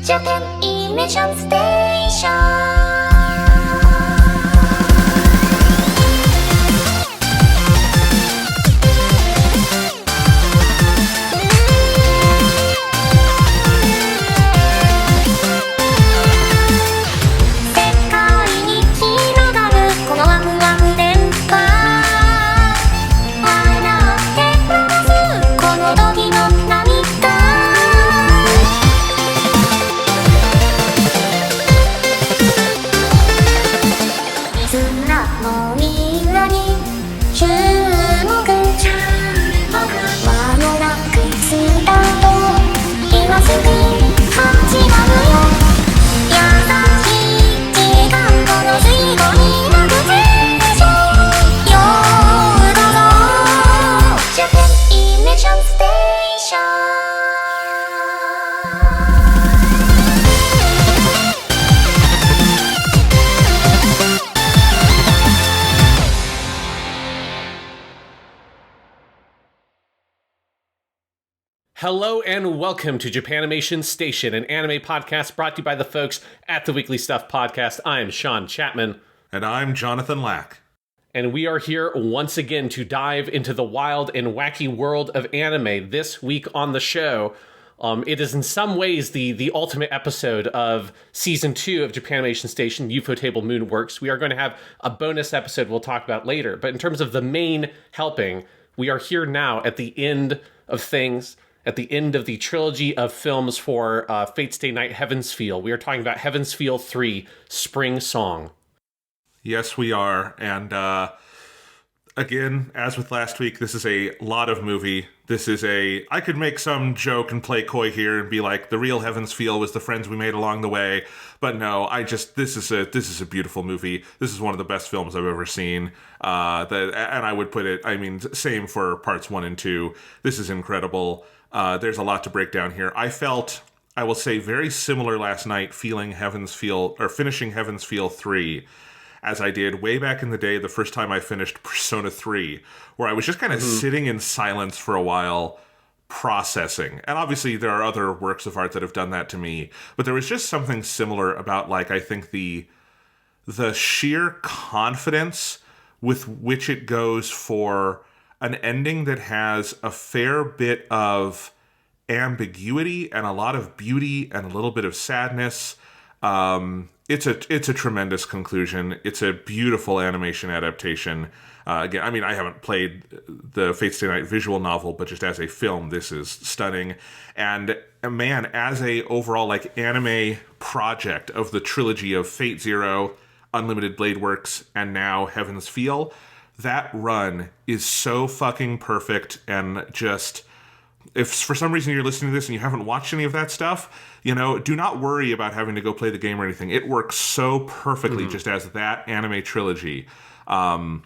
Japanimation Station. Hello and welcome to Japanimation Station, an anime podcast brought to you by the folks at the Weekly Stuff Podcast. I'm Sean Chapman. And I'm Jonathan Lack. And we are here once again to dive into the wild and wacky world of anime. This week on the show, it is in some ways the ultimate episode of Season 2 of Japanimation Station, UFO Table Moonworks. We are going to have a bonus episode we'll talk about later. But in terms of the main helping, we are here now at the end of things. At the end of the trilogy of films for Fate Stay Night Heaven's Feel. We are talking about Heaven's Feel 3, Spring Song. Yes, we are. And again, as with last week, this is a lot of movie. I could make some joke and play coy here and be like, the real Heaven's Feel was the friends we made along the way. But no, this is a beautiful movie. This is one of the best films I've ever seen. And I would put it, same for parts 1 and 2. This is incredible. There's a lot to break down here. I felt, I will say, very similar last night finishing Heaven's Feel 3 as I did way back in the day, the first time I finished Persona 3, where I was just kind of sitting in silence for a while, processing. And obviously there are other works of art that have done that to me, but there was just something similar about, like, I think the sheer confidence with which it goes for an ending that has a fair bit of ambiguity and a lot of beauty and a little bit of sadness. It's a tremendous conclusion. It's a beautiful animation adaptation. Again, I haven't played the Fate Stay Night visual novel, but just as a film, this is stunning. And man, as a overall anime project of the trilogy of Fate Zero, Unlimited Blade Works, and now Heaven's Feel, that run is so fucking perfect. And just, if for some reason you're listening to this and you haven't watched any of that stuff, do not worry about having to go play the game or anything. It works so perfectly just as that anime trilogy. To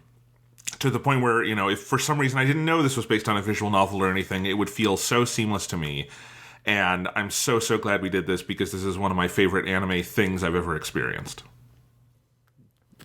the point where, if for some reason I didn't know this was based on a visual novel or anything, it would feel so seamless to me. And I'm so glad we did this, because this is one of my favorite anime things I've ever experienced.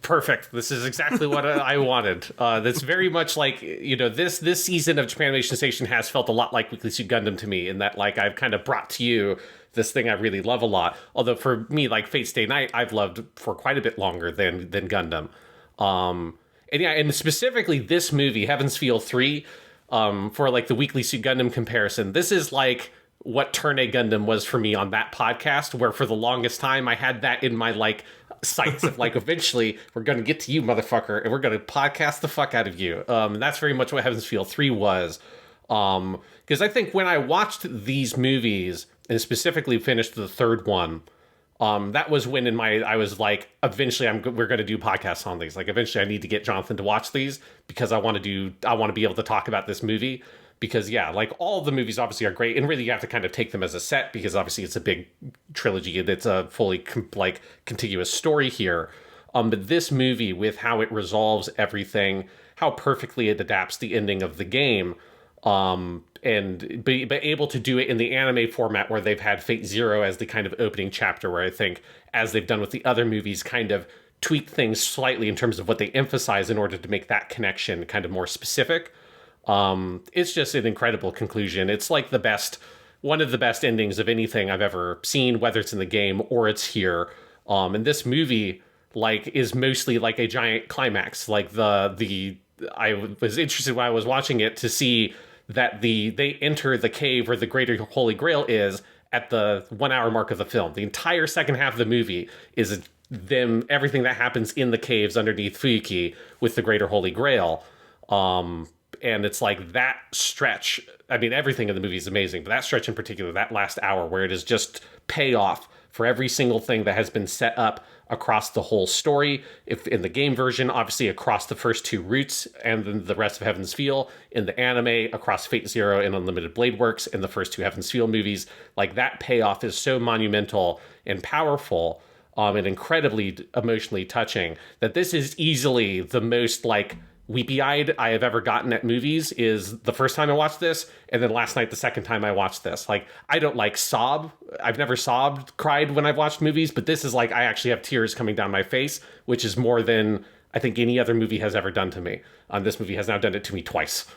Perfect. This is exactly what I wanted. That's very much like, this season of Japanimation Station has felt a lot like Weekly Stuff Gundam to me, in that, I've kind of brought to you this thing I really love a lot. Although for me, Fate Stay Night, I've loved for quite a bit longer than Gundam. And specifically this movie, Heaven's Feel 3, for the Weekly Stuff Gundam comparison, this is what Turn A Gundam was for me on that podcast, where for the longest time I had that in my sights of eventually we're going to get to you, motherfucker, and we're going to podcast the fuck out of you. And that's very much what Heaven's Feel 3 was. Because I think when I watched these movies, and specifically finished the third one, that was when I was eventually we're going to do podcasts on these. Eventually I need to get Jonathan to watch these, because I want to be able to talk about this movie. Because, yeah, all of the movies obviously are great, and really you have to kind of take them as a set, because obviously it's a big trilogy and it's a fully, contiguous story here. But this movie, with how it resolves everything, how perfectly it adapts the ending of the game, and be able to do it in the anime format, where they've had Fate Zero as the kind of opening chapter, where I think, as they've done with the other movies, kind of tweak things slightly in terms of what they emphasize in order to make that connection kind of more specific. It's just an incredible conclusion. It's the best one of the best endings of anything I've ever seen, whether it's in the game or it's here. And this movie, like, is mostly like a giant climax. Like I was interested when I was watching it to see that they enter the cave where the Greater Holy Grail is at the 1 hour mark of the film. The entire second half of the movie is everything that happens in the caves underneath Fuyuki with the Greater Holy Grail. And it's like that stretch. I mean, everything in the movie is amazing, but that stretch in particular, that last hour where it is just payoff for every single thing that has been set up across the whole story. If in the game version, obviously across the first two routes and then the rest of Heaven's Feel. In the anime, across Fate Zero and Unlimited Blade Works in the first two Heaven's Feel movies. Like, that payoff is so monumental and powerful and incredibly emotionally touching that this is easily the most, like, weepy-eyed I have ever gotten at movies is the first time I watched this, and then last night the second time I watched this. Like, I don't like sob. I've never cried when I've watched movies, but this is like I actually have tears coming down my face, which is more than I think any other movie has ever done to me. This movie has now done it to me twice.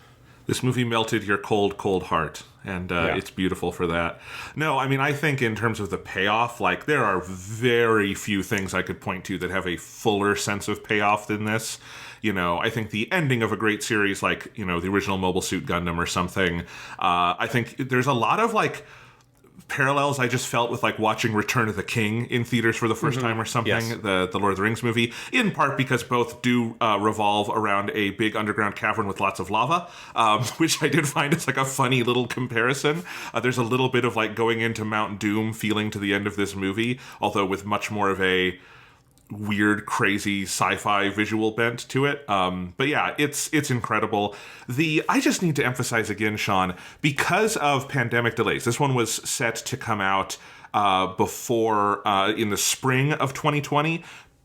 This movie melted your cold, cold heart, and it's beautiful for that. No, I mean, I think in terms of the payoff, like, there are very few things I could point to that have a fuller sense of payoff than this. You know, I think the ending of a great series like, you know, the original Mobile Suit Gundam or something, I think there's a lot of, like, parallels I just felt with, like, watching Return of the King in theaters for the first time or something, yes. the Lord of the Rings movie, in part because both do revolve around a big underground cavern with lots of lava, which I did find is, like, a funny little comparison. There's a little bit of, like, going into Mount Doom feeling to the end of this movie, although with much more of a weird, crazy sci-fi visual bent to it. But yeah, it's incredible. I just need to emphasize again, Sean, because of pandemic delays, this one was set to come out before in the spring of 2020.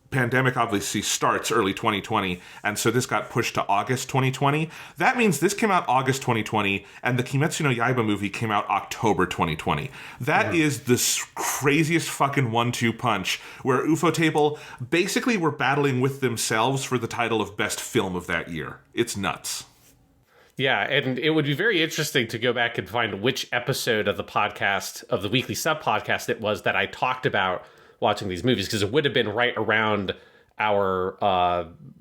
Pandemic obviously starts early 2020, and so this got pushed to August 2020. That means this came out August 2020, and the Kimetsu no Yaiba movie came out October 2020. That is the craziest fucking 1-2 punch, where Ufotable basically were battling with themselves for the title of Best Film of that year. It's nuts. Yeah, and it would be very interesting to go back and find which episode of the podcast, of the Weekly Stuff podcast it was that I talked about watching these movies, because it would have been right around our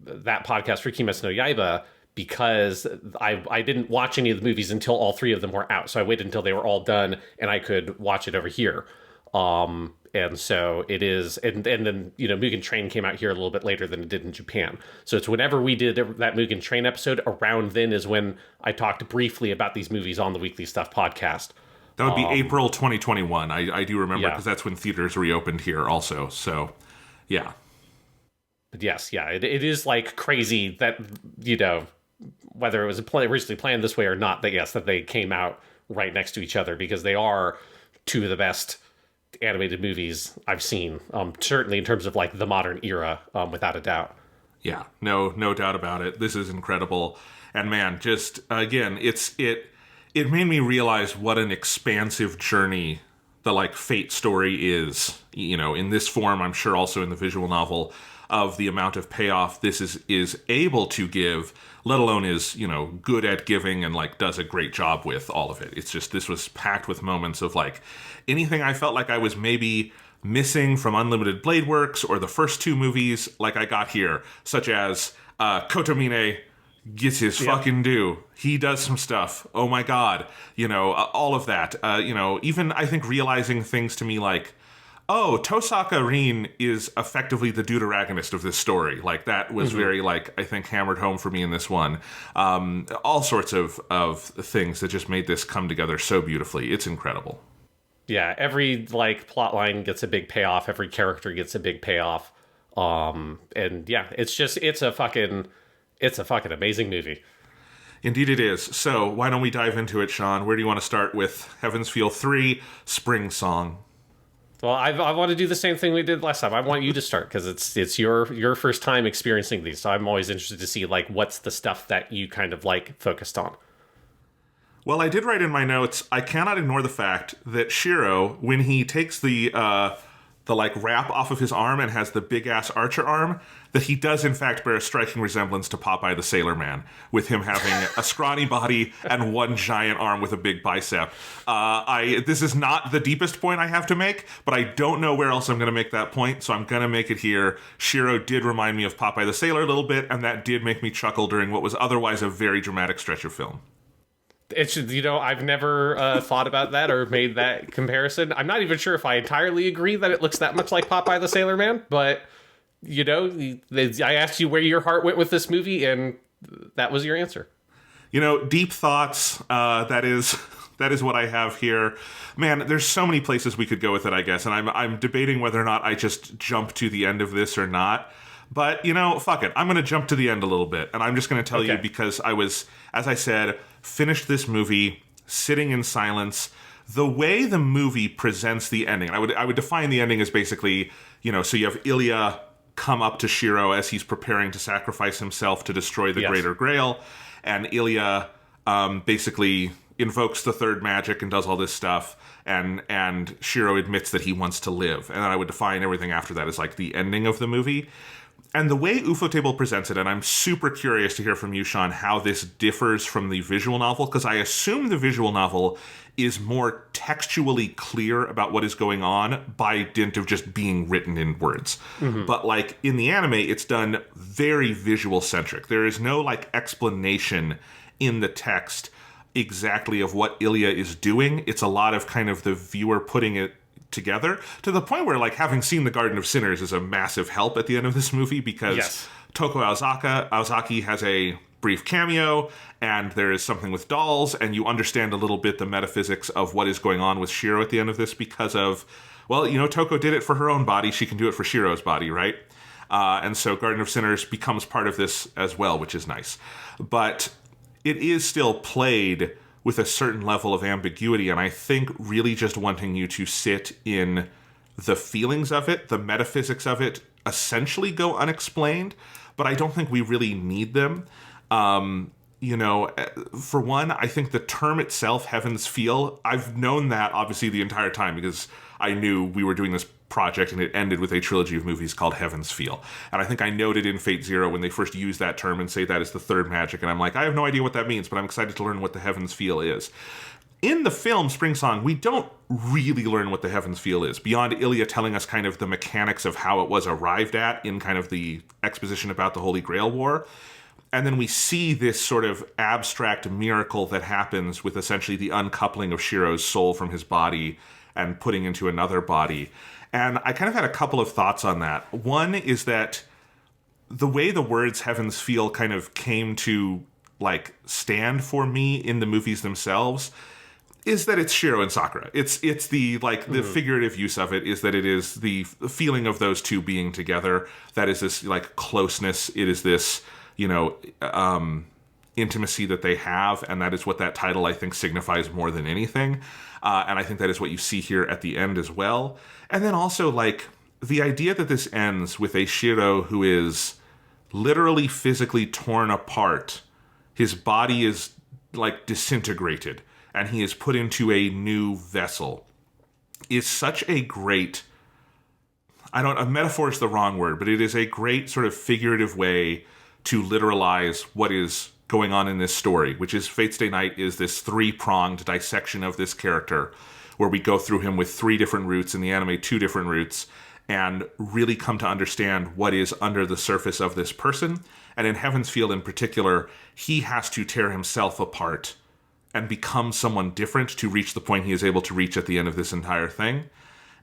that podcast for Kimetsu no Yaiba, because I didn't watch any of the movies until all three of them were out. So I waited until they were all done and I could watch it over here. And so it is, and then, you know, Mugen Train came out here a little bit later than it did in Japan. So it's whenever we did that Mugen Train episode, around then is when I talked briefly about these movies on the Weekly Stuff podcast. That would be April 2021. I do remember, because that's when theaters reopened here also. So, yeah. But yes, yeah, it is, like, crazy that, you know, whether it was originally planned this way or not, that yes, that they came out right next to each other, because they are two of the best animated movies I've seen, certainly in terms of, like, the modern era, without a doubt. Yeah, no doubt about it. This is incredible. And man, just, again, it made me realize what an expansive journey the, like, Fate story is, you know, in this form, I'm sure also in the visual novel, of the amount of payoff this is able to give, let alone is, you know, good at giving and, like, does a great job with all of it. It's just, this was packed with moments of, like, anything I felt like I was maybe missing from Unlimited Blade Works or the first two movies, like I got here, such as Kotomine gets his fucking due. He does some stuff. Oh my god. You know, all of that. You know, even I think realizing things to me like, oh, Tosaka Rin is effectively the deuteragonist of this story. Like, that was very, like, I think hammered home for me in this one. All sorts of things that just made this come together so beautifully. It's incredible. Yeah, every, like, plot line gets a big payoff. Every character gets a big payoff. And yeah, it's a fucking amazing movie. Indeed it is. So why don't we dive into it, Sean? Where do you want to start with Heaven's Feel 3, Spring Song? Well, I want to do the same thing we did last time. I want you to start, because it's your first time experiencing these. So I'm always interested to see, like, what's the stuff that you kind of, like, focused on. Well, I did write in my notes, I cannot ignore the fact that Shirou, when he takes the like wrap off of his arm and has the big ass archer arm, that he does in fact bear a striking resemblance to Popeye the Sailor Man, with him having a scrawny body and one giant arm with a big bicep. This is not the deepest point I have to make, but I don't know where else I'm going to make that point, so I'm going to make it here. Shirou did remind me of Popeye the Sailor a little bit, and that did make me chuckle during what was otherwise a very dramatic stretch of film. It's, I've never thought about that or made that comparison. I'm not even sure if I entirely agree that it looks that much like Popeye the Sailor Man, but, I asked you where your heart went with this movie, and that was your answer. Deep thoughts, that is what I have here. Man, there's so many places we could go with it, I guess, and I'm debating whether or not I just jump to the end of this or not. But, fuck it. I'm going to jump to the end a little bit, and I'm just going to tell you because I was, as I said, finished this movie sitting in silence. The way the movie presents the ending, I would define the ending as basically, so you have Ilya come up to Shirou as he's preparing to sacrifice himself to destroy the Greater Grail, and Ilya basically invokes the third magic and does all this stuff, and Shirou admits that he wants to live. And then I would define everything after that as like the ending of the movie. And the way Ufotable presents it, and I'm super curious to hear from you, Sean, how this differs from the visual novel, because I assume the visual novel is more textually clear about what is going on by dint of just being written in words. Mm-hmm. But like in the anime, it's done very visual centric. There is no like explanation in the text exactly of what Ilya is doing. It's a lot of kind of the viewer putting it together, to the point where like having seen The Garden of Sinners is a massive help at the end of this movie, because Toko Aozaki has a brief cameo, and there is something with dolls, and you understand a little bit the metaphysics of what is going on with Shirou at the end of this because of, well, Toko did it for her own body, she can do it for Shirou's body, right? And so Garden of Sinners becomes part of this as well, which is nice. But it is still played with a certain level of ambiguity, and I think really just wanting you to sit in the feelings of it, the metaphysics of it, essentially go unexplained, but I don't think we really need them. For one, I think the term itself, Heaven's Feel, I've known that obviously the entire time because I knew we were doing this project and it ended with a trilogy of movies called Heaven's Feel. And I think I noted in Fate Zero when they first used that term and say that is the third magic, and I'm like, I have no idea what that means, but I'm excited to learn what the Heaven's Feel is. In the film Spring Song, we don't really learn what the Heaven's Feel is, beyond Ilya telling us kind of the mechanics of how it was arrived at in kind of the exposition about the Holy Grail War. And then we see this sort of abstract miracle that happens with essentially the uncoupling of Shirou's soul from his body and putting into another body. And I kind of had a couple of thoughts on that. One is that the way the words Heaven's Feel kind of came to like stand for me in the movies themselves is that it's Shirou and Sakura. It's the like the figurative use of it is that it is the feeling of those two being together. That is this like closeness. It is this, intimacy that they have, and that is what that title I think signifies more than anything. And I think that is what you see here at the end as well. And then also like the idea that this ends with a Shirou who is literally physically torn apart. His body is like disintegrated and he is put into a new vessel is such a great, a metaphor is the wrong word, but it is a great sort of figurative way to literalize what is going on in this story, which is Fate's Day Night is this three-pronged dissection of this character where we go through him with three different roots, in the anime 2 different roots, and really come to understand what is under the surface of this person. And in Heaven's Feel in particular, he has to tear himself apart and become someone different to reach the point he is able to reach at the end of this entire thing.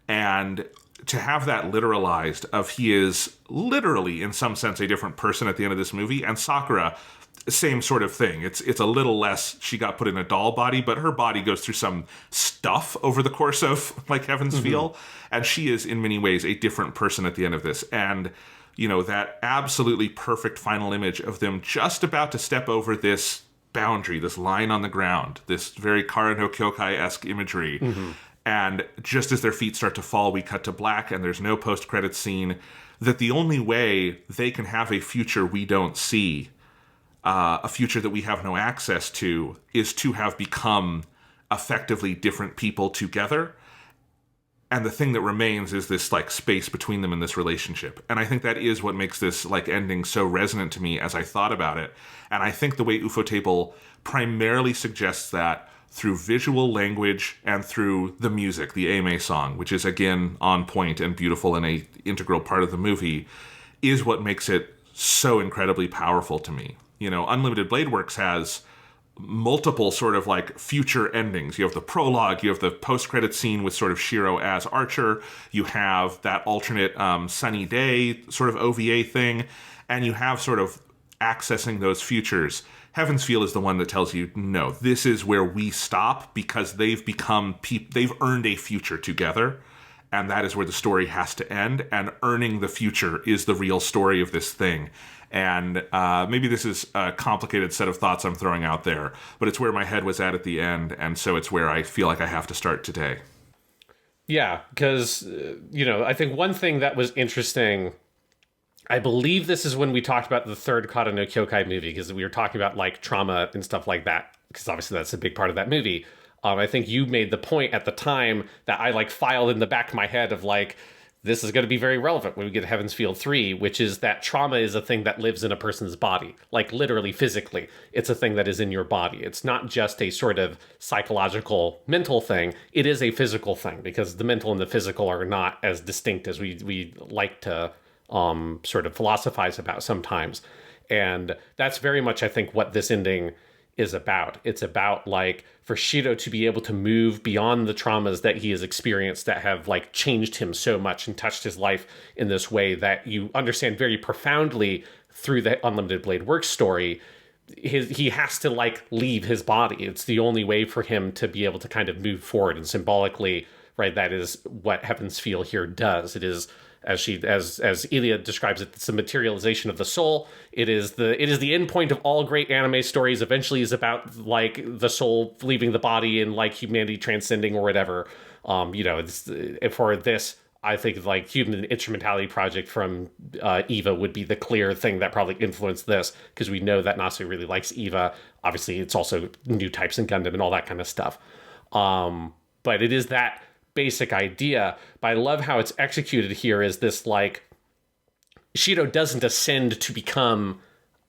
And to have that literalized of he is literally, in some sense, a different person at the end of this movie. And Sakura, same sort of thing. It's a little less she got put in a doll body, but her body goes through some stuff over the course of like Heaven's Feel. And she is in many ways a different person at the end of this. And, that absolutely perfect final image of them just about to step over this boundary, this line on the ground, this very Kara no Kyokai-esque imagery. And just as their feet start to fall, we cut to black and there's no post-credits scene, that the only way they can have a future we don't see, a future that we have no access to, is to have become effectively different people together. And the thing that remains is this like space between them in this relationship. And I think that is what makes this like ending so resonant to me as I thought about it. And I think the way Ufotable primarily suggests that through visual language and through the music, the Aimee song, which is again on point and beautiful and a integral part of the movie, is what makes it so incredibly powerful to me. You know, Unlimited Blade Works has multiple sort of like future endings. You have the prologue, you have the post-credit scene with sort of Shirou as Archer, you have that alternate sunny day sort of OVA thing, and you have sort of accessing those futures. Heaven's Feel is the one that tells you, no, this is where we stop because they've become they've earned a future together, and that is where the story has to end, and earning the future is the real story of this thing. And maybe this is a complicated set of thoughts I'm throwing out there, but it's where my head was at the end, and so it's where I feel like I have to start today. Yeah, because, I think one thing that was interesting, I believe this is when we talked about the third Kata no Kyokai movie, because we were talking about, like, trauma and stuff like that, because obviously that's a big part of that movie. I think you made the point at the time that I, like, filed in the back of my head of, like, this is going to be very relevant when we get to Heaven's Feel 3, which is that trauma is a thing that lives in a person's body, like literally physically. It's a thing that is in your body. It's not just a sort of psychological, mental thing. It is a physical thing, because the mental and the physical are not as distinct as we like to sort of philosophize about sometimes. And that's very much, I think, what this ending is about. It's about, like, for Shirou to be able to move beyond the traumas that he has experienced that have, like, changed him so much and touched his life in this way that you understand very profoundly through the Unlimited Blade Works story. He has to, like, leave his body. It's the only way for him to be able to kind of move forward, and symbolically, right, that is what Heaven's Feel here does. It is, as Ilya describes it, it's the materialization of the soul. It is the end point of all great anime stories. Eventually is about, like, the soul leaving the body and, like, humanity transcending or whatever. It's, for this, I think, like, Human Instrumentality Project from Eva would be the clear thing that probably influenced this, because we know that Nasu really likes Eva. Obviously, it's also new types in Gundam and all that kind of stuff. But it is that basic idea, but I love how it's executed here is this, like, Shirou doesn't ascend to become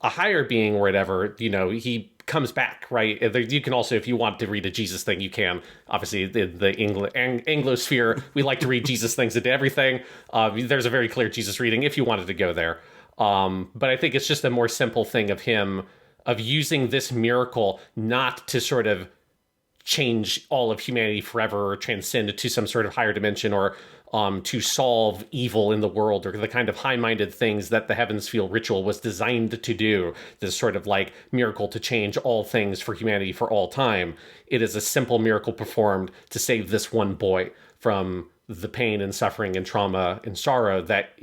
a higher being or whatever, he comes back, right? You can also, if you want to read a Jesus thing, you can. Obviously, the Anglosphere, we like to read Jesus things into everything. There's a very clear Jesus reading if you wanted to go there. But I think it's just a more simple thing of him, of using this miracle not to sort of change all of humanity forever or transcend to some sort of higher dimension or to solve evil in the world, or the kind of high-minded things that the Heaven's Feel ritual was designed to do, this sort of, like, miracle to change all things for humanity for all time. It is a simple miracle performed to save this one boy from the pain and suffering and trauma and sorrow that,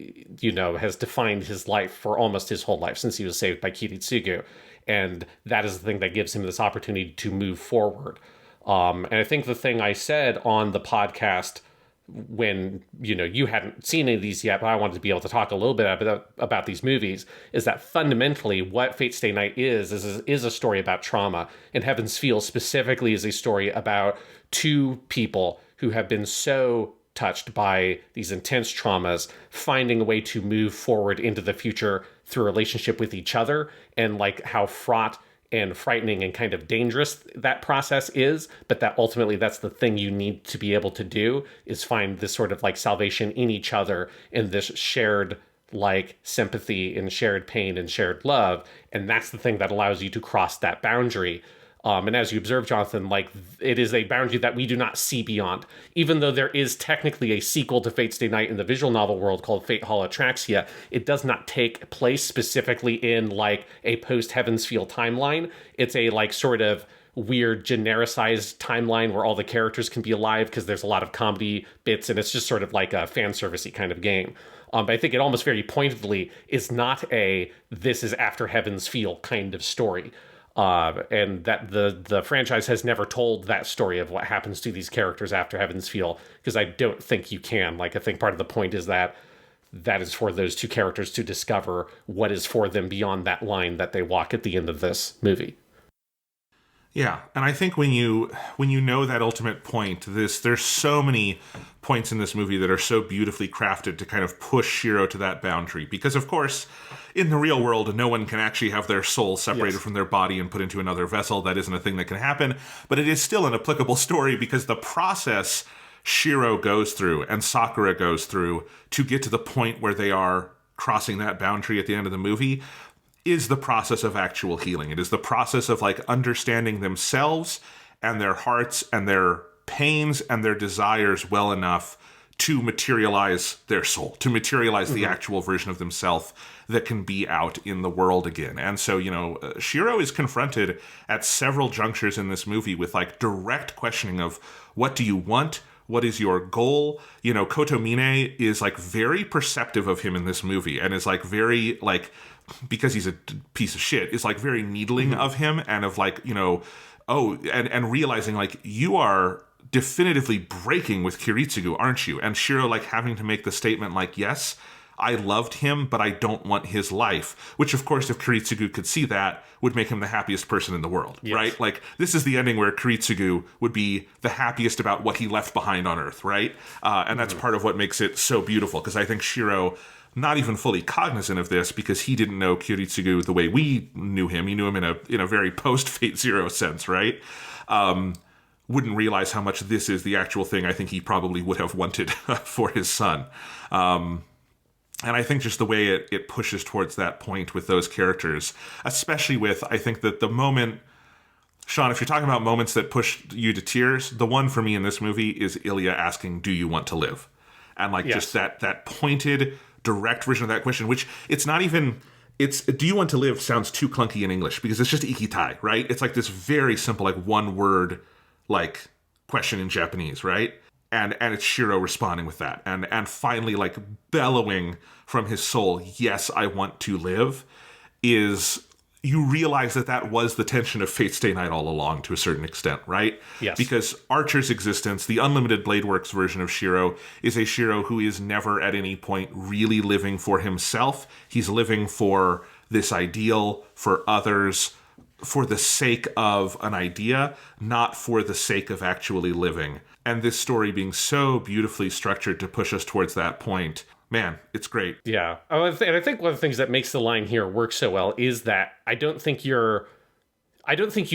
has defined his life for almost his whole life since he was saved by Kiritsugu. And that is the thing that gives him this opportunity to move forward. And I think the thing I said on the podcast when, you hadn't seen any of these yet, but I wanted to be able to talk a little bit about these movies, is that fundamentally what Fate Stay Night is a story about trauma. And Heaven's Feel specifically is a story about two people who have been so touched by these intense traumas, finding a way to move forward into the future through a relationship with each other, and, like, how fraught and frightening and kind of dangerous that process is, but that ultimately that's the thing you need to be able to do, is find this sort of, like, salvation in each other, in this shared, like, sympathy and shared pain and shared love. And that's the thing that allows you to cross that boundary. And as you observe, Jonathan, like, it is a boundary that we do not see beyond. Even though there is technically a sequel to Fate Stay Night in the visual novel world called Fate Hall Atraxia, it does not take place specifically in, like, a post-Heaven's Feel timeline. It's a, like, sort of weird genericized timeline where all the characters can be alive because there's a lot of comedy bits, and it's just sort of like a fan servicey kind of game. But I think it almost very pointedly is not a this is after Heaven's Feel kind of story. And that the franchise has never told that story of what happens to these characters after Heaven's Feel, because I don't think you can. Like, I think part of the point is that is for those two characters to discover what is for them beyond that line that they walk at the end of this movie. Yeah, and I think when you know that ultimate point, there's so many points in this movie that are so beautifully crafted to kind of push Shirou to that boundary. Because of course, in the real world, no one can actually have their soul separated from their body and put into another vessel. That isn't a thing that can happen. But it is still an applicable story because the process Shirou goes through and Sakura goes through to get to the point where they are crossing that boundary at the end of the movie is the process of actual healing. It is the process of like understanding themselves and their hearts and their pains and their desires well enough to materialize their soul, to materialize the actual version of themselves that can be out in the world again. And so, Shirou is confronted at several junctures in this movie with like direct questioning of what do you want? What is your goal? Kotomine is like very perceptive of him in this movie and is like very like, because he's a piece of shit, is like very needling of him and of like, and realizing like you are definitively breaking with Kiritsugu, aren't you? And Shirou like having to make the statement like, yes, I loved him, but I don't want his life. Which, of course, if Kiritsugu could see that, would make him the happiest person in the world, right? Like, this is the ending where Kiritsugu would be the happiest about what he left behind on Earth, right? And that's part of what makes it so beautiful, because I think Shirou, not even fully cognizant of this, because he didn't know Kiritsugu the way we knew him. He knew him in a very post-Fate Zero sense, right? Wouldn't realize how much this is the actual thing I think he probably would have wanted for his son. And I think just the way it pushes towards that point with those characters, especially with, I think that the moment, Sean, if you're talking about moments that push you to tears, the one for me in this movie is Ilya asking, do you want to live? And like just that pointed, direct version of that question, which it's not even, it's, do you want to live sounds too clunky in English because it's just ikitai, right? It's like this very simple, like one word, like question in Japanese, right? And it's Shirou responding with that and finally like bellowing from his soul, yes, I want to live, is you realize that was the tension of Fate Stay Night all along to a certain extent, right? Yes. Because Archer's existence, the Unlimited Blade Works version of Shirou, is a Shirou who is never at any point really living for himself. He's living for this ideal, for others, for the sake of an idea, not for the sake of actually living. And this story being so beautifully structured to push us towards that point, man, it's great. Yeah. Oh, and I think one of the things that makes the line here work so well is that I don't think you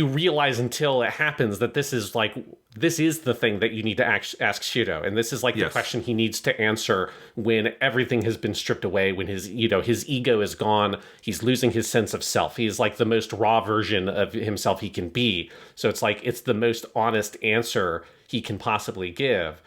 realize until it happens that this is the thing that you need to ask Shirou. And this is like the question he needs to answer when everything has been stripped away, when his ego is gone, he's losing his sense of self. He's like the most raw version of himself he can be. So it's like, it's the most honest answer he can possibly give.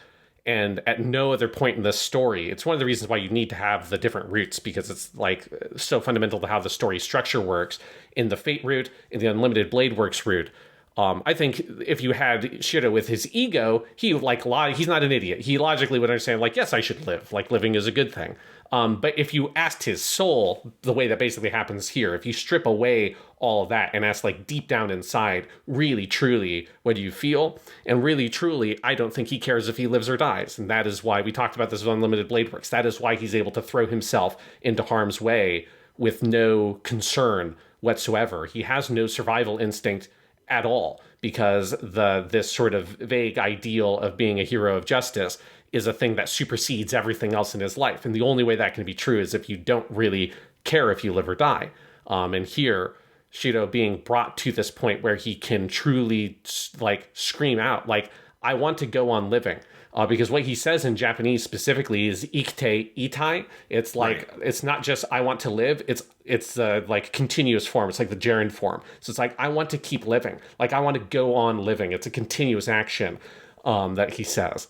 And at no other point in the story, it's one of the reasons why you need to have the different routes, because it's like so fundamental to how the story structure works. In the Fate route, in the Unlimited Blade Works route, I think if you had Shirou with his ego, he's not an idiot. He logically would understand, like, yes, I should live. Like, living is a good thing. But if you asked his soul, the way that basically happens here, if you strip away all of that and ask, like, deep down inside, really, truly, what do you feel? And really, truly, I don't think he cares if he lives or dies. And that is why we talked about this with Unlimited Blade Works. That is why he's able to throw himself into harm's way with no concern whatsoever. He has no survival instinct at all, because this sort of vague ideal of being a hero of justice is a thing that supersedes everything else in his life. And the only way that can be true is if you don't really care if you live or die. And here, Shirou being brought to this point where he can truly like scream out, like, I want to go on living. Because what he says in Japanese specifically is ikite itai. It's like, It's not just I want to live, it's like continuous form. It's like the gerund form. So it's like, I want to keep living. Like, I want to go on living. It's a continuous action that he says,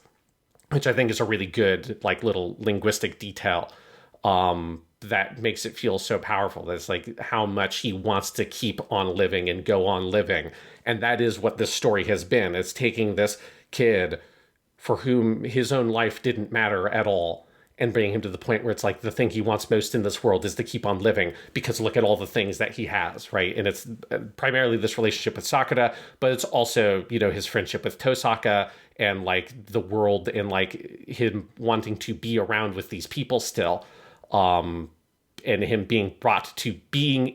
which I think is a really good like little linguistic detail that makes it feel so powerful. That's like how much he wants to keep on living and go on living. And that is what this story has been. It's taking this kid for whom his own life didn't matter at all and bringing him to the point where it's like the thing he wants most in this world is to keep on living, because look at all the things that he has, right? And it's primarily this relationship with Sakura, but it's also, his friendship with Tosaka and like the world and like him wanting to be around with these people still. And him being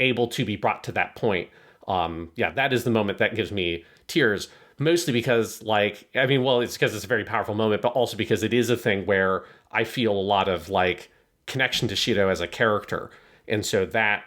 able to be brought to that point. That is the moment that gives me tears, mostly because, like, I mean, well, it's because it's a very powerful moment, but also because it is a thing where I feel a lot of, like, connection to Shirou as a character. And so that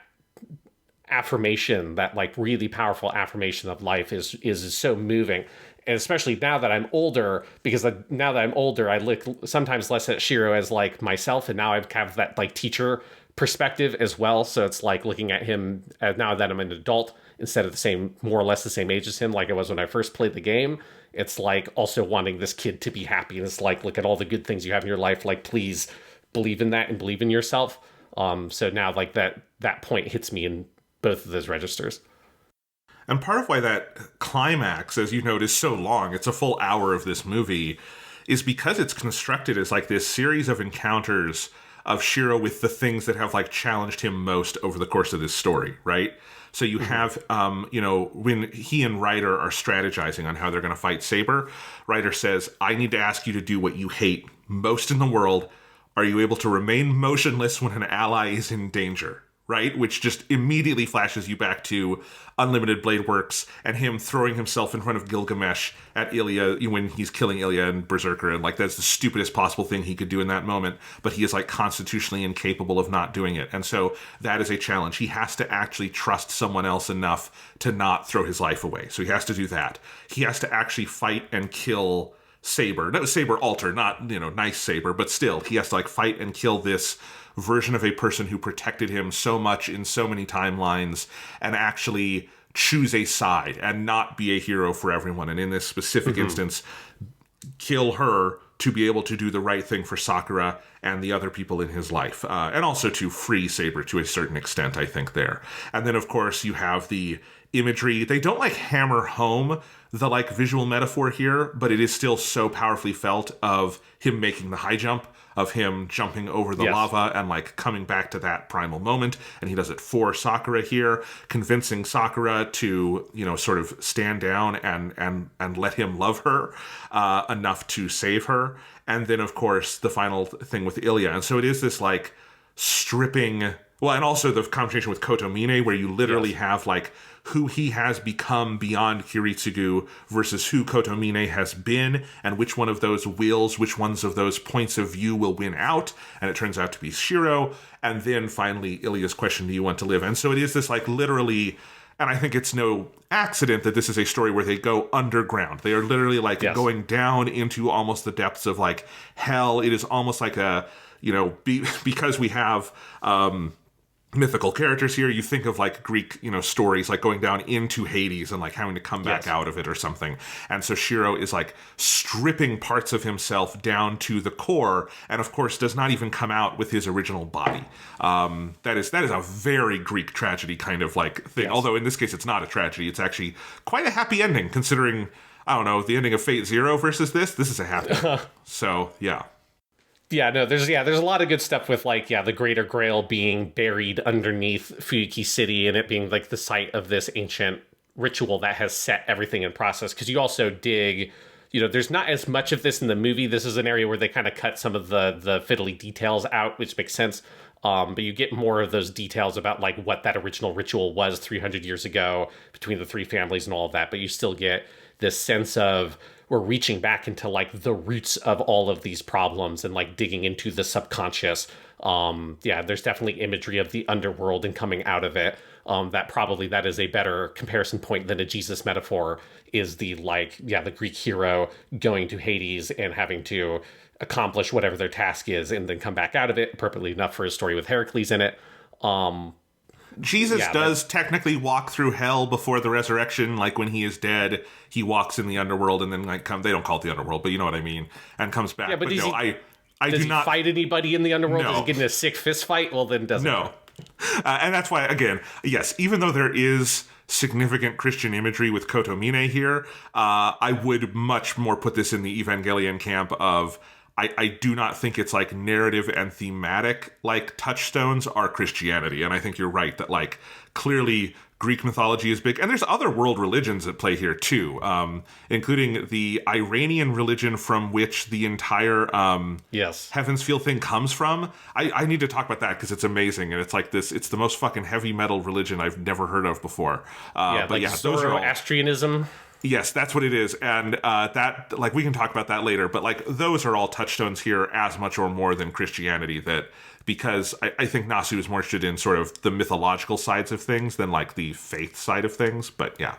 affirmation, that, like, really powerful affirmation of life is so moving. And especially now that I'm older, because now that I'm older, I look sometimes less at Shirou as, like, myself, and now I have that, like, teacher perspective as well. So it's like looking at him now that I'm an adult instead of more or less the same age as him, like I was when I first played the game. It's like also wanting this kid to be happy. And it's like, look at all the good things you have in your life. Like, please believe in that and believe in yourself. So now, like, that point hits me in both of those registers. And part of why that climax, as you note, is so long, it's a full hour of this movie, is because it's constructed as, like, this series of encounters of Shirou with the things that have, like, challenged him most over the course of this story, right? So you have, when he and Ryder are strategizing on how they're going to fight Saber, Ryder says, I need to ask you to do what you hate most in the world. Are you able to remain motionless when an ally is in danger? Right? Which just immediately flashes you back to Unlimited Blade Works and him throwing himself in front of Gilgamesh at Ilya when he's killing Ilya and Berserker. And, like, that's the stupidest possible thing he could do in that moment. But he is, like, constitutionally incapable of not doing it. And so that is a challenge. He has to actually trust someone else enough to not throw his life away. So he has to do that. He has to actually fight and kill Saber. No, Saber Alter, not, nice Saber, but still, he has to, like, fight and kill this version of a person who protected him so much in so many timelines and actually choose a side and not be a hero for everyone. And in this specific instance, kill her to be able to do the right thing for Sakura and the other people in his life. And also to free Saber to a certain extent, I think, there. And then, of course, you have the imagery. They don't, like, hammer home the, like, visual metaphor here, but it is still so powerfully felt of him making the high jump, of him jumping over the lava and, like, coming back to that primal moment. And he does it for Sakura here, convincing Sakura to, sort of stand down and let him love her enough to save her. And then, of course, the final thing with Ilya. And so it is this, like, stripping... Well, and also the conversation with Kotomine, where you literally have, like, who he has become beyond Kiritsugu versus who Kotomine has been, and which one of those which ones of those points of view will win out, and it turns out to be Shirou. And then finally, Ilya's question, do you want to live? And so it is this, like, literally... And I think it's no accident that this is a story where they go underground. They are literally, like, going down into almost the depths of, like, hell. It is almost like a, because we have... mythical characters here, you think of, like, Greek, stories, like going down into Hades and, like, having to come back out of it or something. And so Shirou is, like, stripping parts of himself down to the core, and of course does not even come out with his original body. That is a very Greek tragedy kind of, like, thing. Although in this case it's not a tragedy, it's actually quite a happy ending considering, I don't know, the ending of Fate Zero versus this is a happy ending. So yeah. Yeah, no, there's a lot of good stuff with, like, the Greater Grail being buried underneath Fuyuki City and it being, like, the site of this ancient ritual that has set everything in process. Because you also dig, there's not as much of this in the movie. This is an area where they kind of cut some of the fiddly details out, which makes sense. But you get more of those details about, like, what that original ritual was 300 years ago between the three families and all of that. But you still get this sense of... we're reaching back into, like, the roots of all of these problems and, like, digging into the subconscious. There's definitely imagery of the underworld and coming out of it. That is a better comparison point than a Jesus metaphor, is the, like, the Greek hero going to Hades and having to accomplish whatever their task is and then come back out of it, appropriately enough for a story with Heracles in it. Jesus does technically walk through hell before the resurrection. Like, when he is dead, he walks in the underworld and then, like, they don't call it the underworld, but you know what I mean, and comes back. Yeah, but no, I does do he not fight anybody in the underworld? No. Does he get in a sick fist fight? Well, then doesn't. No. And that's why, again, yes, even though there is significant Christian imagery with Kotomine here, I would much more put this in the Evangelion camp of... I do not think it's, like, narrative and thematic, like, touchstones are Christianity. And I think you're right that, like, clearly Greek mythology is big. And there's other world religions at play here, too, including the Iranian religion from which the entire Heaven's Feel thing comes from. I need to talk about that because it's amazing. And it's like this, it's the most fucking heavy metal religion I've never heard of before. But like those are all... Zoroastrianism. Yes, that's what it is. And that, like, we can talk about that later, but, like, those are all touchstones here as much or more than Christianity, that because I think Nasu is more interested in sort of the mythological sides of things than, like, the faith side of things. But yeah.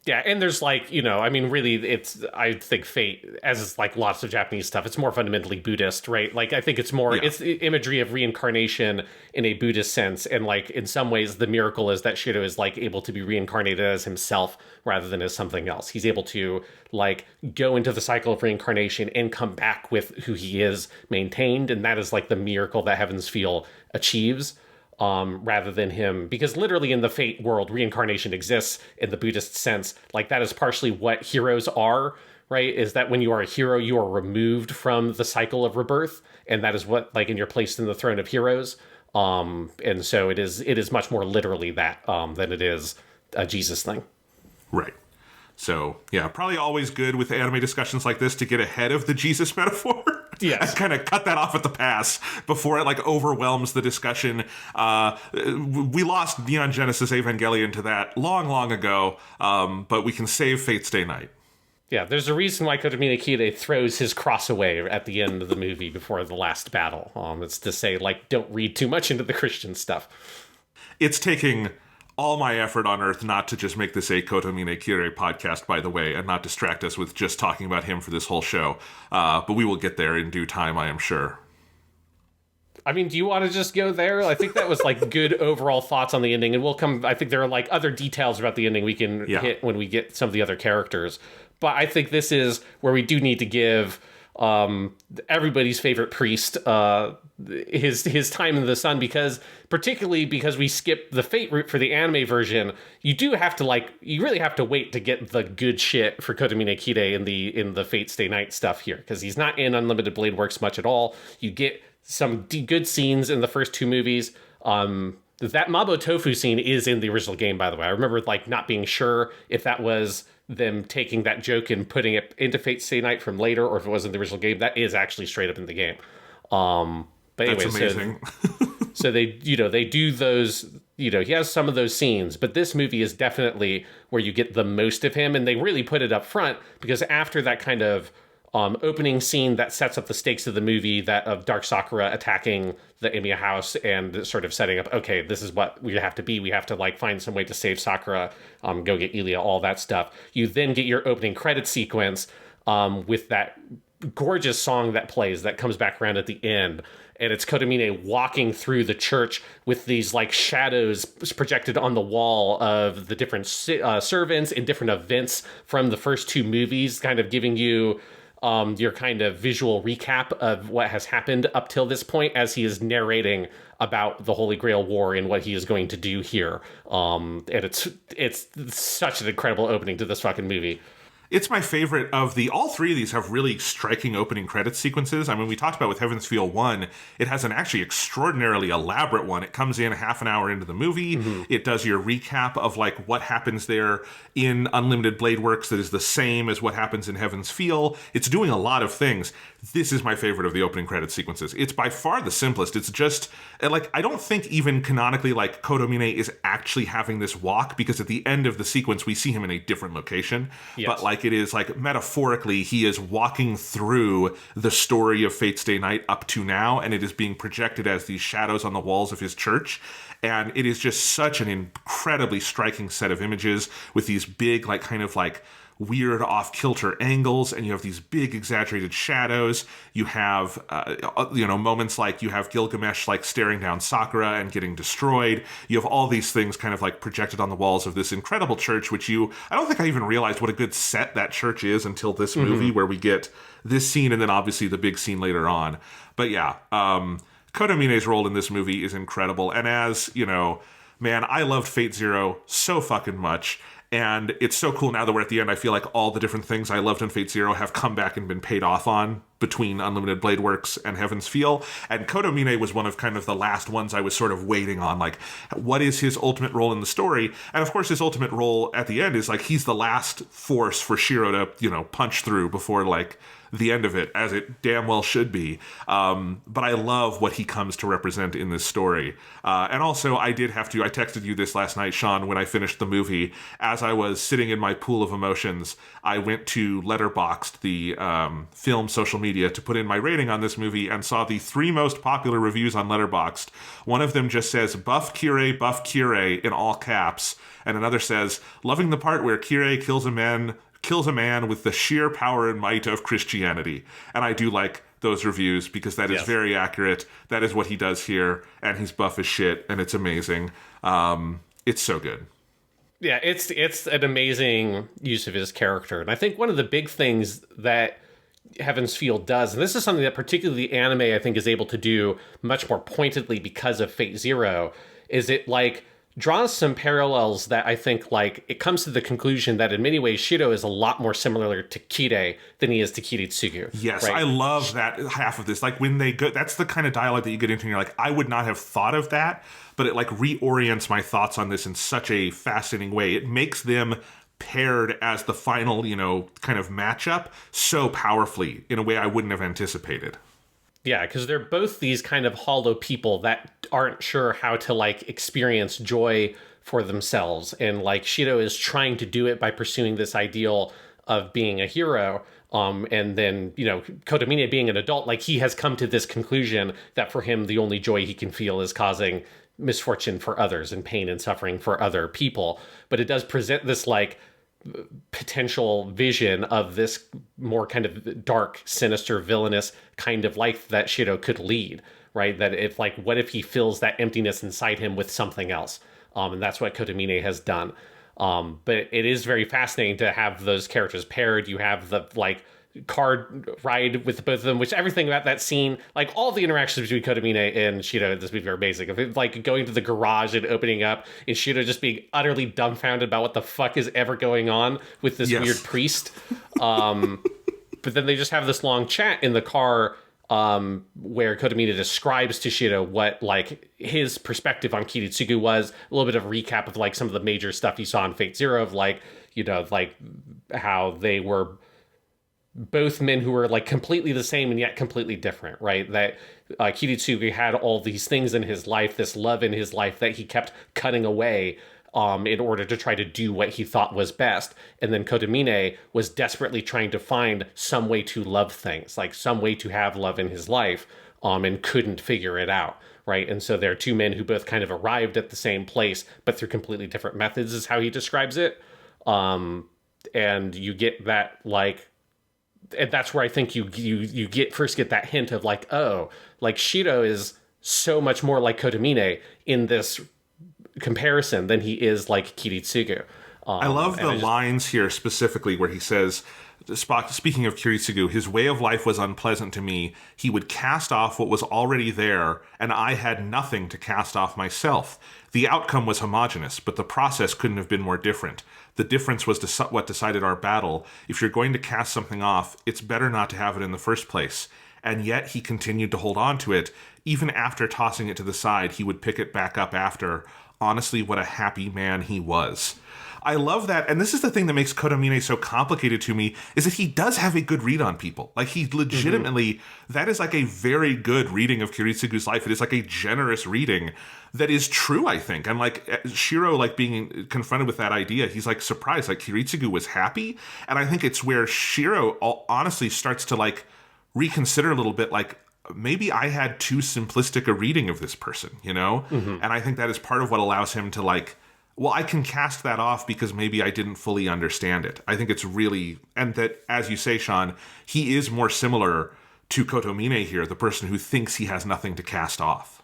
Yeah, and there's like, I mean, really, I think Fate, as is like lots of Japanese stuff, it's more fundamentally Buddhist, right? Like, I think it's more, it's the imagery of reincarnation in a Buddhist sense. And like, in some ways, the miracle is that Shirou is like able to be reincarnated as himself rather than as something else. He's able to like go into the cycle of reincarnation and come back with who he is maintained. And that is like the miracle that Heaven's Feel achieves. Rather than him, because literally in the Fate world, reincarnation exists in the Buddhist sense. Like, that is partially what heroes are, right? Is that when you are a hero, you are removed from the cycle of rebirth, and that is what, like, and you're placed in the throne of heroes. And so it is much more literally that than it is a Jesus thing. Right. So, yeah, probably always good with anime discussions like this to get ahead of the Jesus metaphor. Yes. And kind of cut that off at the pass before it, like, overwhelms the discussion. We lost Neon Genesis Evangelion to that long, long ago, but we can save Fate Stay Night. Yeah, there's a reason why Kotomine Kide throws his cross away at the end of the movie before the last battle. It's to say, like, don't read too much into the Christian stuff. It's taking all my effort on earth not to just make this a Kotomine Kire podcast, by the way, and not distract us with just talking about him for this whole show. But we will get there in due time, I am sure. I mean, do you want to just go there? I think that was like good overall thoughts on the ending, and we'll come. I think there are like other details about the ending we can hit when we get some of the other characters. But I think this is where we do need to give everybody's favorite priest his time in the sun, particularly because we skip the Fate route for the anime version. You really have to wait to get the good shit for Kotomine Kide in the Fate Stay Night stuff here, because he's not in Unlimited Blade Works much at all. You get some good scenes in the first two movies. That Mabo Tofu scene is in the original game, by the way. I remember like not being sure if that was them taking that joke and putting it into Fate Stay Night from later, or if it was in the original game. That is actually straight up in the game. But anyway, that's amazing. So they do those, he has some of those scenes, but this movie is definitely where you get the most of him, and they really put it up front, because after that kind of opening scene that sets up the stakes of the movie, that of Dark Sakura attacking the Emiya house and sort of setting up, okay, this is what we have to be. We have to like find some way to save Sakura, go get Ilya, all that stuff. You then get your opening credit sequence with that gorgeous song that plays, that comes back around at the end. And it's Kotomine walking through the church with these like shadows projected on the wall of the different servants in different events from the first two movies, kind of giving you your kind of visual recap of what has happened up till this point as he is narrating about the Holy Grail War and what he is going to do here. And it's such an incredible opening to this fucking movie. It's my favorite of all three of these have really striking opening credits sequences. I mean, we talked about with Heaven's Feel 1, it has an actually extraordinarily elaborate one. It comes in half an hour into the movie. Mm-hmm. It does your recap of like what happens there in Unlimited Blade Works that is the same as what happens in Heaven's Feel. It's doing a lot of things. This is my favorite of the opening credits sequences. It's by far the simplest. It's just, like, I don't think even canonically, like, Kotomine is actually having this walk, because at the end of the sequence, we see him in a different location. Yes. But, like, it is, like, metaphorically, he is walking through the story of Fate Stay Night up to now, and it is being projected as these shadows on the walls of his church. And it is just such an incredibly striking set of images with these big, like, kind of, like, weird off-kilter angles, and you have these big exaggerated shadows. You have, moments like you have Gilgamesh like staring down Sakura and getting destroyed. You have all these things kind of like projected on the walls of this incredible church, which I don't think I even realized what a good set that church is until this movie, where we get this scene and then obviously the big scene later on. But yeah, Kotomine's role in this movie is incredible. And as, man, I loved Fate Zero so fucking much. And it's so cool now that we're at the end. I feel like all the different things I loved in Fate Zero have come back and been paid off on between Unlimited Blade Works and Heaven's Feel. And Kotomine was one of kind of the last ones I was sort of waiting on. Like, what is his ultimate role in the story? And of course, his ultimate role at the end is like he's the last force for Shirou to, punch through before like the end of it, as it damn well should be. But I love what he comes to represent in this story. And also, I texted you this last night, Sean, when I finished the movie. As I was sitting in my pool of emotions, I went to Letterboxd, the film social media, to put in my rating on this movie, and saw the 3 most popular reviews on Letterboxd. One of them just says, buff Kirei in all caps. And another says, loving the part where Kirei kills a man with the sheer power and might of Christianity. And I do like those reviews because that is very accurate. That is what he does here. And he's buff as shit. And it's amazing. It's so good. Yeah, it's an amazing use of his character. And I think one of the big things that Heaven's Feel does, and this is something that particularly anime I think is able to do much more pointedly because of Fate Zero, is it like draws some parallels that I think like it comes to the conclusion that in many ways Shirou is a lot more similar to Kirei than he is to Kiritsugu. Yes, right? I love that half of this. Like when they go, that's the kind of dialogue that you get into and you're like, I would not have thought of that, but it like reorients my thoughts on this in such a fascinating way. It makes them paired as the final, kind of matchup so powerfully in a way I wouldn't have anticipated. Yeah, because they're both these kind of hollow people that aren't sure how to like experience joy for themselves. And like Shirou is trying to do it by pursuing this ideal of being a hero. And then, Kotomine being an adult, like he has come to this conclusion that for him, the only joy he can feel is causing misfortune for others and pain and suffering for other people. But it does present this like potential vision of this more kind of dark, sinister, villainous kind of life that Shirou could lead, right? That if like, what if he fills that emptiness inside him with something else? And that's what Kotomine has done. But it is very fascinating to have those characters paired. You have the like card ride with both of them, which everything about that scene, like all the interactions between Kotomine and Shirou in this movie are amazing. If it's like going to the garage and opening up and Shirou just being utterly dumbfounded about what the fuck is ever going on with this weird priest. But then they just have this long chat in the car where Kotomine describes to Shirou what like his perspective on Kiritsugu was, a little bit of a recap of like some of the major stuff he saw in Fate Zero of like, like how they were both men who were like completely the same and yet completely different, right? That Kiritsugu had all these things in his life, this love in his life that he kept cutting away in order to try to do what he thought was best. And then Kotomine was desperately trying to find some way to love things, like some way to have love in his life, and couldn't figure it out, right? And so there are two men who both kind of arrived at the same place, but through completely different methods is how he describes it. And you get that like, and that's where I think you first get that hint of like, oh, like Shirou is so much more like Kotomine in this comparison than he is like Kiritsugu. I love the lines here specifically where he says, speaking of Kiritsugu, his way of life was unpleasant to me. He would cast off what was already there, and I had nothing to cast off myself. The outcome was homogeneous, but the process couldn't have been more different. The difference was what decided our battle. If you're going to cast something off, it's better not to have it in the first place. And yet he continued to hold on to it. Even after tossing it to the side, he would pick it back up after. Honestly, what a happy man he was. I love that. And this is the thing that makes Kotomine so complicated to me, is that he does have a good read on people. Like he legitimately, that is like a very good reading of Kiritsugu's life. It is like a generous reading that is true, I think. And like Shirou, like being confronted with that idea, he's like surprised, like Kiritsugu was happy. And I think it's where Shirou honestly starts to like reconsider a little bit, like, maybe I had too simplistic a reading of this person, And I think that is part of what allows him to like, well, I can cast that off because maybe I didn't fully understand it. I think it's really, and that, as you say, Sean, he is more similar to Kotomine here, the person who thinks he has nothing to cast off.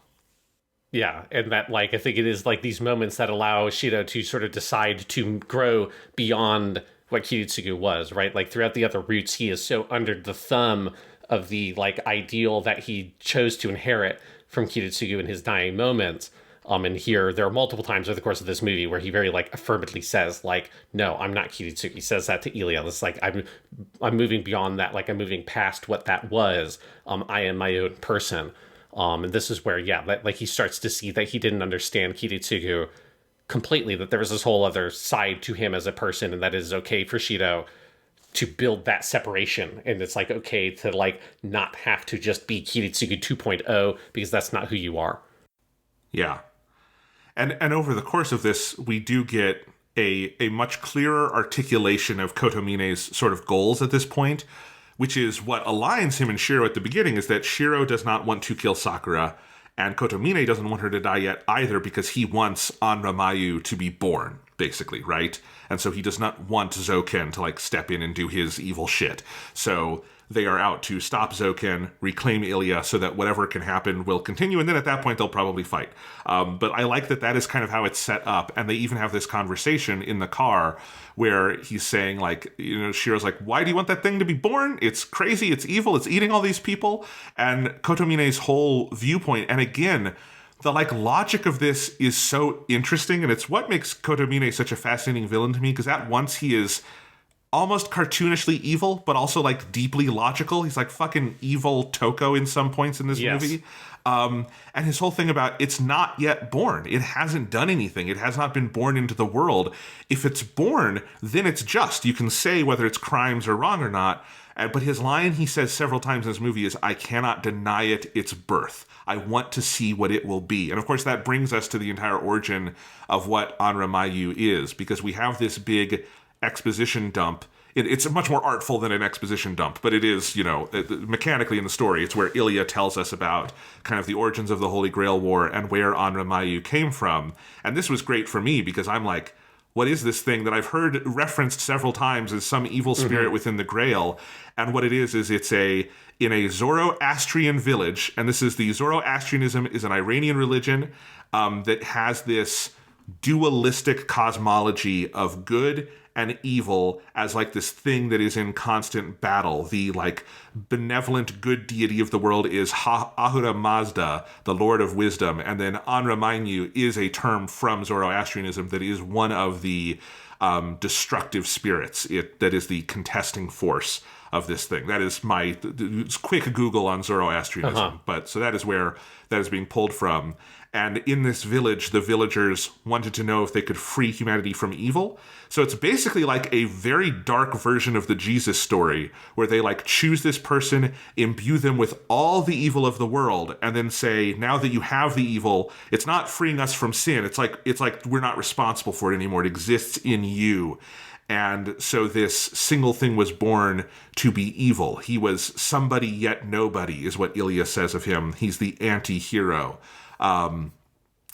Yeah, and that, like, I think it is like these moments that allow Shirou to sort of decide to grow beyond what Kiritsugu was, right? Like throughout the other routes, he is so under the thumb of the like ideal that he chose to inherit from Kiritsugu in his dying moments. And here there are multiple times over the course of this movie where he very like affirmatively says like, no, I'm not Kiritsugu. He says that to Ilya. It's like, I'm moving beyond that. Like I'm moving past what that was. I am my own person. And this is where, like he starts to see that he didn't understand Kiritsugu completely, that there was this whole other side to him as a person, and that it is okay for Shirou to build that separation. And it's like, okay, to like not have to just be Kiritsugu 2.0 because that's not who you are. Yeah. And over the course of this, we do get a much clearer articulation of Kotomine's sort of goals at this point, which is what aligns him and Shirou at the beginning, is that Shirou does not want to kill Sakura, and Kotomine doesn't want her to die yet either because he wants Anramayu to be born, basically, right? And so he does not want Zoken to, like, step in and do his evil shit. So they are out to stop Zoken, reclaim Ilya, so that whatever can happen will continue, and then at that point they'll probably fight. But I like that that is kind of how it's set up, and they even have this conversation in the car where he's saying, like, you know, Shirou's like, why do you want that thing to be born? It's crazy, it's evil, it's eating all these people. And Kotomine's whole viewpoint, and again, the, like, logic of this is so interesting, and it's what makes Kotomine such a fascinating villain to me, because at once he is almost cartoonishly evil, but also, like, deeply logical. He's like fucking evil Toko in some points in this movie. And his whole thing about it's not yet born. It hasn't done anything. It has not been born into the world. If it's born, then it's just. You can say whether its crimes are wrong or not. But his line he says several times in this movie is, I cannot deny it its birth. I want to see what it will be. And of course that brings us to the entire origin of what Anramayu is, because we have this big exposition dump. It's much more artful than an exposition dump, but it is, you know, mechanically in the story, it's where Ilya tells us about kind of the origins of the Holy Grail War and where Anramayu came from. And this was great for me because I'm like, what is this thing that I've heard referenced several times as some evil spirit within the Grail? And what it is it's in a Zoroastrian village, and this is the Zoroastrianism is an Iranian religion that has this dualistic cosmology of good and evil as like this thing that is in constant battle. The like benevolent good deity of the world is Ahura Mazda, the Lord of Wisdom, and then Anramayu is a term from Zoroastrianism that is one of the destructive spirits. That is the contesting force of this thing. That is my quick Google on Zoroastrianism. But so that is where that is being pulled from. And in this village, the villagers wanted to know if they could free humanity from evil. So it's basically like a very dark version of the Jesus story, where they like choose this person, imbue them with all the evil of the world, and then say, now that you have the evil, it's not freeing us from sin. It's like we're not responsible for it anymore. It exists in you. And so this single thing was born to be evil. He was somebody yet nobody, is what Ilya says of him. He's the anti-hero. And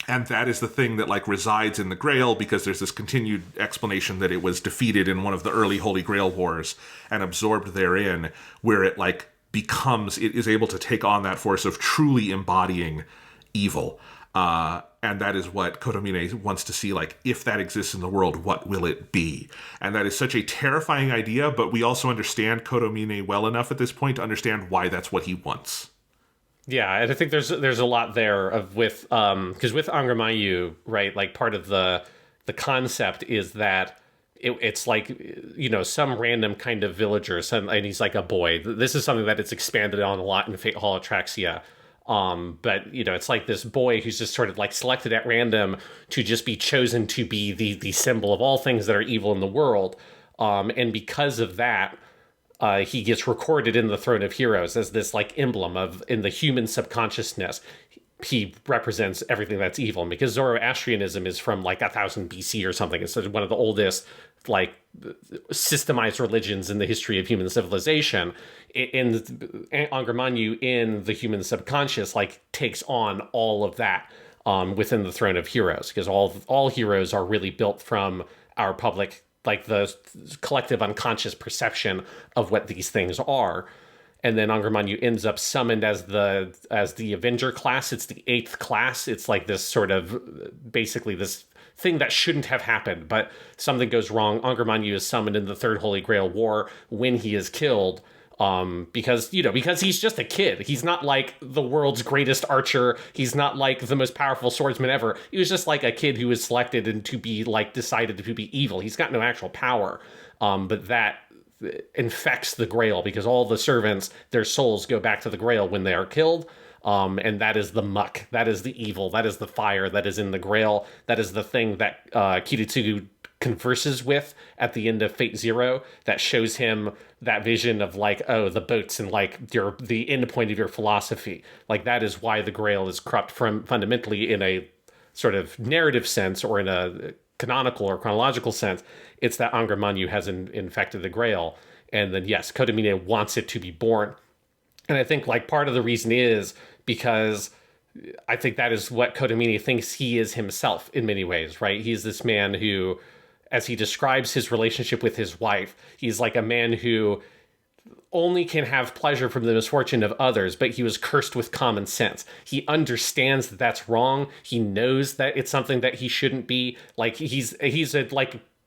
that is the thing that like resides in the Grail, because there's this continued explanation that it was defeated in one of the early Holy Grail wars and absorbed therein, where it like becomes, it is able to take on that force of truly embodying evil. And that is what Kotomine wants to see, like, if that exists in the world, what will it be? And that is such a terrifying idea, but we also understand Kotomine well enough at this point to understand why that's what he wants. Yeah, and I think there's a lot there of with because with Anramayu, right, like part of the concept is that it's like, you know, some random kind of villager, and he's like a boy. This is something that it's expanded on a lot in Fate Hall Atraxia. But, you know, it's like this boy who's just sort of like selected at random to just be chosen to be the symbol of all things that are evil in the world. And because of that, he gets recorded in the Throne of Heroes as this like emblem of, in the human subconsciousness, he represents everything that's evil. And because Zoroastrianism is from like 1000 BC or something, it's one of the oldest like systemized religions in the history of human civilization. In Anramayu, in the human subconscious, like takes on all of that within the Throne of Heroes, because all heroes are really built from our public, like the collective unconscious perception of what these things are. And then Anramayu ends up summoned as the Avenger class. It's the 8th class. It's like this sort of basically this thing that shouldn't have happened, but something goes wrong. Anramayu is summoned in the Third Holy Grail War when he is killed. Because he's just a kid. He's not like the world's greatest archer. He's not like the most powerful swordsman ever. He was just like a kid who was selected and to be like decided to be evil. He's got no actual power. But that infects the Grail, because all the servants, their souls go back to the Grail when they are killed. And that is the muck. That is the evil. That is the fire that is in the Grail. That is the thing that Kiritsugu converses with at the end of Fate Zero that shows him that vision of like, oh, the boats and like the end point of your philosophy. Like that is why the Grail is corrupt from fundamentally in a sort of narrative sense or in a canonical or chronological sense. It's that Angra Mainyu has infected the Grail. And then, yes, Kotomine wants it to be born. And I think like part of the reason is because I think that is what Kotomine thinks he is himself in many ways, right? He's this man who, as he describes his relationship with his wife, he's like a man who only can have pleasure from the misfortune of others, but he was cursed with common sense. He understands that that's wrong. He knows that it's something that he shouldn't be. Like he's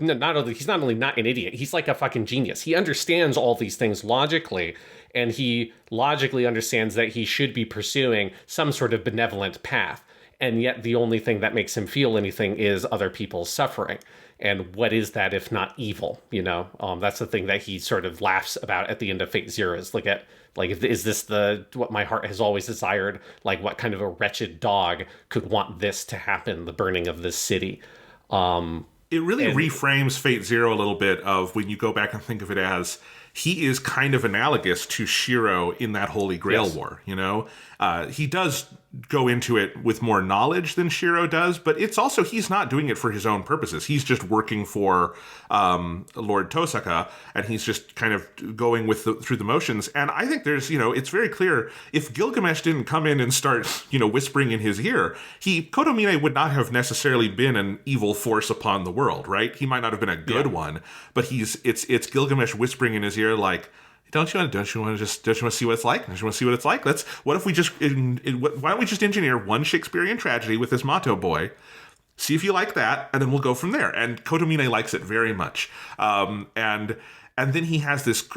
not only not an idiot, he's like a fucking genius. He understands all these things logically, and he logically understands that he should be pursuing some sort of benevolent path. And yet the only thing that makes him feel anything is other people's suffering. And what is that if not evil? You know, that's the thing that he sort of laughs about at the end of Fate Zero. Is is this what my heart has always desired? Like, what kind of a wretched dog could want this to happen? The burning of this city. It really reframes Fate Zero a little bit of when you go back and think of it as he is kind of analogous to Shirou in that Holy Grail War, you know? He does go into it with more knowledge than Shirou does, but it's also, he's not doing it for his own purposes. He's just working for Lord Tosaka, and he's just kind of going through the motions. And I think there's, you know, it's very clear, if Gilgamesh didn't come in and start, you know, whispering in his ear, Kotomine would not have necessarily been an evil force upon the world, right? He might not have been a good one, but it's Gilgamesh whispering in his ear like, Don't you want to see what it's like? Don't you want to see what it's like? Why don't we just engineer one Shakespearean tragedy with this Mato boy? See if you like that, and then we'll go from there. And Kotomine likes it very much. And then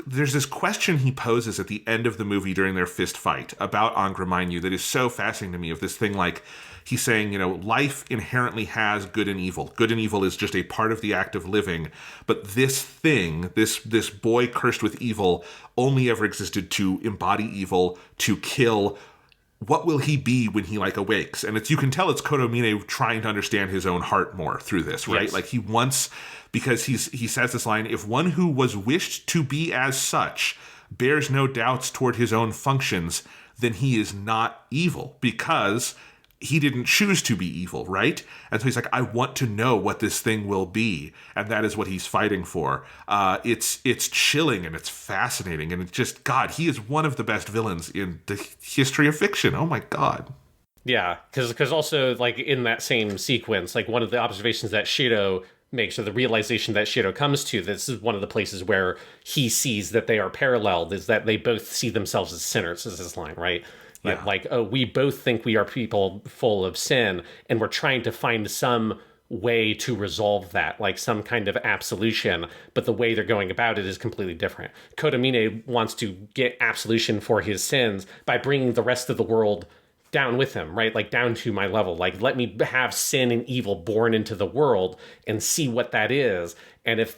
there's this question he poses at the end of the movie during their fist fight about Angra Mainyu that is so fascinating to me, of this thing like, he's saying, you know, life inherently has good and evil. Good and evil is just a part of the act of living. But this thing, this boy cursed with evil, only ever existed to embody evil, to kill. What will he be when he like awakes? And you can tell it's Kotomine trying to understand his own heart more through this, right? Yes. Like he wants, because he says this line, if one who was wished to be as such bears no doubts toward his own functions, then he is not evil, because he didn't choose to be evil, right? And so he's like, I want to know what this thing will be. And that is what he's fighting for. It's chilling and it's fascinating. And it's just, God, he is one of the best villains in the history of fiction. Oh my God. Yeah, because also, like, in that same sequence, like, one of the observations that Shirou makes, or the realization that Shirou comes to, this is one of the places where he sees that they are paralleled, is that they both see themselves as sinners, is his line, right? Yeah. Like, oh, we both think we are people full of sin, and we're trying to find some way to resolve that, like some kind of absolution, but the way they're going about it is completely different. Kotomine wants to get absolution for his sins by bringing the rest of the world down with him, right? Like, down to my level. Like, let me have sin and evil born into the world and see what that is. And if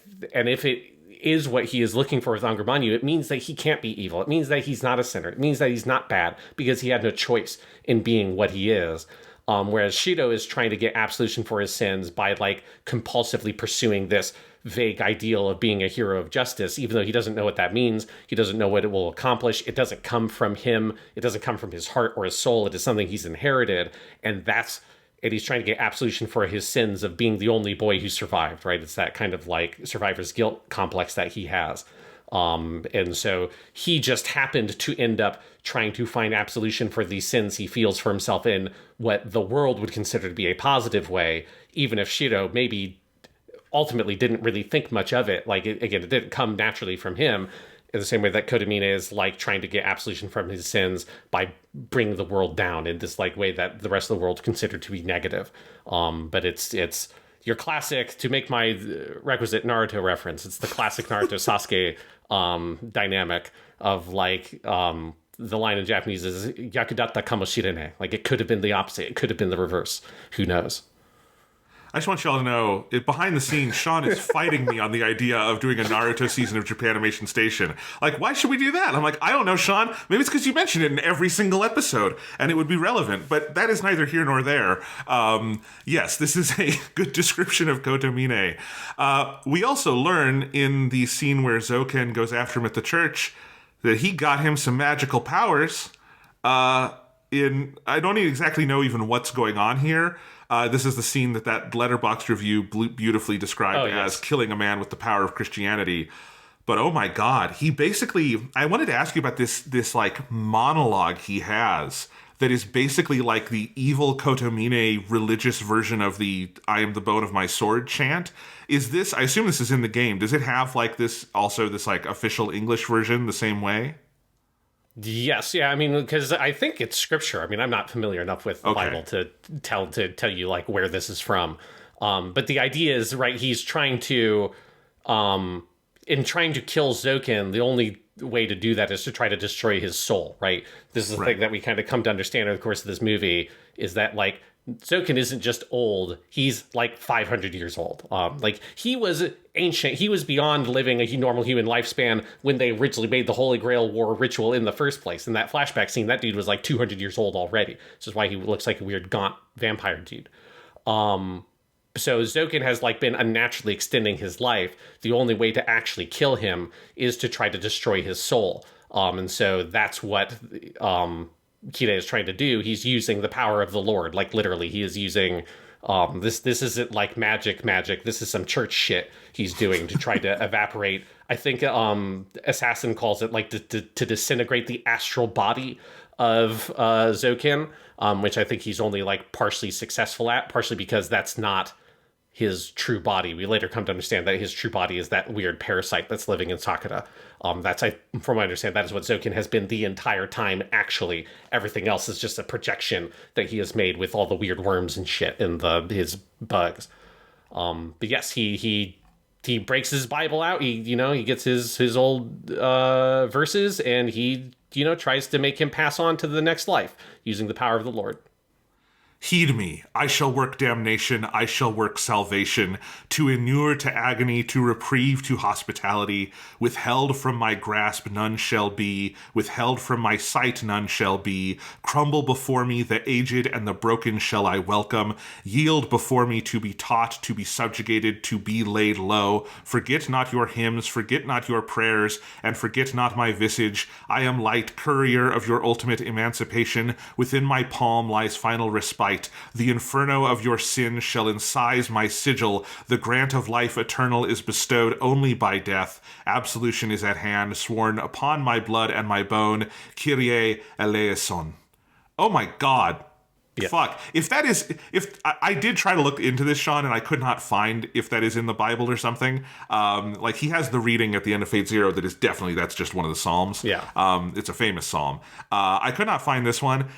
it is what he is looking for with Angra Mainyu, it means that he can't be evil. It means that he's not a sinner. It means that he's not bad because he had no choice in being what he is. Whereas Shirou is trying to get absolution for his sins by like compulsively pursuing this vague ideal of being a hero of justice, even though he doesn't know what that means. He doesn't know what it will accomplish. It doesn't come from him. It doesn't come from his heart or his soul. It is something he's inherited. And he's trying to get absolution for his sins of being the only boy who survived, right? It's that kind of like survivor's guilt complex that he has. And so he just happened to end up trying to find absolution for these sins he feels for himself in what the world would consider to be a positive way, even if Shirou maybe ultimately didn't really think much of it. Like, it didn't come naturally from him, in the same way that Kotomine is like trying to get absolution from his sins by bringing the world down in this like way that the rest of the world considered to be negative. But it's your classic, to make my requisite Naruto reference, it's the classic Naruto Sasuke dynamic of like the line in Japanese is yakudatta kamoshirene. Like, it could have been the opposite. It could have been the reverse. Who knows? I just want y'all to know, behind the scenes, Sean is fighting me on the idea of doing a Naruto season of Japanimation Station. Like, why should we do that? I'm like, I don't know, Sean. Maybe it's because you mentioned it in every single episode, and it would be relevant. But that is neither here nor there. Yes, this is a good description of Kotomine. We also learn in the scene where Zoken goes after him at the church that he got him some magical powers. I don't exactly know even what's going on here. This is the scene that Letterboxd review beautifully described as killing a man with the power of Christianity. But oh my God, he basically, I wanted to ask you about this like monologue he has that is basically like the evil Kotomine religious version of the "I am the bone of my sword" chant. Is this, I assume this is in the game, does it have like this like official English version the same way? Yes, yeah. I mean, because I think it's scripture. I mean, I'm not familiar enough with the Bible to tell you like where this is from. But the idea is, right, he's trying to, in trying to kill Zoken, the only way to do that is to try to destroy his soul, right? This is the thing that we kind of come to understand over the course of this movie, is that like Zoken isn't just old, he's like 500 years old. Like he was ancient, he was beyond living a normal human lifespan when they originally made the Holy Grail War ritual in the first place. In that flashback scene, that dude was like 200 years old already, which is why he looks like a weird gaunt vampire dude. So Zoken has like been unnaturally extending his life. The only way to actually kill him is to try to destroy his soul. And so that's what Kire is trying to do. He's using the power of the Lord. Like literally, he is using this isn't like magic. This is some church shit he's doing to try to evaporate. I think Assassin calls it like to disintegrate the astral body of Zoken, which I think he's only like partially successful at, partially because that's not his true body. We later come to understand that his true body is that weird parasite that's living in Sakura. From what I understand, that is what Zoken has been the entire time, actually. Everything else is just a projection that he has made with all the weird worms and shit and his bugs. But yes, he breaks his Bible out. He gets his old verses, and he tries to make him pass on to the next life using the power of the Lord. Heed me, I shall work damnation, I shall work salvation, to inure to agony, to reprieve to hospitality. Withheld from my grasp none shall be, withheld from my sight none shall be. Crumble before me the aged and the broken shall I welcome. Yield before me to be taught, to be subjugated, to be laid low. Forget not your hymns, forget not your prayers, and forget not my visage. I am light, courier of your ultimate emancipation. Within my palm lies final respite. The inferno of your sin shall incise my sigil. The grant of life eternal is bestowed only by death. Absolution is at hand, sworn upon my blood and my bone. Kyrie eleison. Oh my God. Yeah. Fuck. If I did try to look into this, Sean, and I could not find if that is in the Bible or something. Like he has the reading at the end of Fate Zero that is definitely, that's just one of the Psalms. Yeah. It's a famous Psalm. I could not find this one.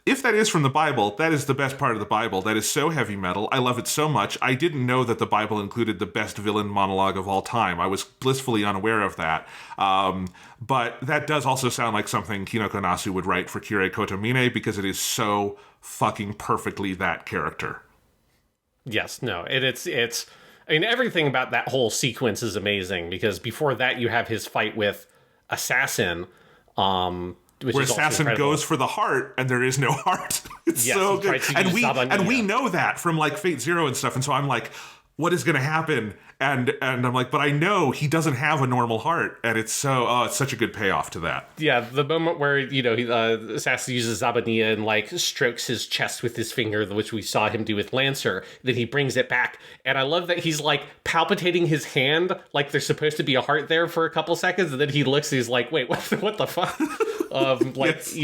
If that is from the Bible, that is the best part of the Bible. That is so heavy metal. I love it so much. I didn't know that the Bible included the best villain monologue of all time. I was blissfully unaware of that. But that does also sound like something Kinoko Nasu would write for Kirei Kotomine, because it is so fucking perfectly that character. Yes, no, it's I mean, everything about that whole sequence is amazing, because before that you have his fight with Assassin, where Assassin goes for the heart and there is no heart. It's so good. And we know that from like Fate Zero and stuff. And so I'm like, what is going to happen? And I'm like, but I know he doesn't have a normal heart. And it's such a good payoff to that. Yeah, the moment where, Assassin uses Zabania and like strokes his chest with his finger, which we saw him do with Lancer, then he brings it back. And I love that he's like palpitating his hand like there's supposed to be a heart there for a couple seconds. And then he looks and he's like, wait, what the fuck? Yes.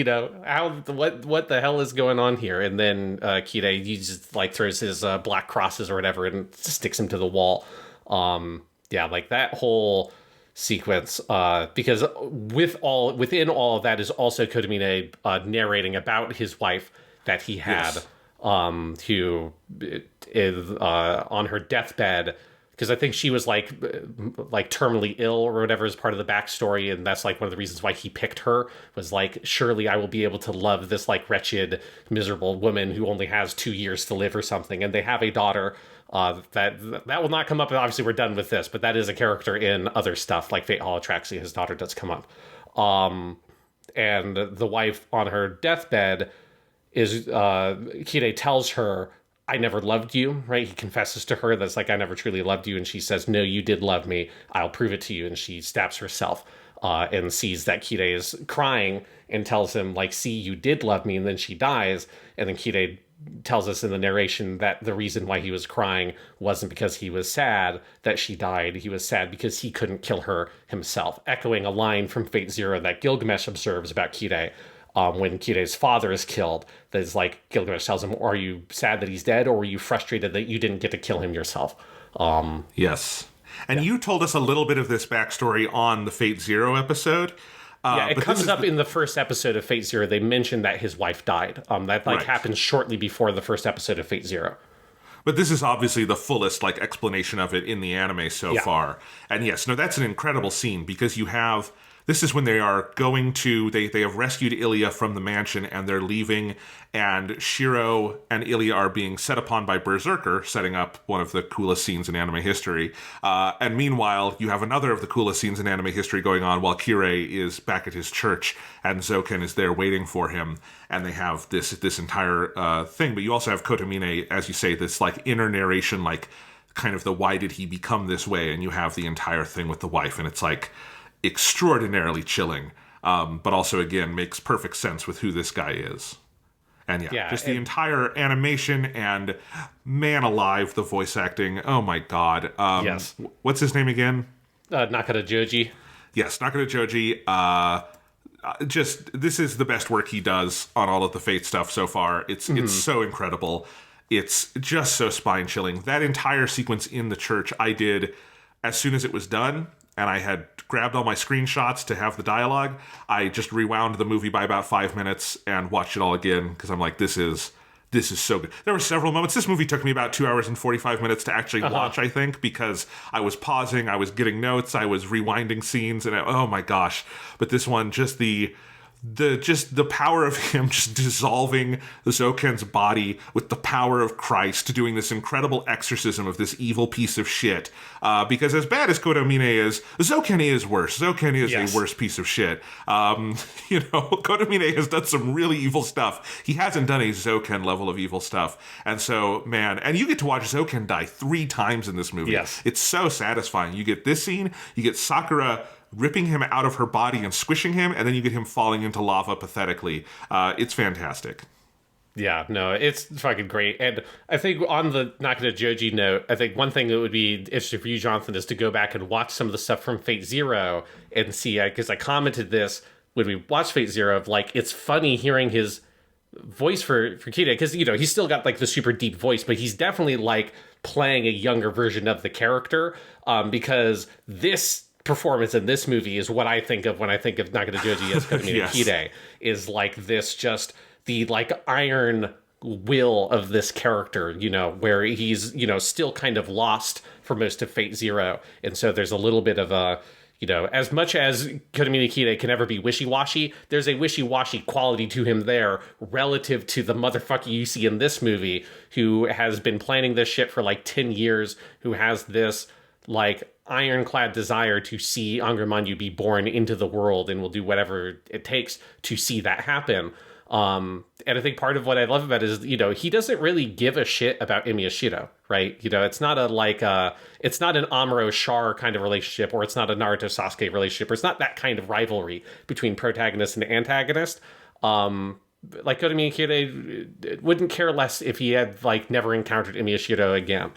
What the hell is going on here? And then Kire uses like throws his black crosses or whatever and sticks him to the wall. Like that whole sequence, because within all of that is also Kotomine narrating about his wife that he had, who is on her deathbed because I think she was like terminally ill or whatever is part of the backstory, and that's like one of the reasons why he picked her, was like, surely I will be able to love this like wretched, miserable woman who only has 2 years to live or something. And they have a daughter. That will not come up. Obviously, we're done with this, but that is a character in other stuff like Fate Holotraxy. His daughter does come up. And the wife on her deathbed is Kide tells her, I never loved you, right? He confesses to her that's like, I never truly loved you. And she says, no, you did love me. I'll prove it to you. And she stabs herself and sees that Kide is crying and tells him, like, see, you did love me. And then she dies. And then Kide tells us in the narration that the reason why he was crying wasn't because he was sad that she died. He was sad because he couldn't kill her himself, echoing a line from Fate Zero that Gilgamesh observes about Kide. When Kide's father is killed, that is like, Gilgamesh tells him, are you sad that he's dead, or were you frustrated that you didn't get to kill him yourself? Yes. And you told us a little bit of this backstory on the Fate Zero episode. It comes up in the first episode of Fate Zero. They mentioned that his wife died. That happens shortly before the first episode of Fate Zero. But this is obviously the fullest like explanation of it in the anime so far. And yes, no, that's an incredible scene, because you have... This is when they are going to... They have rescued Ilya from the mansion, and they're leaving, and Shirou and Ilya are being set upon by Berserker, setting up one of the coolest scenes in anime history. And meanwhile, you have another of the coolest scenes in anime history going on while Kirei is back at his church, and Zoken is there waiting for him, and they have this entire thing. But you also have Kotomine, as you say, this like inner narration, like kind of the why did he become this way, and you have the entire thing with the wife, and it's like... extraordinarily chilling, but also again makes perfect sense with who this guy is. And just the entire animation, and man alive, the voice acting. Oh my god. Yes. What's his name again? Nakata Joji. Yes, Nakata Joji. Just this is the best work he does on all of the Fate stuff so far. It's so incredible. It's just so spine chilling. That entire sequence in the church I did as soon as it was done, and I had grabbed all my screenshots to have the dialogue. I just rewound the movie by about 5 minutes and watched it all again, because I'm like, this is so good. There were several moments. This movie took me about 2 hours and 45 minutes to actually watch, I think, because I was pausing, I was getting notes, I was rewinding scenes, and oh my gosh. But this one, just the power of him just dissolving Zoken's body with the power of Christ, doing this incredible exorcism of this evil piece of shit. Because as bad as Kotomine is, Zoken is worse. Zoken is a worse piece of shit. Kotomine has done some really evil stuff. He hasn't done a Zoken level of evil stuff. And so, man, and you get to watch Zoken die 3 times in this movie. Yes. It's so satisfying. You get this scene, you get Sakura ripping him out of her body and squishing him, and then you get him falling into lava pathetically. It's fantastic. Yeah, no, it's fucking great. And I think on the Nakata Joji note, I think one thing that would be interesting for you, Jonathan, is to go back and watch some of the stuff from Fate Zero and see, because I commented this when we watched Fate Zero, of like, it's funny hearing his voice for Kide, because, he's still got like the super deep voice, but he's definitely like playing a younger version of the character, because this performance in this movie is what I think of when I think of Nakata Joji as Kotomine Kide, is like this, just the like iron will of this character, where he's, still kind of lost for most of Fate Zero. And so there's a little bit of a, as much as Kotomine Kide can never be wishy-washy, there's a wishy-washy quality to him there relative to the motherfucker you see in this movie, who has been planning this shit for like 10 years, who has this like ironclad desire to see Angermanyu be born into the world, and will do whatever it takes to see that happen. And I think part of what I love about it is, he doesn't really give a shit about Emiya Shirou, right? It's not it's not an Amuro Char kind of relationship, or it's not a Naruto Sasuke relationship, or it's not that kind of rivalry between protagonist and antagonist. Like Kotomine Kide wouldn't care less if he had like never encountered Emiya Shirou again.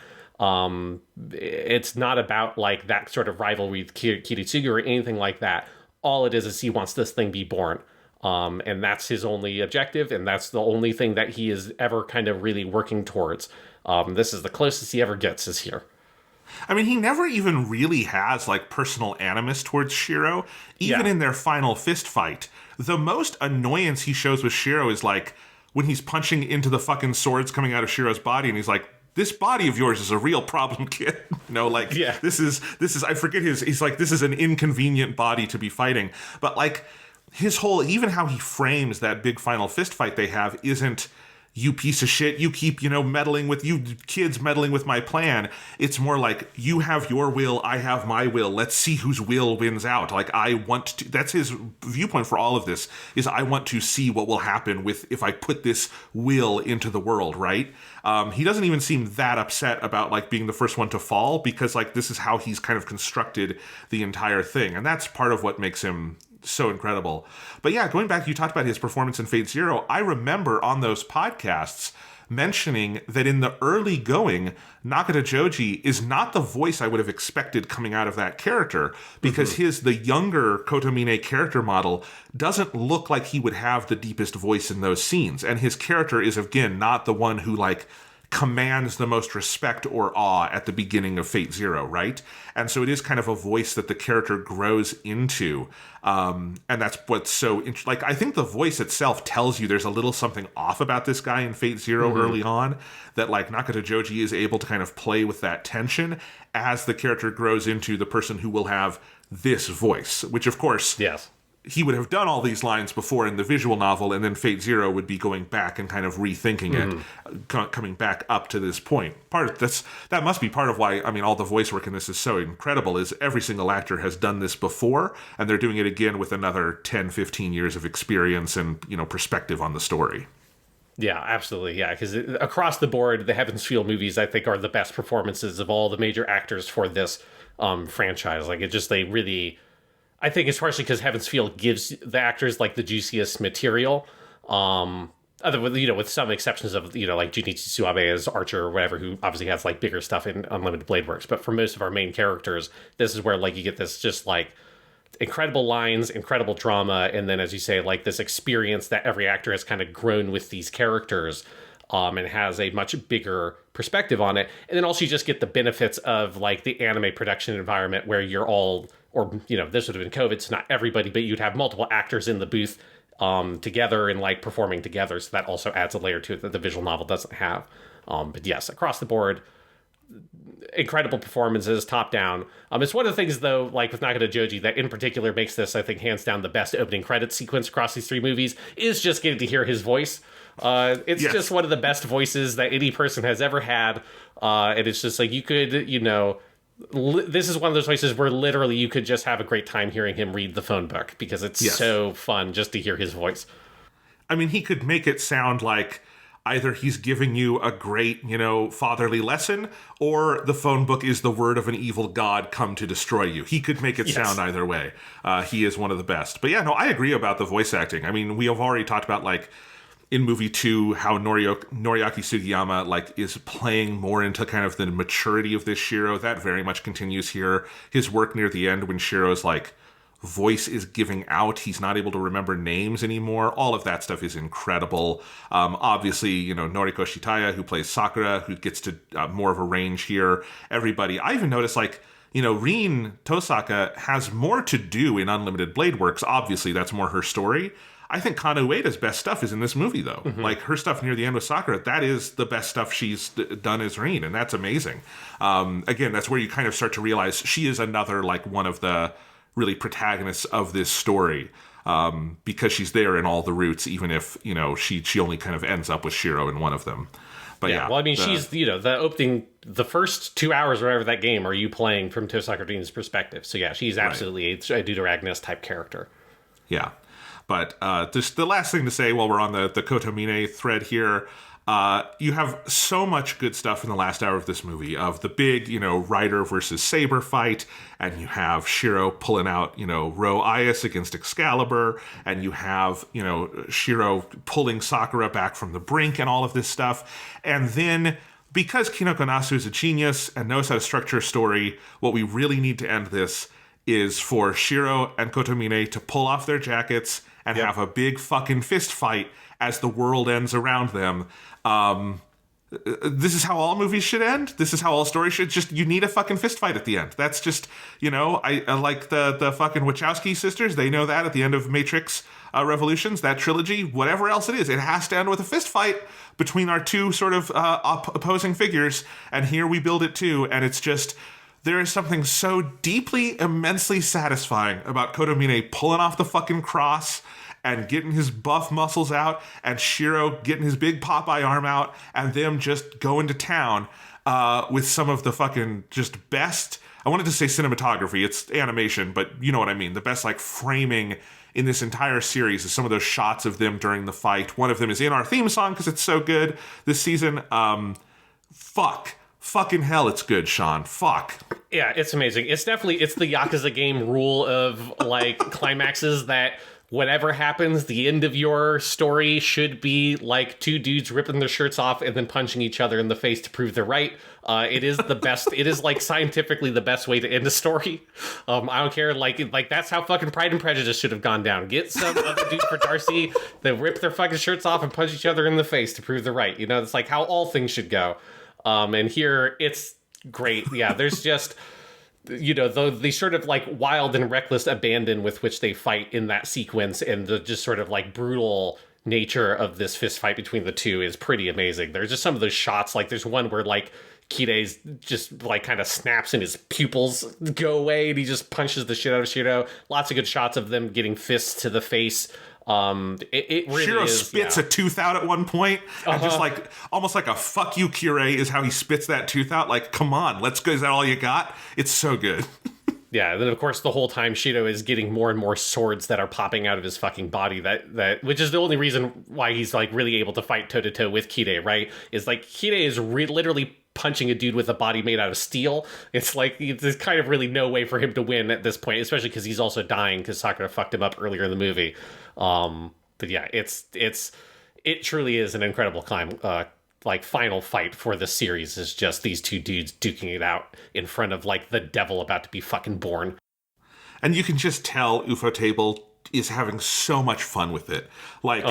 It's not about like that sort of rivalry with Kiritsugu or anything like that. All it is he wants this thing be born. And that's his only objective, and that's the only thing that he is ever kind of really working towards. This is the closest he ever gets, is here. I mean, he never even really has like personal animus towards Shirou, even in their final fist fight. The most annoyance he shows with Shirou is like when he's punching into the fucking swords coming out of Shirou's body, and he's like, this body of yours is a real problem, kid. Yeah. This is, I forget he's like, this is an inconvenient body to be fighting. But like his whole, even how he frames that big final fist fight they have isn't, you piece of shit, you keep, meddling with, you kids meddling with my plan. It's more like, you have your will, I have my will. Let's see whose will wins out. Like, that's his viewpoint for all of this, is I want to see what will happen if I put this will into the world, right? He doesn't even seem that upset about, like, being the first one to fall, because, like, this is how he's kind of constructed the entire thing. And that's part of what makes him so incredible. But yeah, going back, you talked about his performance in Fate Zero. I remember on those podcasts mentioning that in the early going, Nakata Joji is not the voice I would have expected coming out of that character, because the younger Kotomine character model doesn't look like he would have the deepest voice in those scenes. And his character is, again, not the one who, like, commands the most respect or awe at the beginning of Fate Zero, right? And so it is kind of a voice that the character grows into. And that's what's so interesting. Like, I think the voice itself tells you there's a little something off about this guy in Fate Zero early on, that, like, Nakata Joji is able to kind of play with that tension as the character grows into the person who will have this voice, which, of course, yes, he would have done all these lines before in the visual novel, and then Fate Zero would be going back and kind of rethinking it, coming back up to this point. That must be part of why, I mean, all the voice work in this is so incredible, is every single actor has done this before, and they're doing it again with another 10, 15 years of experience and, perspective on the story. Yeah, absolutely. Yeah, because across the board, the Heaven's Feel movies, I think, are the best performances of all the major actors for this franchise. Like, they really... I think it's partially because Heaven's Feel gives the actors, like, the juiciest material. With some exceptions of, like Junichi Suabe as Archer or whatever, who obviously has, like, bigger stuff in Unlimited Blade Works. But for most of our main characters, this is where, like, you get this just, like, incredible lines, incredible drama, and then, as you say, like, this experience that every actor has kind of grown with these characters, and has a much bigger perspective on it. And then also you just get the benefits of, like, the anime production environment where you're all... or, this would have been COVID, so not everybody, but you'd have multiple actors in the booth together and, like, performing together. So that also adds a layer to it that the visual novel doesn't have. But yes, across the board, incredible performances, top down. It's one of the things, though, like with Nakata Joji, that in particular makes this, I think, hands down the best opening credits sequence across these three movies, is just getting to hear his voice. It's just one of the best voices that any person has ever had. And it's just like, you could, this is one of those voices where literally you could just have a great time hearing him read the phone book, because it's so fun just to hear his voice. I mean, he could make it sound like either he's giving you a great, fatherly lesson, or the phone book is the word of an evil god come to destroy you. He could make it sound either way. He is one of the best. But yeah, no, I agree about the voice acting. I mean, we have already talked about, like, in movie 2, how Noriaki Sugiyama, like, is playing more into kind of the maturity of this Shirou. That very much continues here. His work near the end when Shirou's, like, voice is giving out, he's not able to remember names anymore. All of that stuff is incredible. Obviously, Noriko Shitaya, who plays Sakura, who gets to more of a range here. Everybody. I even noticed, like, Rin Tosaka has more to do in Unlimited Blade Works. Obviously, that's more her story. I think Kano Ueda's best stuff is in this movie, though. Like, her stuff near the end with Sakura, that is the best stuff she's done as Rin, and that's amazing. Again, that's where you kind of start to realize she is another, like, one of the really protagonists of this story, because she's there in all the routes, even if, she only kind of ends up with Shirou in one of them. But yeah, well, I mean, she's, the opening, the first 2 hours or whatever that game are you playing from Tosaka Rin's perspective. So yeah, she's absolutely a Deuteragonist type character. Yeah. But just the last thing to say while we're on the Kotomine thread here, you have so much good stuff in the last hour of this movie, of the big, Rider versus Saber fight, and you have Shirou pulling out, Ro Ayas against Excalibur, and you have, Shirou pulling Sakura back from the brink and all of this stuff. And then, because Kinoko Nasu is a genius and knows how to structure a story, what we really need to end this is for Shirou and Kotomine to pull off their jackets and have a big fucking fist fight as the world ends around them. this is how all movies should end. This is how all stories should. Just, you need a fucking fist fight at the end. That's just, I like the fucking Wachowski sisters. They know that at the end of Matrix Revolutions, that trilogy, whatever else it is, it has to end with a fist fight between our two sort of opposing figures. And here we build it too. And it's just, there is something so deeply, immensely satisfying about Kotomine pulling off the fucking cross and getting his buff muscles out, and Shirou getting his big Popeye arm out, and them just going to town with some of the fucking just best, I wanted to say cinematography, it's animation, but you know what I mean, the best like framing in this entire series is some of those shots of them during the fight. One of them is in our theme song because it's so good this season. Fucking hell, it's good, Sean. Fuck. Yeah, it's amazing. It's the Yakuza game rule of like climaxes that whatever happens, the end of your story should be like two dudes ripping their shirts off and then punching each other in the face to prove they're right. It is the best. It is like scientifically the best way to end a story. I don't care. Like that's how fucking Pride and Prejudice should have gone down. Get some other dude for Darcy. They rip their fucking shirts off and punch each other in the face to prove they're right. It's like how all things should go. And here it's great. Yeah, there's just, the sort of like wild and reckless abandon with which they fight in that sequence, and the just sort of like brutal nature of this fist fight between the two is pretty amazing. There's just some of those shots, like there's one where like Kire's just like kind of snaps and his pupils go away and he just punches the shit out of Shirou. Lots of good shots of them getting fists to the face. It really Shirou is, spits a tooth out at one point, and just like almost like a fuck you, Kirei, is how he spits that tooth out. Like, come on, let's go. Is that all you got? It's so good. Yeah, and then of course the whole time Shirou is getting more and more swords that are popping out of his fucking body. That which is the only reason why he's like really able to fight toe to toe with Kirei, right? Is like Kirei is literally punching a dude with a body made out of steel. It's like there's kind of really no way for him to win at this point, especially because he's also dying because Sakura fucked him up earlier in the movie. But yeah, it truly is an incredible final fight for the series. Is just these two dudes duking it out in front of like the devil about to be fucking born. And you can just tell Ufotable is having so much fun with it. Like,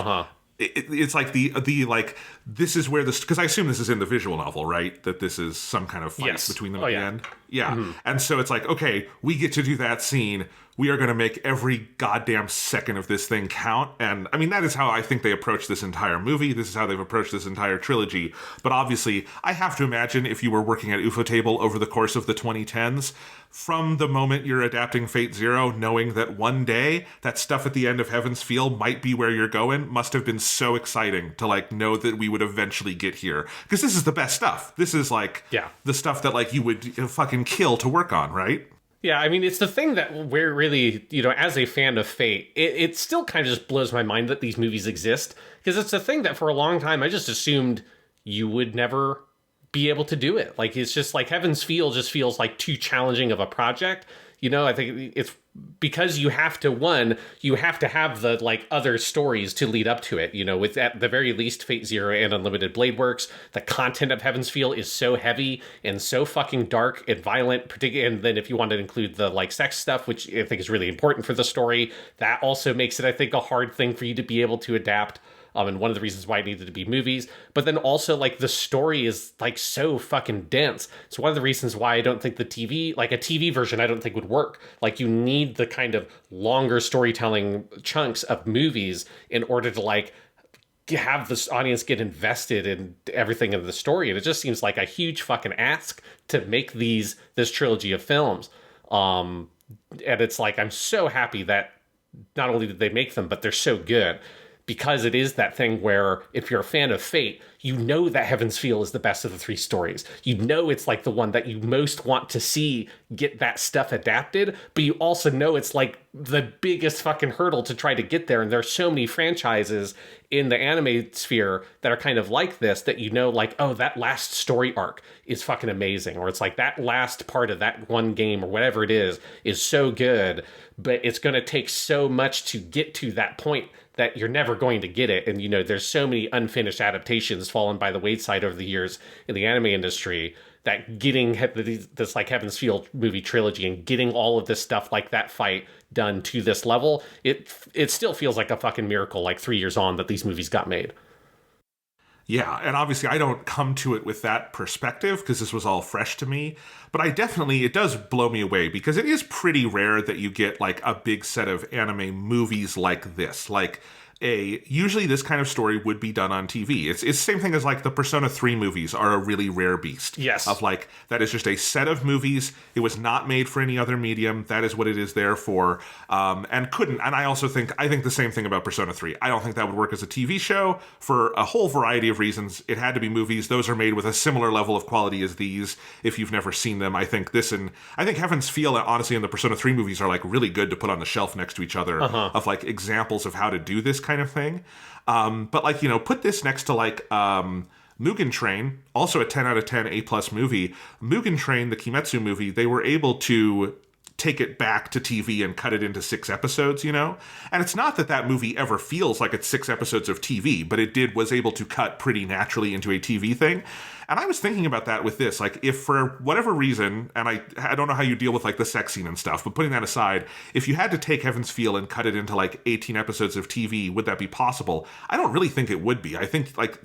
it's like the like, this is where this, because I assume this is in the visual novel, right? That this is some kind of fight between them at the end. Yeah. Mm-hmm. And so it's like, okay, we get to do that scene. We are going to make every goddamn second of this thing count. And I mean, that is how I think they approach this entire movie. This is how they've approached this entire trilogy. But obviously, I have to imagine if you were working at Ufotable over the course of the 2010s, from the moment you're adapting Fate Zero, knowing that one day that stuff at the end of Heaven's Feel might be where you're going, must have been so exciting to like know that we would eventually get here. Because this is the best stuff. This is like the stuff that like you would fucking kill to work on, right? Yeah, I mean, it's the thing that we're really, as a fan of Fate, it still kind of just blows my mind that these movies exist. Because it's a thing that for a long time I just assumed you would never be able to do it. Like, it's just like Heaven's Feel just feels like too challenging of a project. I think it's because you have to have the like other stories to lead up to it. With at the very least Fate Zero and Unlimited Blade Works, the content of Heaven's Feel is so heavy and so fucking dark and violent. Particularly, and then if you want to include the like sex stuff, which I think is really important for the story, that also makes it, I think, a hard thing for you to be able to adapt. And one of the reasons why it needed to be movies. But then also, like, the story is, like, so fucking dense. It's one of the reasons why I don't think a TV version, I don't think would work. Like, you need the kind of longer storytelling chunks of movies in order to, like, have this audience get invested in everything in the story. And it just seems like a huge fucking ask to make this trilogy of films. And it's like, I'm so happy that not only did they make them, but they're so good. Because it is that thing where if you're a fan of Fate, you know that Heaven's Feel is the best of the three stories. It's like the one that you most want to see get that stuff adapted, but you also know it's like the biggest fucking hurdle to try to get there. And there's so many franchises in the anime sphere that are kind of like this that like, oh, that last story arc is fucking amazing. Or it's like that last part of that one game or whatever it is so good, but it's going to take so much to get to that point that you're never going to get it. And, there's so many unfinished adaptations fallen by the wayside over the years in the anime industry that getting this like Heaven's Feel movie trilogy and getting all of this stuff like that fight done to this level, it still feels like a fucking miracle, like 3 years on, that these movies got made. Yeah, and obviously I don't come to it with that perspective because this was all fresh to me, but it does blow me away because it is pretty rare that you get like a big set of anime movies like this. Like usually this kind of story would be done on TV. It's the same thing as like the Persona 3 movies are a really rare beast. Yes. Of like, that is just a set of movies. It was not made for any other medium. That is what it is there for. And I think the same thing about Persona 3. I don't think that would work as a TV show for a whole variety of reasons. It had to be movies. Those are made with a similar level of quality as these. If you've never seen them, I think Heaven's Feel, honestly, in the Persona 3 movies are like really good to put on the shelf next to each other of like examples of how to do this kind of thing. But like, put this next to like Mugen Train, also a 10 out of 10 A+ movie. Mugen Train, the Kimetsu movie, they were able to take it back to TV and cut it into 6 episodes, And it's not that movie ever feels like it's 6 episodes of TV, but it was able to cut pretty naturally into a TV thing. And I was thinking about that with this, like if for whatever reason, and I don't know how you deal with like the sex scene and stuff, but putting that aside, if you had to take Heaven's Feel and cut it into like 18 episodes of TV, would that be possible? I don't really think it would be. I think like,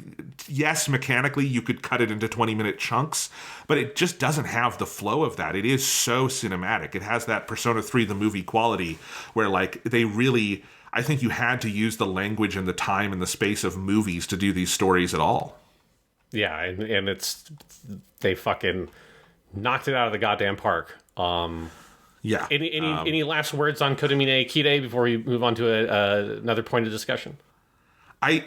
yes, mechanically you could cut it into 20-minute chunks, but it just doesn't have the flow of that. It is so cinematic. It has that Persona 3 the movie quality where like I think you had to use the language and the time and the space of movies to do these stories at all. Yeah, and they fucking knocked it out of the goddamn park. Yeah. Any last words on Kotomine Kide before we move on to another point of discussion? I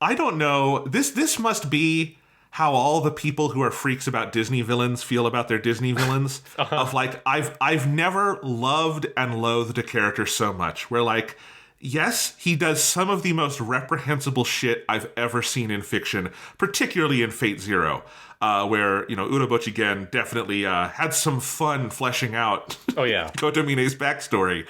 don't know. This must be how all the people who are freaks about Disney villains feel about their Disney villains. Of like, I've never loved and loathed a character so much. Where like, yes, he does some of the most reprehensible shit I've ever seen in fiction, particularly in Fate Zero, where, Urobuchi Gen definitely had some fun fleshing out Kotomine's backstory.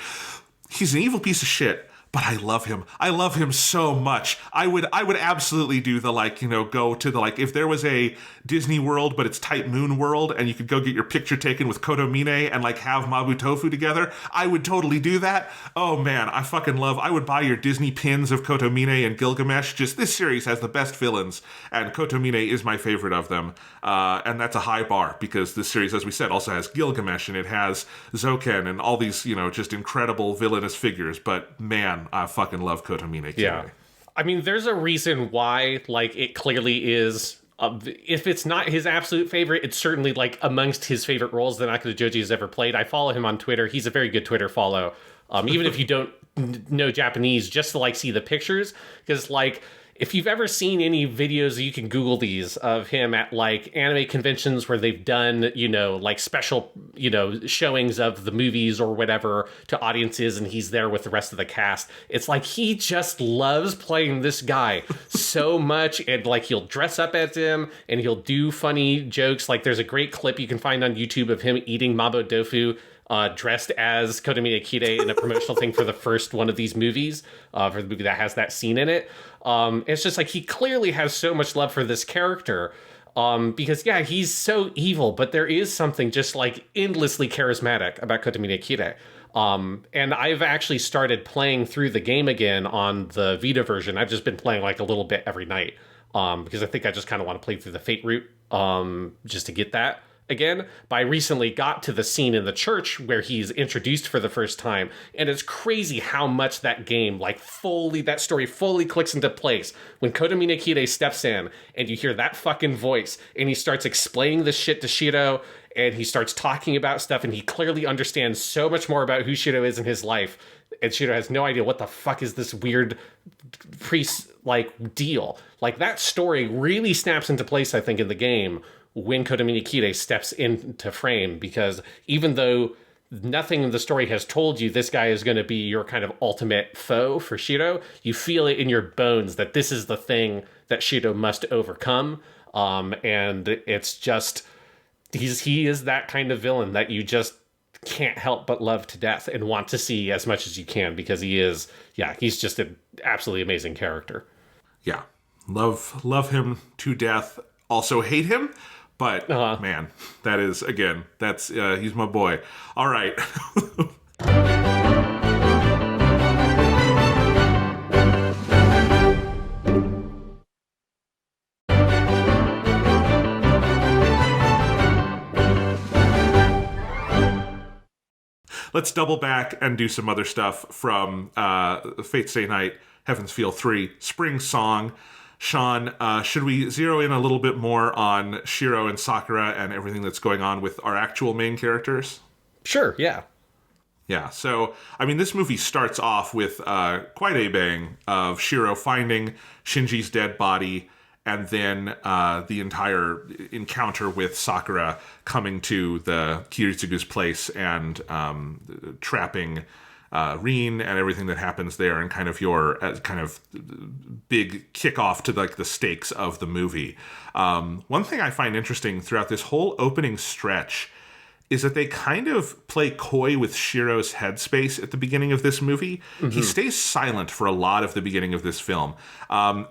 He's an evil piece of shit, but I love him. I love him so much. I would absolutely do the like, go to the like, if there was a Disney World, but it's Type Moon World, and you could go get your picture taken with Kotomine and like have Mabu Tofu together, I would totally do that. Oh man, I would buy your Disney pins of Kotomine and Gilgamesh. Just this series has the best villains, and Kotomine is my favorite of them. And that's a high bar because this series, as we said, also has Gilgamesh and it has Zoken and all these, just incredible villainous figures. But man, I fucking love Kotomine. Yeah. I mean, there's a reason why, like, it clearly is, if it's not his absolute favorite, it's certainly, like, amongst his favorite roles that Akira Joji has ever played. I follow him on Twitter. He's a very good Twitter follow. Even if you don't know Japanese, just to, like, see the pictures. Because, like, if you've ever seen any videos, you can Google these, of him at, like, anime conventions where they've done, like, special, showings of the movies or whatever to audiences, and he's there with the rest of the cast. It's like he just loves playing this guy so much, and, like, he'll dress up as him, and he'll do funny jokes. Like, there's a great clip you can find on YouTube of him eating Mabo Tofu, dressed as Kotomine Kide in a promotional thing for the first one of these movies, for the movie that has that scene in it. It's just like he clearly has so much love for this character, because yeah, he's so evil, but there is something just like endlessly charismatic about Kotomine Kide. And I've actually started playing through the game again on the Vita version. I've just been playing like a little bit every night, because I think I just kind of want to play through the Fate route, just to get that again. But I recently got to the scene in the church where he's introduced for the first time, and it's crazy how much that game, like, that story fully clicks into place when Kotomine Kide steps in and you hear that fucking voice and he starts explaining this shit to Shirou, and he starts talking about stuff, and he clearly understands so much more about who Shirou is in his life, and Shirou has no idea what the fuck is this weird priest like deal. Like, that story really snaps into place, I think, in the game when Kotomine Kide steps into frame, because even though nothing in the story has told you this guy is going to be your kind of ultimate foe for Shirou, you feel it in your bones that this is the thing that Shirou must overcome. And it's just, he is that kind of villain that you just can't help but love to death and want to see as much as you can, because he's just an absolutely amazing character. Yeah. Love him to death. Also hate him. But, man, he's my boy. All right. let's double back and do some other stuff from Fate Stay Night, Heaven's Feel 3, Spring Song. Sean, should we zero in a little bit more on Shirou and Sakura and everything that's going on with our actual main characters? Sure, yeah. Yeah, so, I mean, this movie starts off with quite a bang of Shirou finding Shinji's dead body, and then the entire encounter with Sakura coming to the Kiritsugu's place and trapping Rin and everything that happens there, and kind of your kind of big kickoff to like the stakes of the movie. One thing I find interesting throughout this whole opening stretch is that they kind of play coy with Shirou's headspace at the beginning of this movie. Mm-hmm. He stays silent for a lot of the beginning of this film.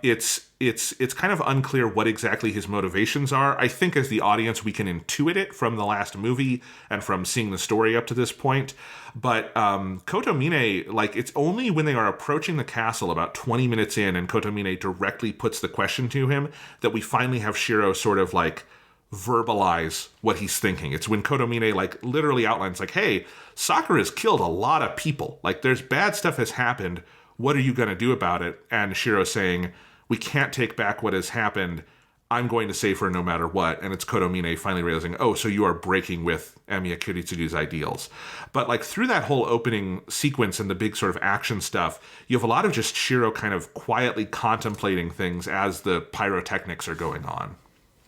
It's kind of unclear what exactly his motivations are. I think as the audience, we can intuit it from the last movie and from seeing the story up to this point. But Kotomine, like, it's only when they are approaching the castle about 20 minutes in and Kotomine directly puts the question to him that we finally have Shirou sort of like verbalize what he's thinking. It's when Kotomine like literally outlines like, hey, Sakura's killed a lot of people. Like, there's bad stuff has happened. What are you going to do about it? And Shirou saying, we can't take back what has happened. I'm going to save her no matter what. And it's Kotomine finally realizing, oh, so you are breaking with Emiya Kiritsugu's ideals. But like through that whole opening sequence and the big sort of action stuff, you have a lot of just Shirou kind of quietly contemplating things as the pyrotechnics are going on.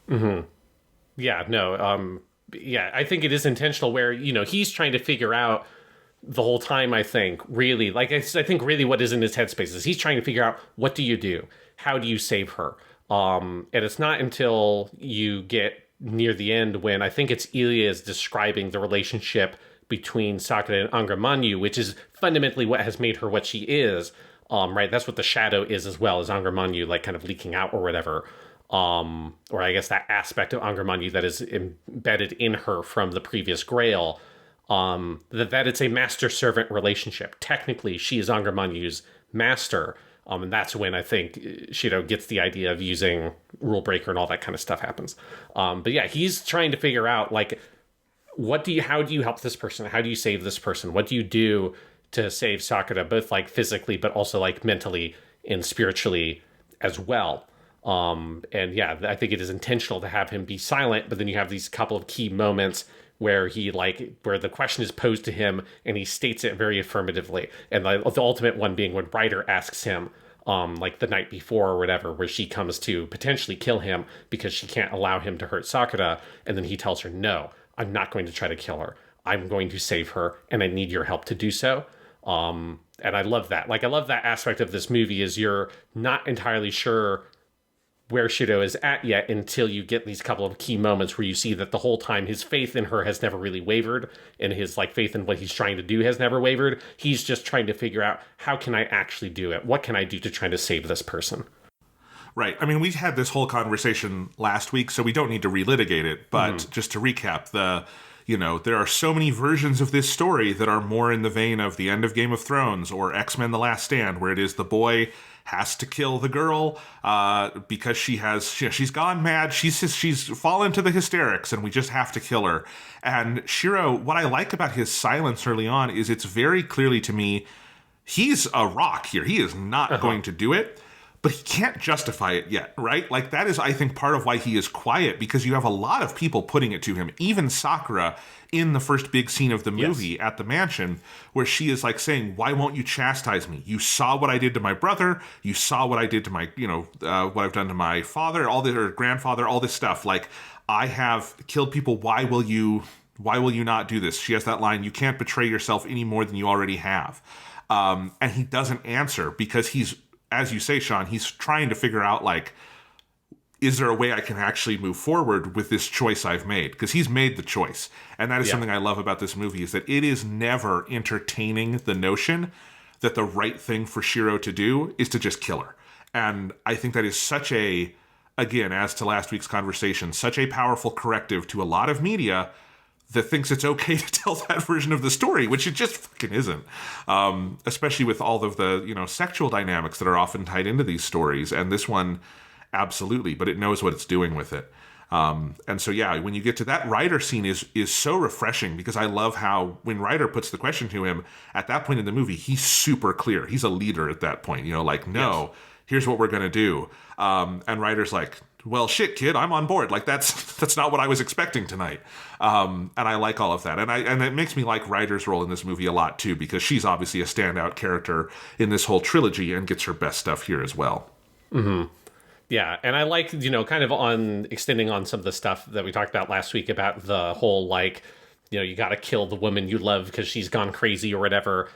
Mm-hmm. Yeah, no, yeah, I think it is intentional where, you know, he's trying to figure out the whole time, I think, really, like, I think really what is in his headspace is he's trying to figure out, what do you do? How do you save her? And it's not until you get near the end when I think it's Ilya is describing the relationship between Sakura and Angermanyu, which is fundamentally what has made her what she is, right? That's what the shadow is as well, as Angermanyu, like, kind of leaking out or whatever. Or I guess that aspect of Angermanyu that is embedded in her from the previous Grail, that it's a master-servant relationship. Technically, she is Angermanyu's master, and that's when I think Shirou gets the idea of using Rule Breaker and all that kind of stuff happens. But yeah, he's trying to figure out, like, how do you help this person? How do you save this person? What do you do to save Sakura, both, like, physically, but also, like, mentally and spiritually as well? And yeah, I think it is intentional to have him be silent, but then you have these couple of key moments where where the question is posed to him and he states it very affirmatively. And the ultimate one being when Ryder asks him, like the night before or whatever, where she comes to potentially kill him because she can't allow him to hurt Sakura. And then he tells her, no, I'm not going to try to kill her. I'm going to save her and I need your help to do so. And I love that. Like, I love that aspect of this movie is you're not entirely sure where Shirou is at yet until you get these couple of key moments where you see that the whole time his faith in her has never really wavered and his like faith in what he's trying to do has never wavered. He's just trying to figure out, how can I actually do it? What can I do to try to save this person? Right. I mean, we had this whole conversation last week, so we don't need to relitigate it. But just to recap, there are so many versions of this story that are more in the vein of the end of Game of Thrones or X-Men The Last Stand, where it is the boy has to kill the girl because she's gone mad. She's fallen to the hysterics, and we just have to kill her. And Shirou, what I like about his silence early on is it's very clearly to me, he's a rock here. He is not going to do it, but he can't justify it yet, right? Like, that is, I think, part of why he is quiet, because you have a lot of people putting it to him, even Sakura in the first big scene of the movie at the mansion, where she is like saying, why won't you chastise me? You saw what I did to my brother. You saw what I did to my, what I've done to my father, or grandfather, all this stuff. Like, I have killed people. Why will you not do this? She has that line, you can't betray yourself any more than you already have. And he doesn't answer because he's, as you say, Sean, he's trying to figure out, like, is there a way I can actually move forward with this choice I've made? Because he's made the choice. And that is something I love about this movie, is that it is never entertaining the notion that the right thing for Shirou to do is to just kill her. And I think that is such a, again, as to last week's conversation, such a powerful corrective to a lot of media that thinks it's okay to tell that version of the story, which it just fucking isn't. Especially with all of the, sexual dynamics that are often tied into these stories. And this one, absolutely, but it knows what it's doing with it. And so, yeah, when you get to that Ryder scene is so refreshing, because I love how when Ryder puts the question to him at that point in the movie, he's super clear. He's a leader at that point, like, no, yes, here's what we're going to do. And Ryder's like, well, shit, kid, I'm on board. Like, that's not what I was expecting tonight. And I like all of that. And it makes me like Ryder's role in this movie a lot, too, because she's obviously a standout character in this whole trilogy and gets her best stuff here as well. Mm-hmm. Yeah, and I like, kind of on extending on some of the stuff that we talked about last week about the whole, like, you got to kill the woman you love because she's gone crazy or whatever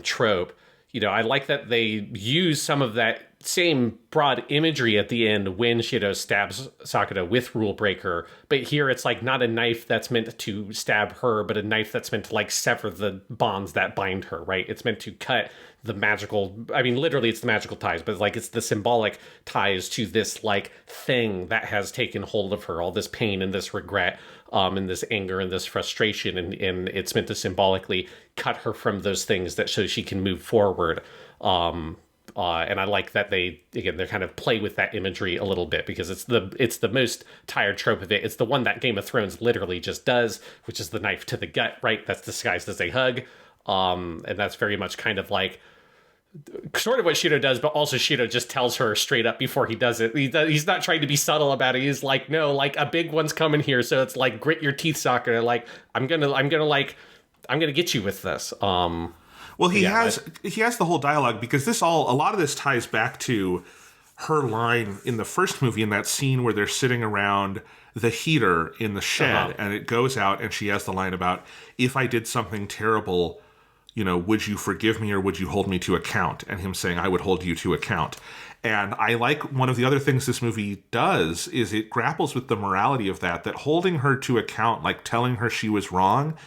trope. I like that they use some of that same broad imagery at the end when Shirou stabs Sakura with Rule Breaker. But here it's like not a knife that's meant to stab her, but a knife that's meant to like sever the bonds that bind her, right? It's meant to cut the magical, literally it's the magical ties, but like it's the symbolic ties to this like thing that has taken hold of her, all this pain and this regret, and this anger and this frustration, and it's meant to symbolically cut her from those things that so she can move forward. And I like that they kind of play with that imagery a little bit, because it's the most tired trope of it. It's the one that Game of Thrones literally just does, which is the knife to the gut, right? That's disguised as a hug. And that's very much kind of like sort of what Shirou does, but also Shirou just tells her straight up before he does it. He's not trying to be subtle about it. He's like, no, like a big one's coming here. So it's like, grit your teeth, Sakura. Like, I'm gonna get you with this. Well, he has the whole dialogue, because a lot of this ties back to her line in the first movie, in that scene where they're sitting around the heater in the shed, and it goes out, and she has the line about, if I did something terrible, would you forgive me or would you hold me to account? And him saying, I would hold you to account. And I like one of the other things this movie does is it grapples with the morality of that holding her to account, like telling her she was wrong,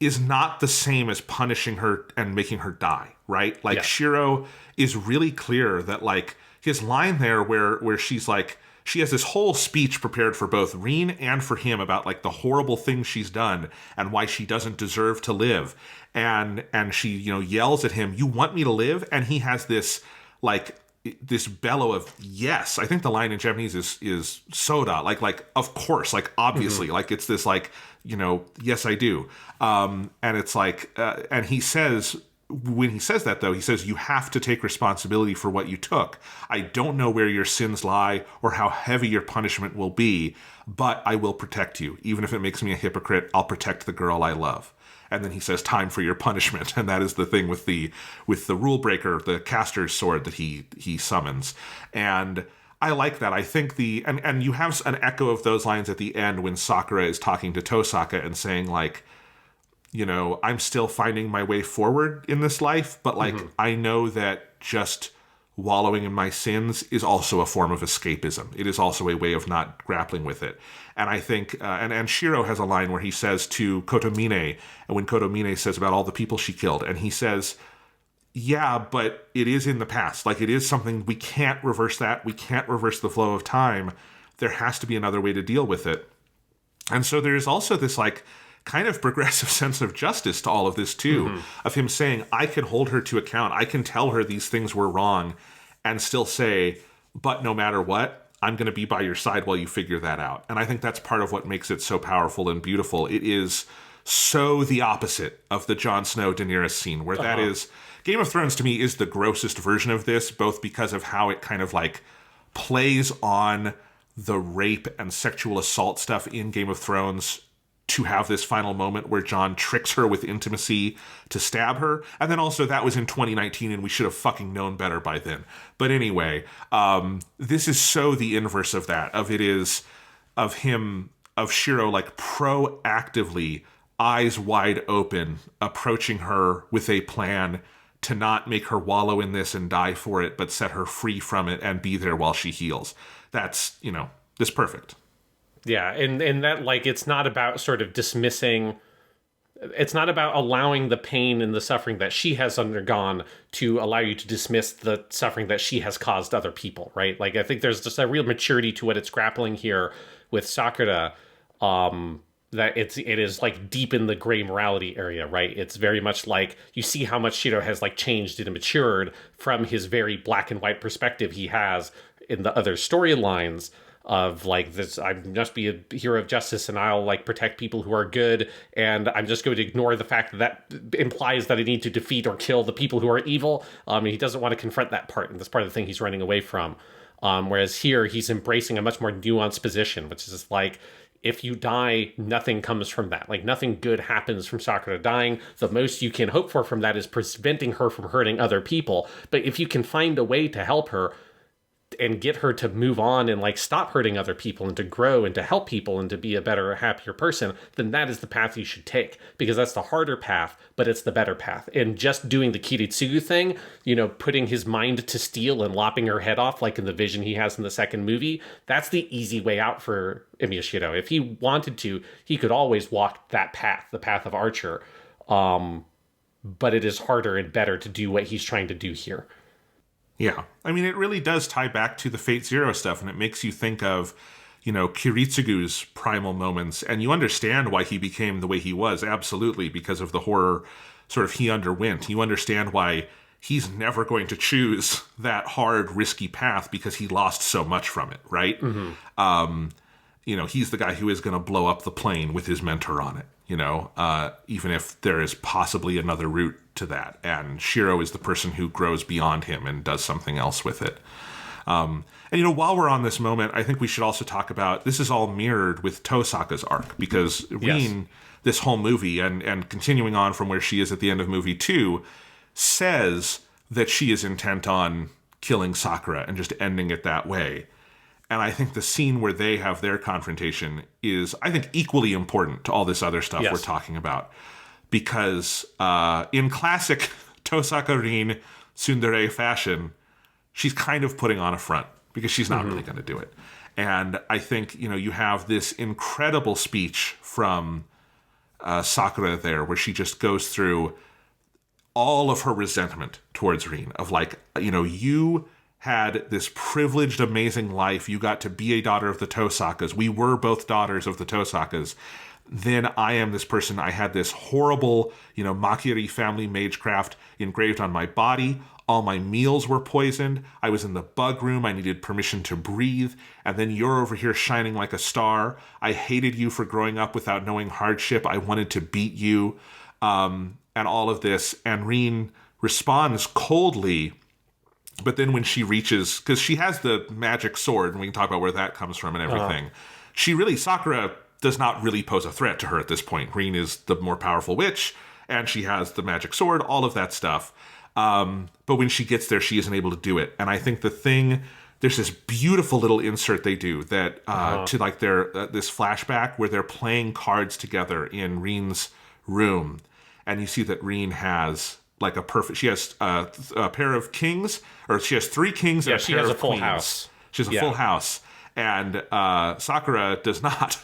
is not the same as punishing her and making her die, right? Like, yeah. Shirou is really clear that, like, his line there where she's like, she has this whole speech prepared for both Rin and for him about, like, the horrible things she's done and why she doesn't deserve to live. And she, yells at him, you want me to live? And he has this, like, this bellow of yes. I think the line in Japanese is soda, like of course, like obviously, like it's this like, yes I do. And it's like, and he says, when he says that though, he says, you have to take responsibility for what you took. I don't know where your sins lie or how heavy your punishment will be, but I will protect you. Even if it makes me a hypocrite, I'll protect the girl I love. And then he says, time for your punishment. And that is the thing with the rule breaker, the caster's sword that he summons. And I like that. I think and you have an echo of those lines at the end when Sakura is talking to Tosaka and saying, like, I'm still finding my way forward in this life, but like, I know that just wallowing in my sins is also a form of escapism. It is also a way of not grappling with it. And I think, and Shirou has a line where he says to Kotomine, and when Kotomine says about all the people she killed, and he says, yeah, but it is in the past. Like, it is something, we can't reverse that. We can't reverse the flow of time. There has to be another way to deal with it. And so there's also this, like, kind of progressive sense of justice to all of this, too, of him saying, I can hold her to account. I can tell her these things were wrong and still say, but no matter what, I'm going to be by your side while you figure that out. And I think that's part of what makes it so powerful and beautiful. It is so the opposite of the Jon Snow Daenerys scene, where that is, Game of Thrones to me is the grossest version of this, both because of how it kind of like plays on the rape and sexual assault stuff in Game of Thrones to have this final moment where Jon tricks her with intimacy to stab her. And then also that was in 2019 and we should have fucking known better by then. But anyway, this is so the inverse of that, of Shirou like proactively, eyes wide open, approaching her with a plan to not make her wallow in this and die for it, but set her free from it and be there while she heals. That's, this perfect. Yeah, and that, like, it's not about sort of dismissing, it's not about allowing the pain and the suffering that she has undergone to allow you to dismiss the suffering that she has caused other people, right? Like, I think there's just a real maturity to what it's grappling here with Sakura, that it is like deep in the gray morality area, right? It's very much like you see how much Shirou has like changed and matured from his very black and white perspective he has in the other storylines. of like this, I must be a hero of justice and I'll like protect people who are good, and I'm just going to ignore the fact that implies that I need to defeat or kill the people who are evil. And he doesn't want to confront that part, and that's part of the thing he's running away from. Whereas here he's embracing a much more nuanced position, which is like, if you die, nothing comes from that. Like, nothing good happens from Sakura dying. The most you can hope for from that is preventing her from hurting other people. But if you can find a way to help her and get her to move on and like stop hurting other people and to grow and to help people and to be a better, happier person, then that is the path you should take, because that's the harder path, but it's the better path. And just doing the Kiritsugu thing, you know, putting his mind to steel and lopping her head off, like in the vision he has in the second movie, that's the easy way out for Emiya Shirou. If he wanted to, he could always walk that path, the path of Archer. But it is harder and better to do what he's trying to do here. Yeah. I mean, it really does tie back to the Fate Zero stuff, and it makes you think of, you know, Kiritsugu's primal moments, and you understand why he became the way he was, absolutely, because of the horror sort of he underwent. You understand why he's never going to choose that hard, risky path because he lost so much from it, right? Mm-hmm. You know, he's the guy who is going to blow up the plane with his mentor on it, you know, even if there is possibly another route to that. And Shirou is the person who grows beyond him and does something else with it. And, you know, while we're on this moment, I think we should also talk about, this is all mirrored with Tosaka's arc, because Rin, this whole movie, and continuing on from where she is at the end of movie 2, says that she is intent on killing Sakura and just ending it that way. And I think the scene where they have their confrontation is, I think, equally important to all this other stuff we're talking about. Because in classic Tosaka Rin tsundere fashion, she's kind of putting on a front because she's not really going to do it. And I think, you know, you have this incredible speech from Sakura there where she just goes through all of her resentment towards Rin of like, you know, you had this privileged, amazing life. You got to be a daughter of the Tosakas. We were both daughters of the Tosakas. Then I am this person. I had this horrible, you know, Makiri family magecraft engraved on my body. All my meals were poisoned. I was in the bug room. I needed permission to breathe. And then you're over here shining like a star. I hated you for growing up without knowing hardship. I wanted to beat you. And all of this. And Rin responds coldly. But then when she reaches, because she has the magic sword, and we can talk about where that comes from and everything, Sakura does not really pose a threat to her at this point. Rin is the more powerful witch, and she has the magic sword, all of that stuff. But when she gets there, she isn't able to do it. And I think there's this beautiful little insert they do that to like their this flashback where they're playing cards together in Rin's room, and you see that Rin has like she has a pair of kings, or she has 3 kings and a pair of queens. Full house. She has a full house, and Sakura does not.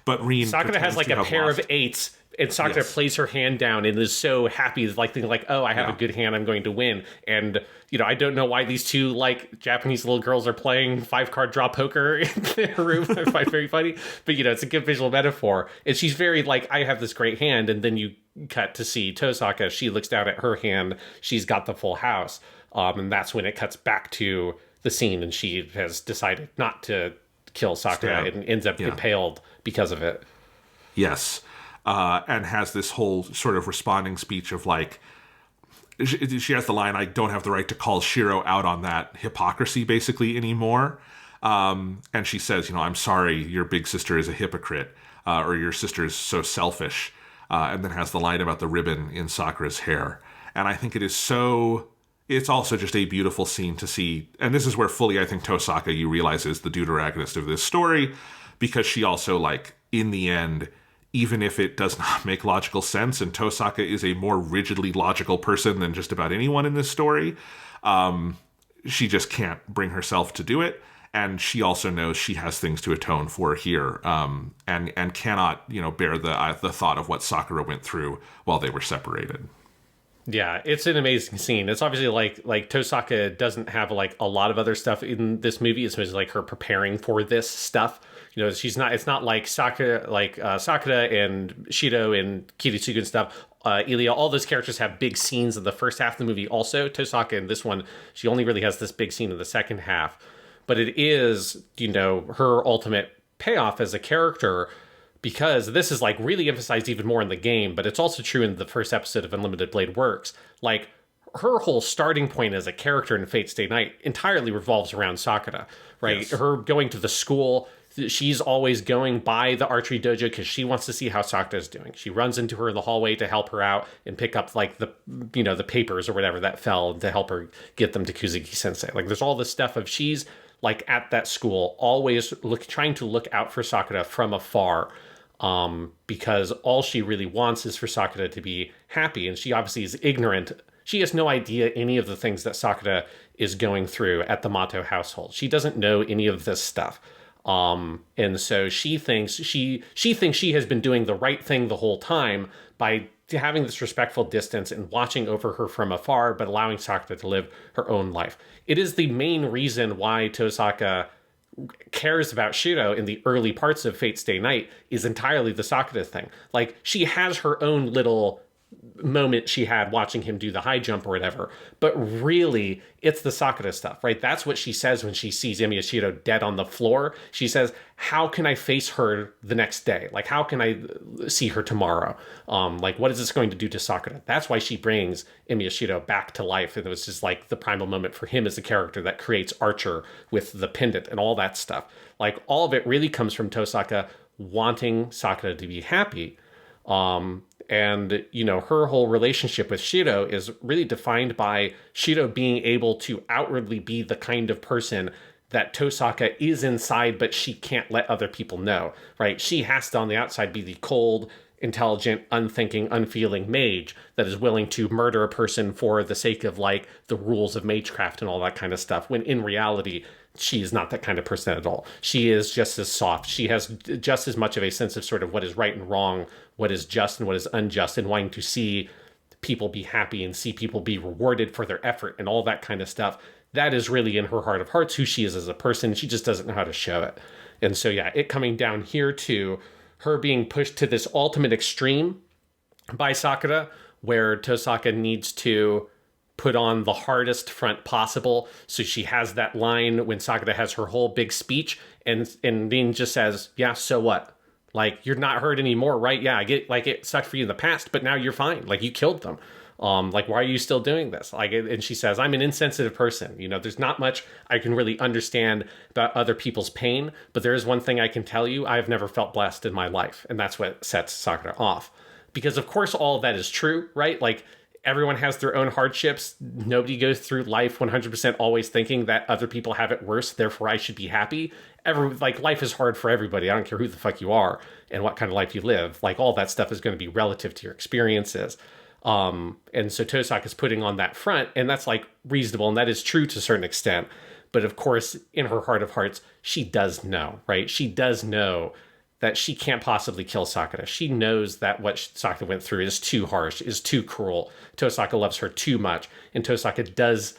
But Sakura has like a pair of 8s, and Sakura plays her hand down and is so happy, like thinking like, oh, I have a good hand, I'm going to win. And, you know, I don't know why these 2 like Japanese little girls are playing 5-card draw poker in their room. I find very funny, but you know, it's a good visual metaphor. And she's very like, I have this great hand, and then you cut to see Tosaka. She looks down at her hand. She's got the full house, and that's when it cuts back to the scene, and she has decided not to kill Sakura and ends up impaled because of it. Yes. And has this whole sort of responding speech of like, she has the line, I don't have the right to call Shirou out on that hypocrisy basically anymore. And she says, you know, I'm sorry, your big sister is a hypocrite, or your sister is so selfish. And then has the line about the ribbon in Sakura's hair. And I think it's also just a beautiful scene to see. And this is where fully, I think, Tosaka, you realize, is the deuteragonist of this story, because she also, like, in the end, even if it does not make logical sense, and Tosaka is a more rigidly logical person than just about anyone in this story, she just can't bring herself to do it. And she also knows she has things to atone for here, and cannot, you know, bear the thought of what Sakura went through while they were separated. Yeah, it's an amazing scene. It's obviously like Tosaka doesn't have like a lot of other stuff in this movie. It's mostly like her preparing for this stuff. You know, it's not like Sakura and Shirou and Kiritsugu and stuff. Ilya, all those characters have big scenes in the first half of the movie. Also, Tosaka in this one, she only really has this big scene in the second half. but it is, her ultimate payoff as a character, because this is like really emphasized even more in the game, but it's also true in the first episode of Unlimited Blade Works. Like, her whole starting point as a character in Fate Stay Night entirely revolves around Sakura, right? Yes. Her going to the school, she's always going by the archery dojo because she wants to see how Sakura is doing. She runs into her in the hallway to help her out and pick up like the papers or whatever that fell to help her get them to Kuzuki Sensei. Like, there's all this stuff of she's like at that school, always trying to look out for Sakura from afar. Because all she really wants is for Sakura to be happy, and she obviously is ignorant. She has no idea any of the things that Sakura is going through at the Mato household. She doesn't know any of this stuff. And so she thinks she has been doing the right thing the whole time by having this respectful distance and watching over her from afar, but allowing Sakura to live her own life. It is the main reason why Tosaka cares about Shirou in the early parts of Fate Stay Night is entirely the Sakura thing. Like, she has her own little moment she had watching him do the high jump or whatever, but really it's the Sakura stuff, right? That's what she says when she sees Emiya Shirou dead on the floor. She says, how can I face her the next day? Like, how can I see her tomorrow? Like, what is this going to do to Sakura? That's why she brings Emiya Shirou back to life. And it was just like the primal moment for him as a character that creates Archer with the pendant and all that stuff. Like, all of it really comes from Tosaka wanting Sakura to be happy. And, her whole relationship with Shirou is really defined by Shirou being able to outwardly be the kind of person that Tosaka is inside, but she can't let other people know, right? She has to, on the outside, be the cold, intelligent, unthinking, unfeeling mage that is willing to murder a person for the sake of, like, the rules of magecraft and all that kind of stuff, when in reality, she is not that kind of person at all. She is just as soft. She has just as much of a sense of sort of what is right and wrong, what is just and what is unjust, and wanting to see people be happy and see people be rewarded for their effort and all that kind of stuff. That is really in her heart of hearts who she is as a person. She just doesn't know how to show it. And so, yeah, it coming down here to her being pushed to this ultimate extreme by Sakura, where Tosaka needs to put on the hardest front possible. So she has that line when Sakura has her whole big speech, and then just says, yeah, so what? Like, you're not hurt anymore, right? Yeah, I get, like, it sucked for you in the past, but now you're fine. Like, you killed them. Like, why are you still doing this? Like, and she says, I'm an insensitive person. There's not much I can really understand about other people's pain, but there is one thing I can tell you. I've never felt blessed in my life. And that's what sets Sakura off. Because, of course, all of that is true, right? Like, everyone has their own hardships. Nobody goes through life 100% always thinking that other people have it worse, therefore I should be happy. Life is hard for everybody. I don't care who the fuck you are and what kind of life you live. Like, all that stuff is going to be relative to your experiences. And so Tosaka is putting on that front, and that's, like, reasonable, and that is true to a certain extent. But of course, in her heart of hearts, she does know, right? She does know that she can't possibly kill Sakura. She knows that what Sakura went through is too harsh, is too cruel. Tosaka loves her too much, and Tosaka does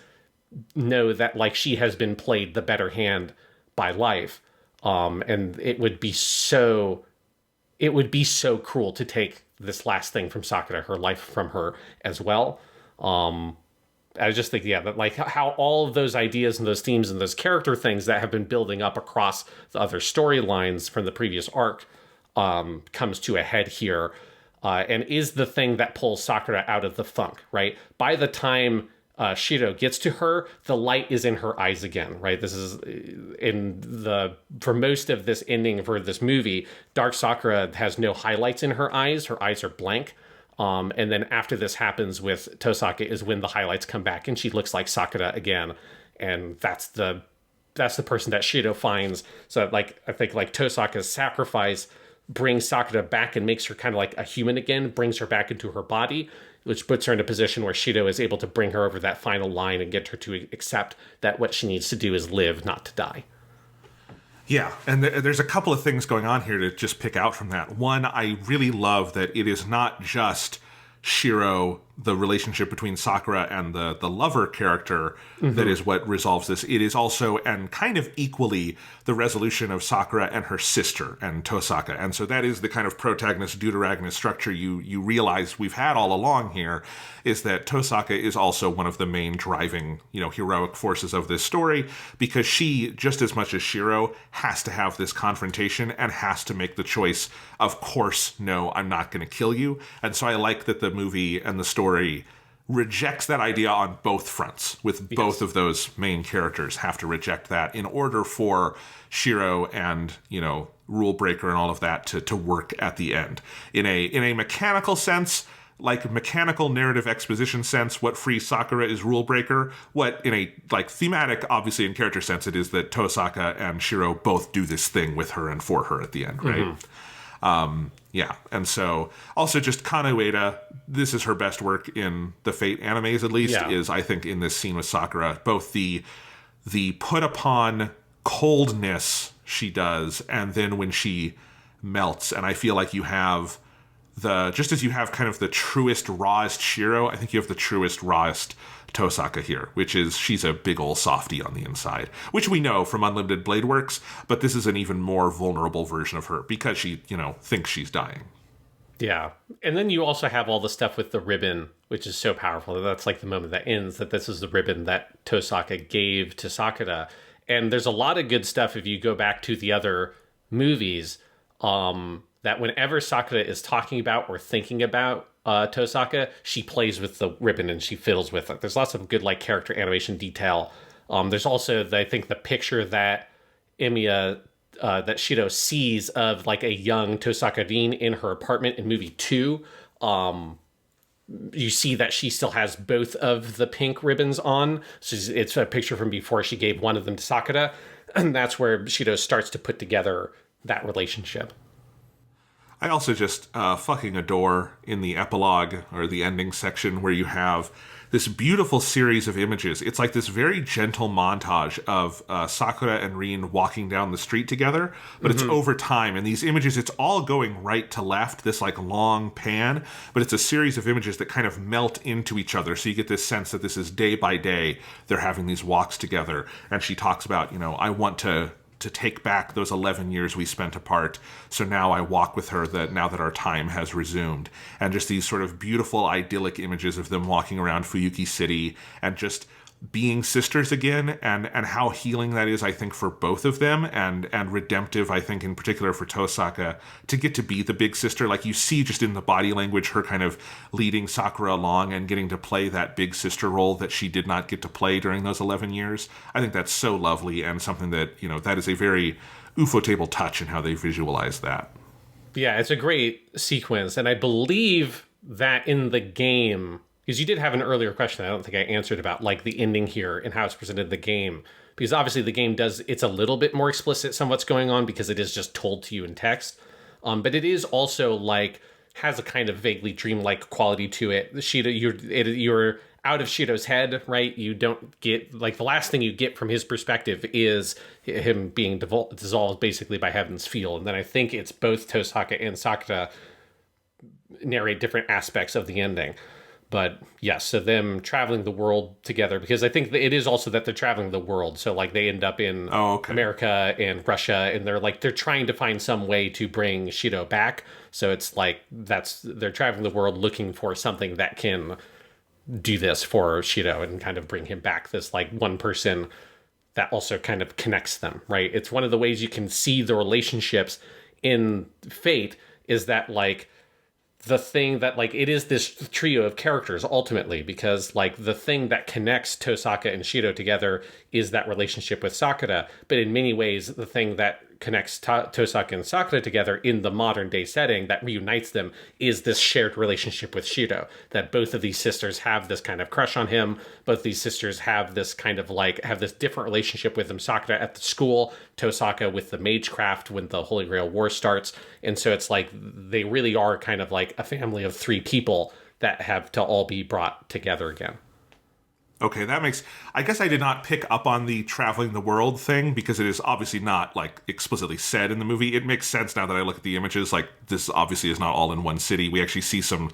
know that, like, she has been played the better hand by life. And it would be so cruel to take this last thing from Sakura, her life from her as well. I just think, yeah, that, like, how all of those ideas and those themes and those character things that have been building up across the other storylines from the previous arc comes to a head here, and is the thing that pulls Sakura out of the funk, right? By the time Shirou gets to her, the light is in her eyes again, right? This is for most of this ending for this movie, Dark Sakura has no highlights in her eyes. Her eyes are blank. And then after this happens with Tosaka is when the highlights come back and she looks like Sakura again. And that's the person that Shirou finds. So, like, I think, like, Tosaka's sacrifice brings Sakura back and makes her kind of like a human again, brings her back into her body, which puts her in a position where Shirou is able to bring her over that final line and get her to accept that what she needs to do is live, not to die. Yeah, and there's a couple of things going on here to just pick out from that. One, I really love that it is not just Shirou the relationship between Sakura and the lover character that is what resolves this. It is also, and kind of equally, the resolution of Sakura and her sister and Tosaka. And so that is the kind of protagonist deuteragonist structure you realize we've had all along here, is that Tosaka is also one of the main driving, heroic forces of this story, because she, just as much as Shirou, has to have this confrontation and has to make the choice, of course, no, I'm not going to kill you. And so I like that the movie and the story rejects that idea on both fronts, with both of those main characters have to reject that in order for Shirou and, Rule Breaker and all of that to work at the end. In a mechanical sense, like mechanical narrative exposition sense, what frees Sakura is Rule Breaker. What in a thematic, obviously in character sense, it is that Tosaka and Shirou both do this thing with her and for her at the end, right? Yeah, and so also just Kano Ueda, this is her best work in the Fate animes, at least, is I think in this scene with Sakura, both the put upon coldness she does, and then when she melts, and I feel like you have just as you have kind of the truest, rawest Shirou, I think you have the truest, rawest Tosaka here, which is she's a big ol' softy on the inside, which we know from Unlimited Blade Works, but this is an even more vulnerable version of her because she, thinks she's dying. Yeah. And then you also have all the stuff with the ribbon, which is so powerful. That's like the moment that ends, that this is the ribbon that Tosaka gave to Sakura. And there's a lot of good stuff if you go back to the other movies, that whenever Sakura is talking about or thinking about Tosaka, she plays with the ribbon and she fiddles with it. There's lots of good character animation detail. There's also, I think, the picture that Emiya, that Shirou sees of a young Tosaka Rin in her apartment in movie 2. You see that she still has both of the pink ribbons on. So it's a picture from before she gave one of them to Sakura. And that's where Shirou starts to put together that relationship. I also just fucking adore in the epilogue or the ending section where you have this beautiful series of images. It's like this very gentle montage of Sakura and Rin walking down the street together, but it's over time. And these images, it's all going right to left, this long pan, but it's a series of images that kind of melt into each other. So you get this sense that this is day by day, they're having these walks together. And she talks about, I want to take back those 11 years we spent apart. So now I walk with her now that our time has resumed. And just these sort of beautiful, idyllic images of them walking around Fuyuki City and just being sisters again, and how healing that is, I think, for both of them, and redemptive, I think, in particular for Tosaka, to get to be the big sister. You see just in the body language, her kind of leading Sakura along and getting to play that big sister role that she did not get to play during those 11 years. I think that's so lovely, and something that, that is a very Ufotable touch in how they visualize that. Yeah, it's a great sequence, and I believe that in the game, because you did have an earlier question I don't think I answered about the ending here and how it's presented in the game. Because obviously the game it's a little bit more explicit on what's going on because it is just told to you in text. But it is also has a kind of vaguely dreamlike quality to it. You're out of Shirou's head, right? You don't get, the last thing you get from his perspective is him being dissolved basically by Heaven's Feel. And then I think it's both Tosaka and Sakura narrate different aspects of the ending. But yes, so them traveling the world together, because I think it is also that they're traveling the world. So they end up in America and Russia, and they're trying to find some way to bring Shirou back. So it's they're traveling the world looking for something that can do this for Shirou and kind of bring him back. This one person that also kind of connects them, right? It's one of the ways you can see the relationships in Fate is that the thing that it is this trio of characters ultimately, because the thing that connects Tosaka and Shirou together is that relationship with Sakura. But in many ways, the thing that connects Tosaka and Sakura together in the modern day setting that reunites them is this shared relationship with Shirou, that both of these sisters have this kind of crush on him. Both these sisters have this kind of have this different relationship with him. Sakura at the school, Tosaka with the magecraft when the Holy Grail War starts. And so it's they really are kind of a family of three people that have to all be brought together again. Okay, that makes... I guess I did not pick up on the traveling the world thing because it is obviously not, explicitly said in the movie. It makes sense now that I look at the images. This obviously is not all in one city. We actually see some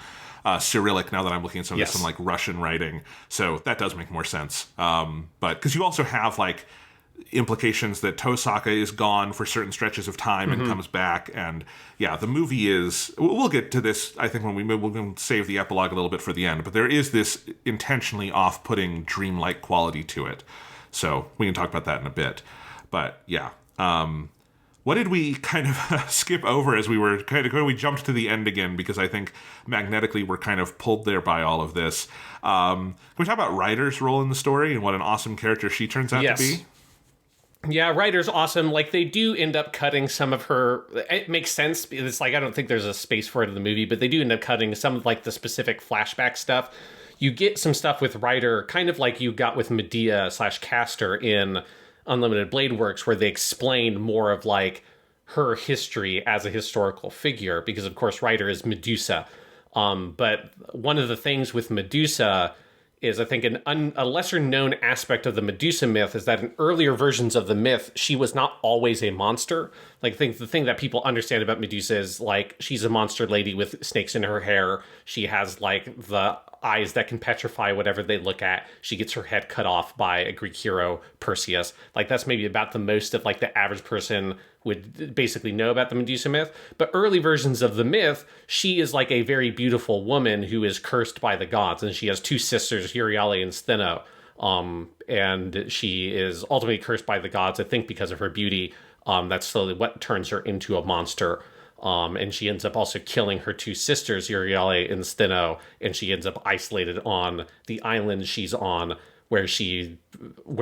Cyrillic now that I'm looking at some of some like Russian writing. So that does make more sense. But because you also have like implications that Tosaka is gone for certain stretches of time and comes back, and the movie is, we'll get to this I think when we'll save the epilogue a little bit for the end, but there is this intentionally off-putting dreamlike quality to it, so we can talk about that in a bit. But what did we kind of skip over as we were we jumped to the end again, because I think magnetically we're kind of pulled there by all of this. Can we talk about Ryder's role in the story and what an awesome character she turns out to be? Yeah, Ryder's awesome. Like, they do end up cutting some of her... It makes sense. It's like, I don't think there's a space for it in the movie, but they do end up cutting some of, like, the specific flashback stuff. You get some stuff with Ryder, kind of like you got with Medea/Castor in Unlimited Blade Works, where they explain more of, like, her history as a historical figure, because, of course, Ryder is Medusa. But one of the things with Medusa is, I think, a lesser-known aspect of the Medusa myth is that in earlier versions of the myth, she was not always a monster. Like, the thing that people understand about Medusa is, like, she's a monster lady with snakes in her hair. She has, like, the eyes that can petrify whatever they look at. She gets her head cut off by a Greek hero, Perseus. Like, that's maybe about the most of, like, the average person would basically know about the Medusa myth. But early versions of the myth, she is like a very beautiful woman who is cursed by the gods, and she has two sisters, Euryale and Stheno. And she is ultimately cursed by the gods, I think because of her beauty. That's slowly what turns her into a monster. And she ends up also killing her two sisters, Euryale and Stheno, and she ends up isolated on the island she's on, where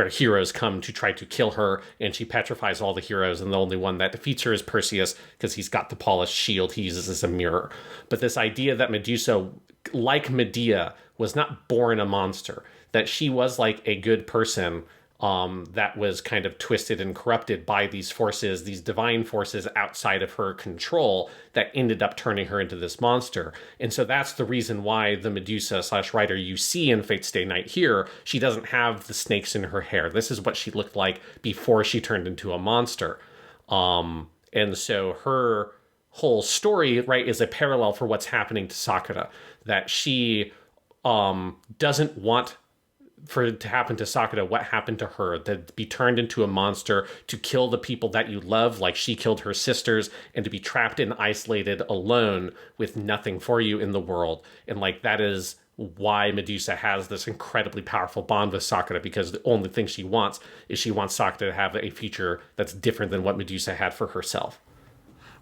heroes come to try to kill her, and she petrifies all the heroes, and the only one that defeats her is Perseus, because he's got the polished shield he uses as a mirror. But this idea that Medusa, like Medea, was not born a monster, that she was like a good person, that was kind of twisted and corrupted by these forces, these divine forces outside of her control, that ended up turning her into this monster. And so that's the reason why the Medusa/Ryder you see in Fate Stay Night here, she doesn't have the snakes in her hair. This is what she looked like before she turned into a monster. And so her whole story, right, is a parallel for what's happening to Sakura, that she doesn't want for it to happen to Sakura what happened to her, to be turned into a monster, to kill the people that you love, like she killed her sisters, and to be trapped and isolated alone with nothing for you in the world. And like, that is why Medusa has this incredibly powerful bond with Sakura, because the only thing she wants is she wants Sakura to have a future that's different than what Medusa had for herself.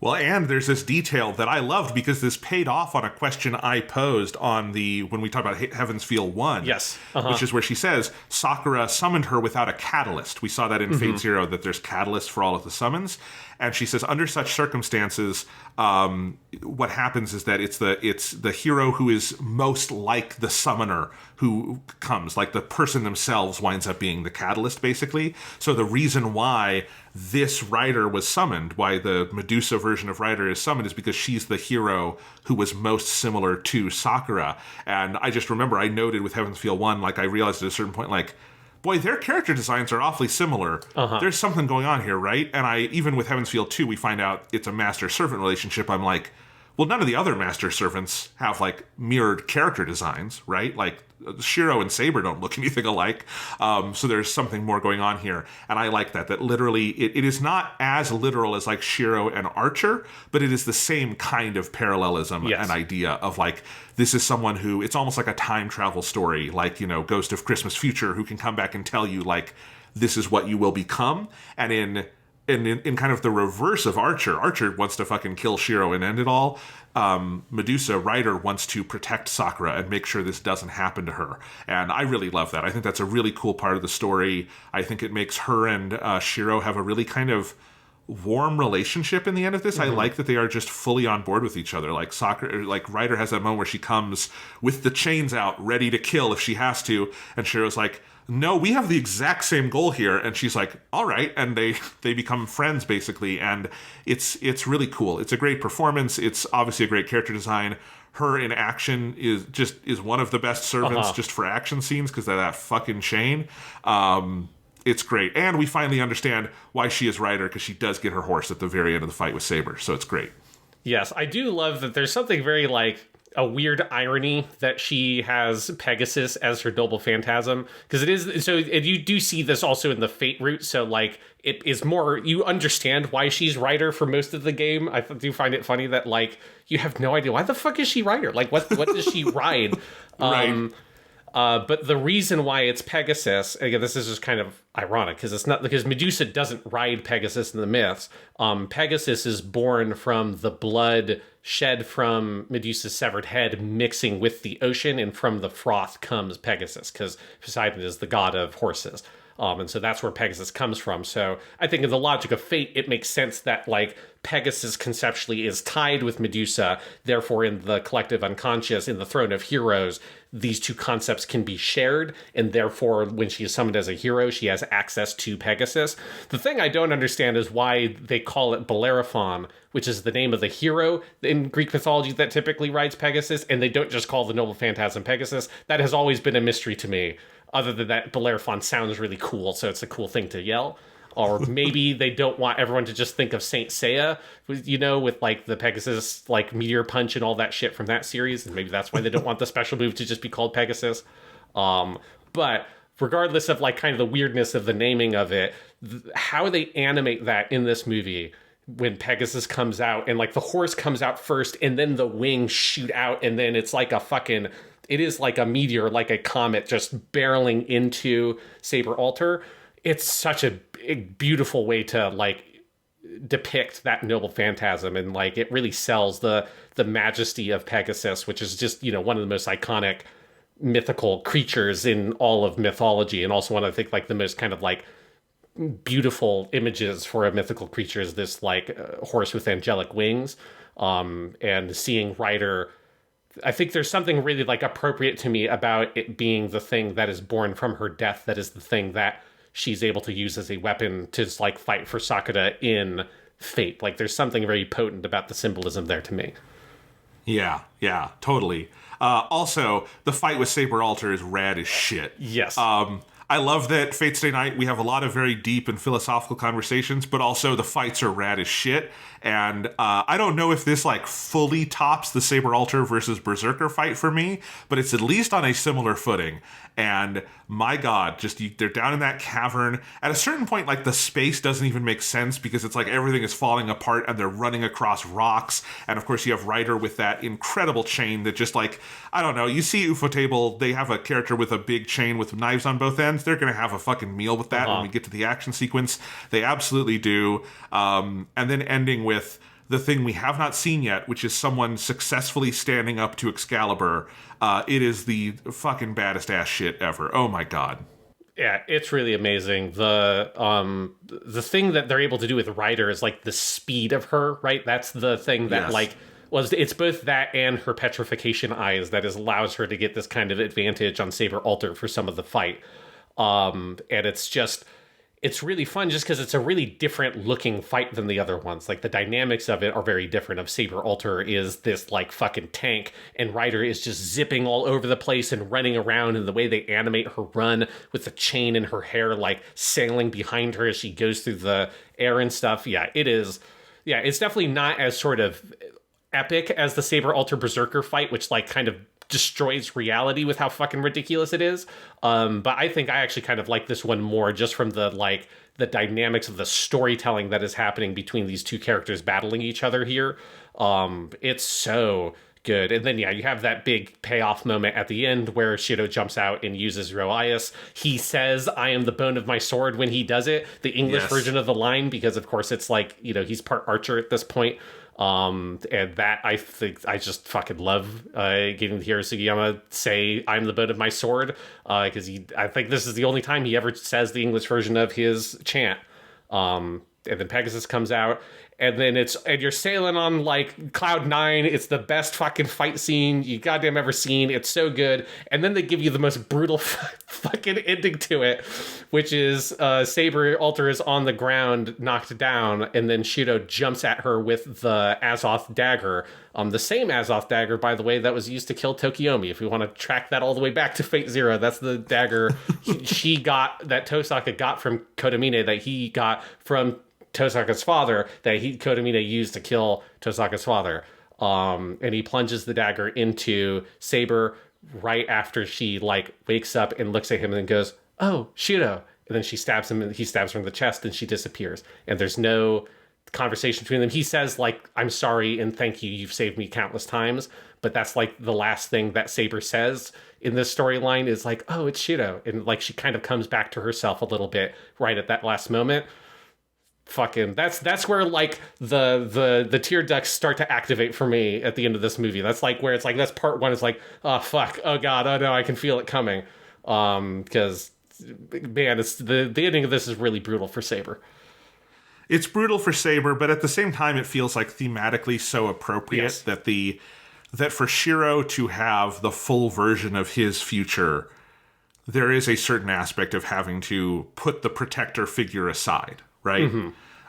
Well, and there's this detail that I loved, because this paid off on a question I posed on when we talked about Heaven's Feel 1. Yes. Which is where she says, Sakura summoned her without a catalyst. We saw that in Fate Zero, that there's catalysts for all of the summons. And she says, under such circumstances, what happens is that it's the hero who is most like the summoner who comes, like the person themselves winds up being the catalyst, basically. So the reason why this Ryder was summoned, why the Medusa version of Ryder is summoned, is because she's the hero who was most similar to Sakura. And I just remember I noted with Heaven's Feel 1, like, I realized at a certain point, like, boy, their character designs are awfully similar. There's something going on here, right? And even with Heaven's Feel 2, we find out it's a master-servant relationship. I'm like, well, none of the other master-servants have, like, mirrored character designs, right? Like, Shirou and Saber don't look anything alike. So there's something more going on here. And I like that literally it is not as literal as, like, Shirou and Archer, but it is the same kind of parallelism and idea of, like, this is someone who, it's almost like a time travel story, like, you know, Ghost of Christmas Future, who can come back and tell you, like, this is what you will become. And in kind of the reverse of Archer wants to fucking kill Shirou and end it all. Medusa, Ryder, wants to protect Sakura and make sure this doesn't happen to her. And I really love that. I think that's a really cool part of the story. I think it makes her and Shirou have a really kind of warm relationship in the end of this. I like that they are just fully on board with each other. Like Ryder has that moment where she comes with the chains out, ready to kill if she has to, and Shirou's like, no, we have the exact same goal here. And she's like, all right. And they become friends, basically. And it's really cool. It's a great performance. It's obviously a great character design. Her in action is one of the best servants just for action scenes, because of that fucking chain. It's great. And we finally understand why she is Ryder, because she does get her horse at the very end of the fight with Saber. So it's great. Yes, I do love that there's something very, like, a weird irony that she has Pegasus as her noble phantasm, because it is so. And you do see this also in the Fate route. So like it is more, you understand why she's Rider for most of the game. I do find it funny that like you have no idea why the fuck is she Rider. Like what does she ride? Right. But the reason why it's Pegasus, again, this is just kind of ironic because it's not because Medusa doesn't ride Pegasus in the myths. Pegasus is born from the blood shed from Medusa's severed head mixing with the ocean, and from the froth comes Pegasus because Poseidon is the god of horses. And so that's where Pegasus comes from. So I think in the logic of fate, it makes sense that like Pegasus conceptually is tied with Medusa. Therefore, in the collective unconscious, in the throne of heroes, these two concepts can be shared. And therefore, when she is summoned as a hero, she has access to Pegasus. The thing I don't understand is why they call it Bellerophon, which is the name of the hero in Greek mythology that typically rides Pegasus. And they don't just call the noble phantasm Pegasus. That has always been a mystery to me. Other than that, Bellerophon sounds really cool, so it's a cool thing to yell. Or maybe they don't want everyone to just think of Saint Seiya, you know, with like the Pegasus, like meteor punch and all that shit from that series. And maybe that's why they don't want the special move to just be called Pegasus. But regardless of like kind of the weirdness of the naming of it, how they animate that in this movie when Pegasus comes out and like the horse comes out first and then the wings shoot out and then it's like a fucking... It is like a meteor, like a comet, just barreling into Saber Altar. It's such a beautiful way to like depict that noble phantasm, and like it really sells the majesty of Pegasus, which is just, you know, one of the most iconic mythical creatures in all of mythology, and also one of, I think, like the most kind of like beautiful images for a mythical creature is this like horse with angelic wings, and seeing Rider. I think there's something really like appropriate to me about it being the thing that is born from her death, that is the thing that she's able to use as a weapon to like fight for Sakura in Fate. Like there's something very potent about the symbolism there to me. Yeah, totally. Also, the fight with Saber Altar is rad as shit. Yes. I love that Fate Stay Night, we have a lot of very deep and philosophical conversations, but also the fights are rad as shit. And I don't know if this like fully tops the Saber Altar versus Berserker fight for me, but it's at least on a similar footing. And my God, they're down in that cavern. At a certain point, like the space doesn't even make sense because it's like everything is falling apart and they're running across rocks. And of course you have Rider with that incredible chain that just like, I don't know, you see Ufotable, they have a character with a big chain with knives on both ends. They're going to have a fucking meal with that when we get to the action sequence. They absolutely do. And then ending with the thing we have not seen yet, which is someone successfully standing up to Excalibur. It is the fucking baddest ass shit ever. Oh my God. Yeah, it's really amazing. The thing that they're able to do with Rider is like the speed of her, right? That's the thing that it's both that and her petrification eyes that allows her to get this kind of advantage on Saber Altar for some of the fight. And it's really fun just because it's a really different looking fight than the other ones. Like the dynamics of it are very different. Of Saber Altar is this like fucking tank, and Rider is just zipping all over the place and running around, and the way they animate her run with the chain in her hair like sailing behind her as she goes through the air and stuff. Yeah, it is. Yeah, it's definitely not as sort of epic as the Saber Altar Berserker fight, which like kind of destroys reality with how fucking ridiculous it is. But I think I actually kind of like this one more just from the like the dynamics of the storytelling that is happening between these two characters battling each other here. It's so good. And then, yeah, you have that big payoff moment at the end where Shirou jumps out and uses Roaius. He says, "I am the bone of my sword" when he does it. The English version of the line, because of course it's like, you know, he's part archer at this point. And that I think I just fucking love getting to hear Sugiyama say "I'm the bone of my sword" because I think this is the only time he ever says the English version of his chant. And then Pegasus comes out, and then you're sailing on like cloud 9. It's the best fucking fight scene you goddamn ever seen. It's so good. And then they give you the most brutal fucking ending to it, which is Saber Altar is on the ground, knocked down, and then Shirou jumps at her with the Azoth dagger. The same Azoth dagger, by the way, that was used to kill Tokiomi. If we want to track that all the way back to Fate Zero, that's the dagger she got, that Tosaka got from Kodamine, that he got from Tosaka's father, that Kodamine used to kill Tosaka's father. And he plunges the dagger into Saber right after she like wakes up and looks at him and then goes, "Oh, Shirou." And then she stabs him and he stabs her in the chest and she disappears. And there's no conversation between them. He says like, "I'm sorry and thank you. You've saved me countless times." But that's like the last thing that Saber says in this storyline is like, "Oh, it's Shirou." And like she kind of comes back to herself a little bit right at that last moment. Fucking that's where like the tear ducts start to activate for me at the end of this movie. That's like where it's like that's part one is like, oh fuck, oh god, oh no, I can feel it coming. Because man, it's the ending of this is really brutal for Saber. It's brutal for Saber, but at the same time it feels like thematically so appropriate Yes. that for Shirou to have the full version of his future, there is a certain aspect of having to put the protector figure aside, right?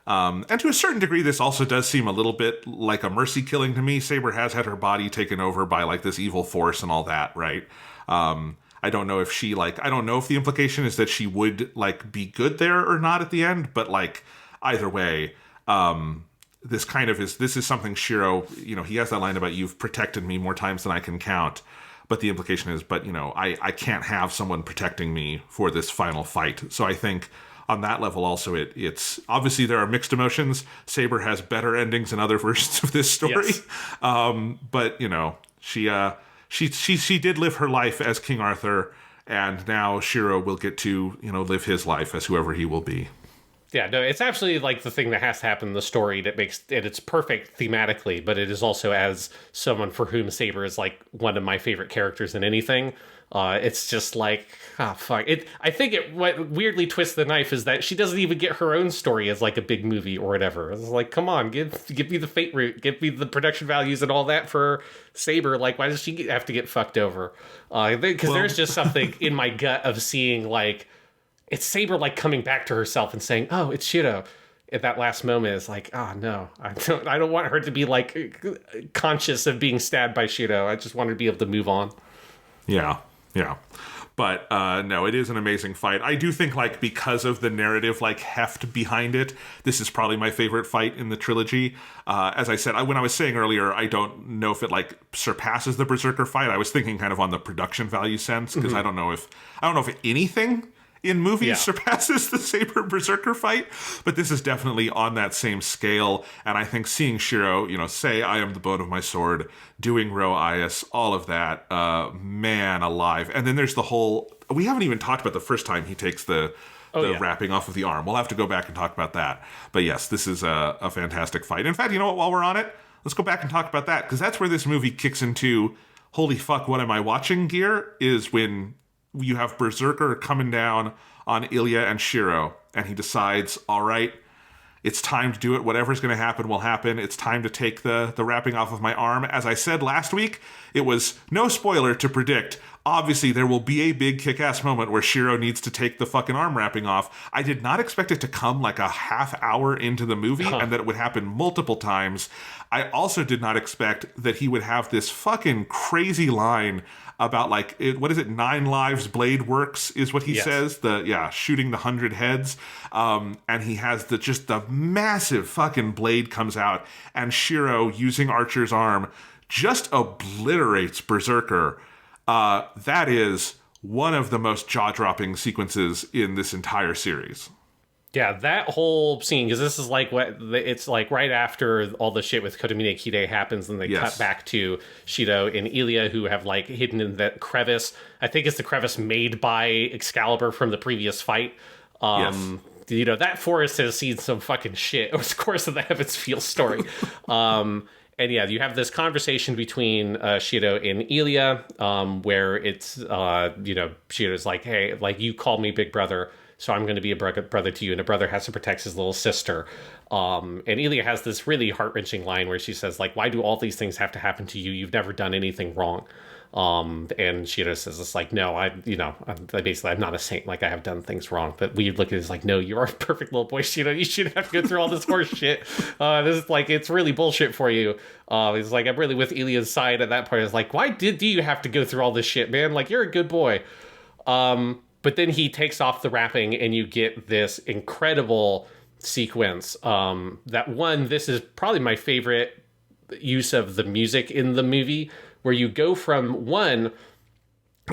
And to a certain degree, this also does seem a little bit like a mercy killing to me. Saber has had her body taken over by like this evil force and all that, right? I don't know if she like, I don't know if the implication is that she would like be good there or not at the end, but like either way, this is something Shirou, you know, he has that line about you've protected me more times than I can count. But the implication is, but you know, I can't have someone protecting me for this final fight. So I think on that level also it's obviously there are mixed emotions. Saber has better endings in other versions of this story. Yes. But you know, she did live her life as King Arthur, and now Shirou will get to, you know, live his life as whoever he will be. Yeah, no, it's absolutely like the thing that has to happen in the story that makes it, it's perfect thematically, but it is also as someone for whom Saber is like one of my favorite characters in anything. It's just like, fuck. I think what weirdly twists the knife is that she doesn't even get her own story as like a big movie or whatever. It's like, come on, give me the fate route, give me the production values and all that for Saber. Like, why does she have to get fucked over? Because there's just something in my gut of seeing like, it's Saber like coming back to herself and saying, "Oh, it's Shirou." At that last moment, is like, "Oh no, I don't want her to be like conscious of being stabbed by Shirou. I just want her to be able to move on." Yeah. But no, it is an amazing fight. I do think like because of the narrative like heft behind it, this is probably my favorite fight in the trilogy. As I said, when I was saying earlier, I don't know if it like surpasses the Berserker fight. I was thinking kind of on the production value sense because I don't know if anything in movies surpasses the Saber Berserker fight, but this is definitely on that same scale. And I think seeing Shirou, you know, say, "I am the bone of my sword," doing Ro Ayas, all of that, man alive. And then there's the whole, we haven't even talked about the first time he takes the wrapping off of the arm. We'll have to go back and talk about that. But yes, this is a fantastic fight. In fact, you know what, while we're on it, let's go back and talk about that, because that's where this movie kicks into holy fuck, what am I watching gear, is when you have Berserker coming down on Ilya and Shirou, and he decides, all right, it's time to do it. Whatever's going to happen will happen. It's time to take the wrapping off of my arm. As I said last week, it was no spoiler to predict. Obviously, there will be a big kick-ass moment where Shirou needs to take the fucking arm wrapping off. I did not expect it to come like a half hour into the movie and that it would happen multiple times. I also did not expect that he would have this fucking crazy line about like, what is it? 9 lives blade works is what he says. Shooting the 100 heads. And he has the massive fucking blade comes out, and Shirou, using Archer's arm, just obliterates Berserker. That is one of the most jaw-dropping sequences in this entire series. Yeah, that whole scene, because this is like it's like right after all the shit with Kotomine Kide happens, and they cut back to Shirou and Ilya, who have like hidden in that crevice. I think it's the crevice made by Excalibur from the previous fight. You know, that forest has seen some fucking shit over the course of the Heavens Feel story. And yeah, you have this conversation between Shirou and Ilya, where it's, Shirou's like, "Hey, like, you called me big brother, so I'm going to be a brother to you," and a brother has to protect his little sister. And Ilya has this really heart-wrenching line where she says, like, "Why do all these things have to happen to you? You've never done anything wrong." And Shirou says, "It's like, no, I'm not a saint. Like, I have done things wrong." But we look at it as like, "No, you are a perfect little boy, Shirou. You shouldn't have to go through all this horse shit. This is like, it's really bullshit for you." He's like, I'm really with Ilya's side at that point. It's like, why do you have to go through all this shit, man? Like, you're a good boy. But then he takes off the wrapping, and you get this incredible sequence. This is probably my favorite use of the music in the movie, where you go from one,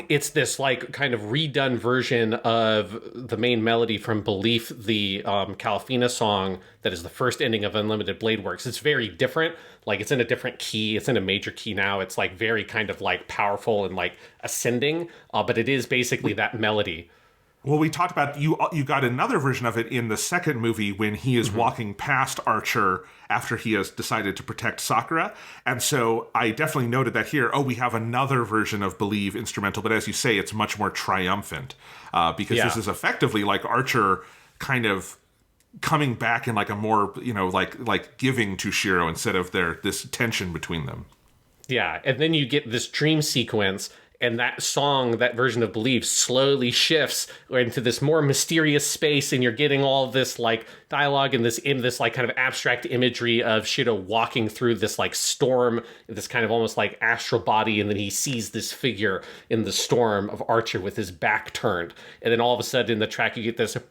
it's this like kind of redone version of the main melody from Belief, the Calafina song that is the first ending of Unlimited Blade Works. It's very different. Like, it's in a different key. It's in a major key now. It's like very kind of like powerful and like ascending, but it is basically that melody. Well, we talked about you got another version of it in the second movie when he is walking past Archer after he has decided to protect Sakura. And so I definitely noted that here. Oh, we have another version of Believe instrumental, but as you say, it's much more triumphant because this is effectively like Archer kind of coming back in like a more, like giving to Shirou instead of this tension between them. Yeah, and then you get this dream sequence, and that song, that version of Believe, slowly shifts into this more mysterious space, and you're getting all this like dialogue and this like kind of abstract imagery of Shirou walking through this like storm, this kind of almost like astral body, and then he sees this figure in the storm of Archer with his back turned. And then all of a sudden in the track you get this and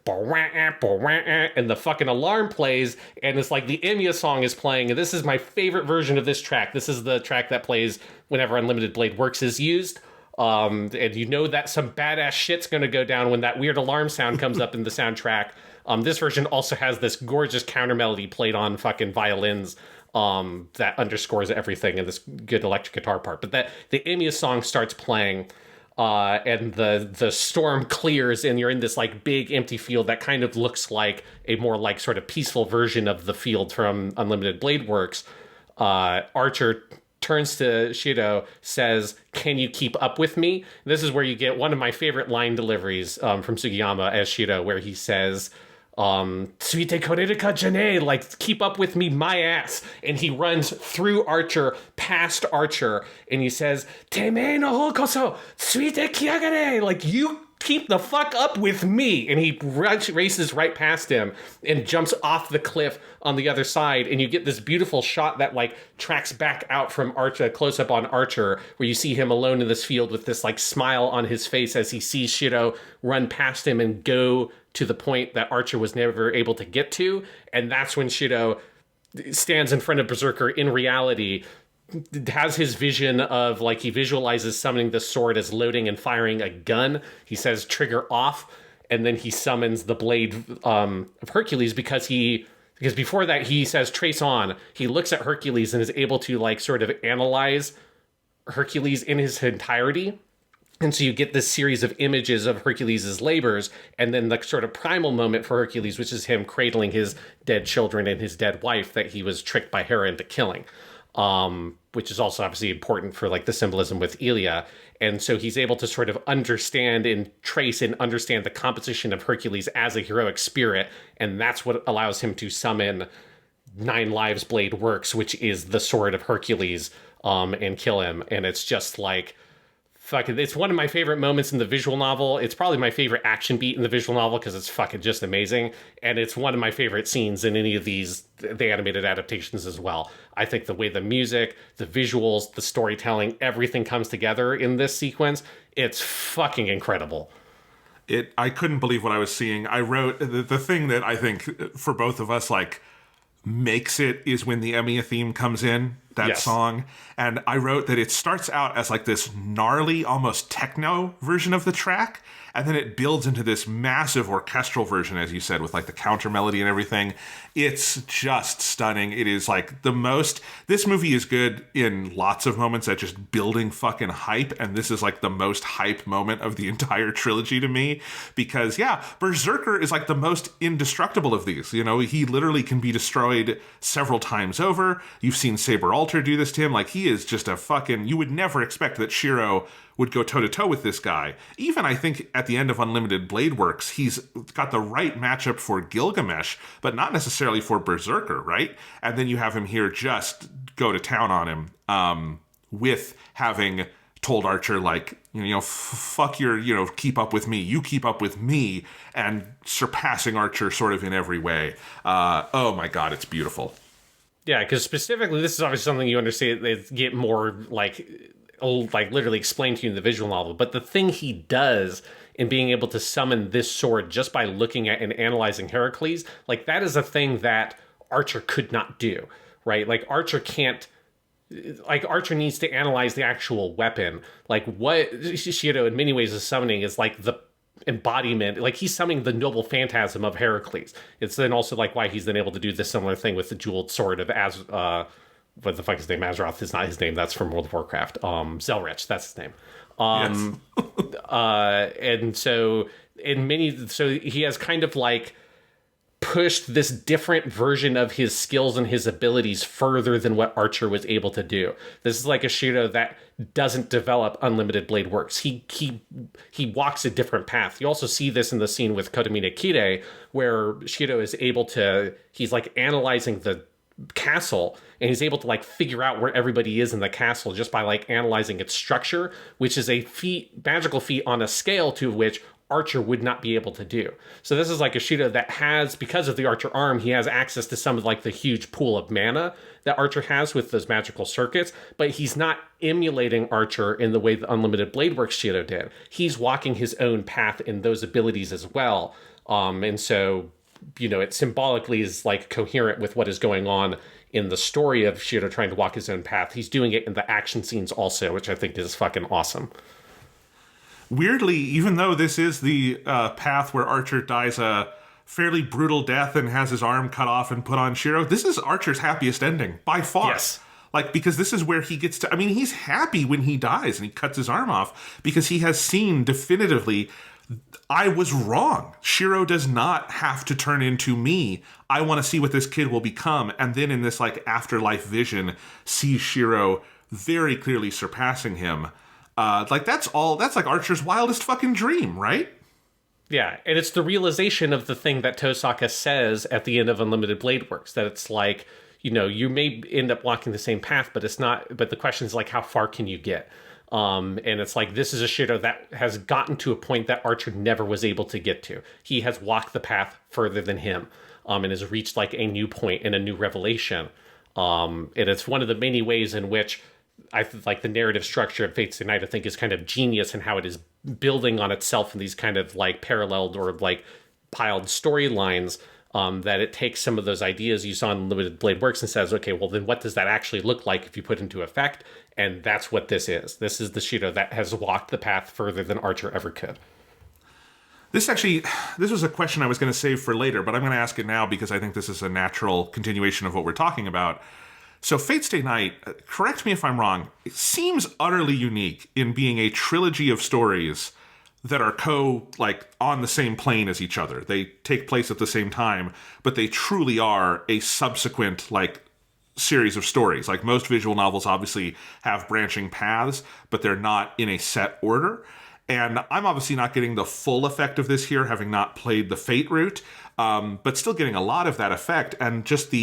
the fucking alarm plays, and it's like the Emiya song is playing, and this is my favorite version of this track. This is the track that plays whenever Unlimited Blade Works is used. And you know that some badass shit's going to go down when that weird alarm sound comes up in the soundtrack. This version also has this gorgeous counter melody played on fucking violins that underscores everything, and this good electric guitar part. But the Emiya song starts playing, and the storm clears, and you're in this like big empty field that kind of looks like a more like sort of peaceful version of the field from Unlimited Blade Works. Archer turns to Shirou, says, "Can you keep up with me?" This is where you get one of my favorite line deliveries from Sugiyama as Shirou, where he says, "Tsuite koreru ka jane," like, keep up with me, my ass. And he runs through Archer, past Archer, and he says, "Temei no hou koso, tsuite kiagare," like, you keep the fuck up with me. And he races right past him and jumps off the cliff on the other side, and you get this beautiful shot that like tracks back out from Archer, close up on Archer, where you see him alone in this field with this like smile on his face as he sees Shirou run past him and go to the point that Archer was never able to get to. And that's when Shirou stands in front of Berserker in reality, has his vision of like, he visualizes summoning the sword as loading and firing a gun. He says trigger off, and then he summons the blade of Hercules because before that he says trace on. He looks at Hercules and is able to like sort of analyze Hercules in his entirety. And so you get this series of images of Hercules' labors, and then the sort of primal moment for Hercules, which is him cradling his dead children and his dead wife that he was tricked by Hera into killing. Which is also obviously important for like the symbolism with Ilia. And so he's able to sort of understand and trace and understand the composition of Hercules as a heroic spirit. And that's what allows him to summon Nine Lives Blade Works, which is the sword of Hercules, and kill him. And it's just like, fucking, it's one of my favorite moments in the visual novel. It's probably my favorite action beat in the visual novel because it's fucking just amazing. And it's one of my favorite scenes in any of the animated adaptations as well. I think the way the music, the visuals, the storytelling, everything comes together in this sequence, it's fucking incredible. I couldn't believe what I was seeing. I wrote the thing that I think for both of us, like, makes it is when the Emiya theme comes in, that song. And I wrote that it starts out as like this gnarly, almost techno version of the track, and then it builds into this massive orchestral version, as you said, with like the counter melody and everything. It's just stunning. It is like this movie is good in lots of moments at just building fucking hype, and this is like the most hype moment of the entire trilogy to me, because Berserker is like the most indestructible of these. You know, he literally can be destroyed several times over. You've seen Saber Alter do this to him. Like, he is just a fucking, you would never expect that Shirou would go toe-to-toe with this guy. Even, I think, at the end of Unlimited Blade Works, he's got the right matchup for Gilgamesh, but not necessarily for Berserker, right? And then you have him here just go to town on him, with having told Archer, like, fuck your, keep up with me, you keep up with me, and surpassing Archer sort of in every way. Oh my God, it's beautiful. Yeah, because specifically, this is obviously something you understand, they get more, like literally explained to you in the visual novel. But the thing he does in being able to summon this sword just by looking at and analyzing Heracles, like, that is a thing that Archer could not do, right? Like, Archer can't like Archer needs to analyze the actual weapon. Like what Shirou in many ways is summoning is like the embodiment, like he's summoning the noble phantasm of Heracles. It's then also like why he's then able to do this similar thing with the jeweled sword of what the fuck is his name? Azeroth is not his name. That's from World of Warcraft. Zelrich, that's his name. Yes. And so he has kind of like pushed this different version of his skills and his abilities further than what Archer was able to do. This is like a Shirou that doesn't develop unlimited blade works. He walks a different path. You also see this in the scene with Kotomine Kire, where Shirou is able to, he's like analyzing the castle, and he's able to like figure out where everybody is in the castle just by like analyzing its structure, which is a magical feat on a scale to which Archer would not be able to do. So this is like a Shirou that has, because of the Archer arm, he has access to some of like the huge pool of mana that Archer has with those magical circuits, but he's not emulating Archer in the way the Unlimited Blade Works Shirou did. He's walking his own path in those abilities as well. And so, you know, it symbolically is like coherent with what is going on in the story of Shirou trying to walk his own path. He's doing it in the action scenes also, which I think is fucking awesome. Weirdly, even though this is the path where Archer dies a fairly brutal death and has his arm cut off and put on Shirou, this is Archer's happiest ending, by far. Yes. Like, because this is where he gets to... I mean, he's happy when he dies and he cuts his arm off because he has seen definitively, I was wrong. Shirou does not have to turn into me. I want to see what this kid will become. And then in this, like, afterlife vision, sees Shirou very clearly surpassing him. Like, that's like Archer's wildest fucking dream, right? Yeah, and it's the realization of the thing that Tosaka says at the end of Unlimited Blade Works, that it's like, you know, you may end up walking the same path, but it's not, but the question is like, how far can you get? And it's like, this is a Shirou that has gotten to a point that Archer never was able to get to. He has walked the path further than him, and has reached like a new point and a new revelation. And it's one of the many ways in which like the narrative structure of Fates Unite, I think, is kind of genius in how it is building on itself in these kind of like paralleled or like piled storylines, that it takes some of those ideas you saw in Limited Blade Works and says, okay, well then what does that actually look like if you put into effect? And that's what this is. This is the Shirou that has walked the path further than Archer ever could. This was a question I was going to save for later, but I'm going to ask it now because I think this is a natural continuation of what we're talking about. So Fate Stay Night, correct me if I'm wrong, it seems utterly unique in being a trilogy of stories that are on the same plane as each other. They take place at the same time, but they truly are a subsequent, like, series of stories. Like, most visual novels obviously have branching paths, but they're not in a set order. And I'm obviously not getting the full effect of this here, having not played the Fate route, but still getting a lot of that effect, and just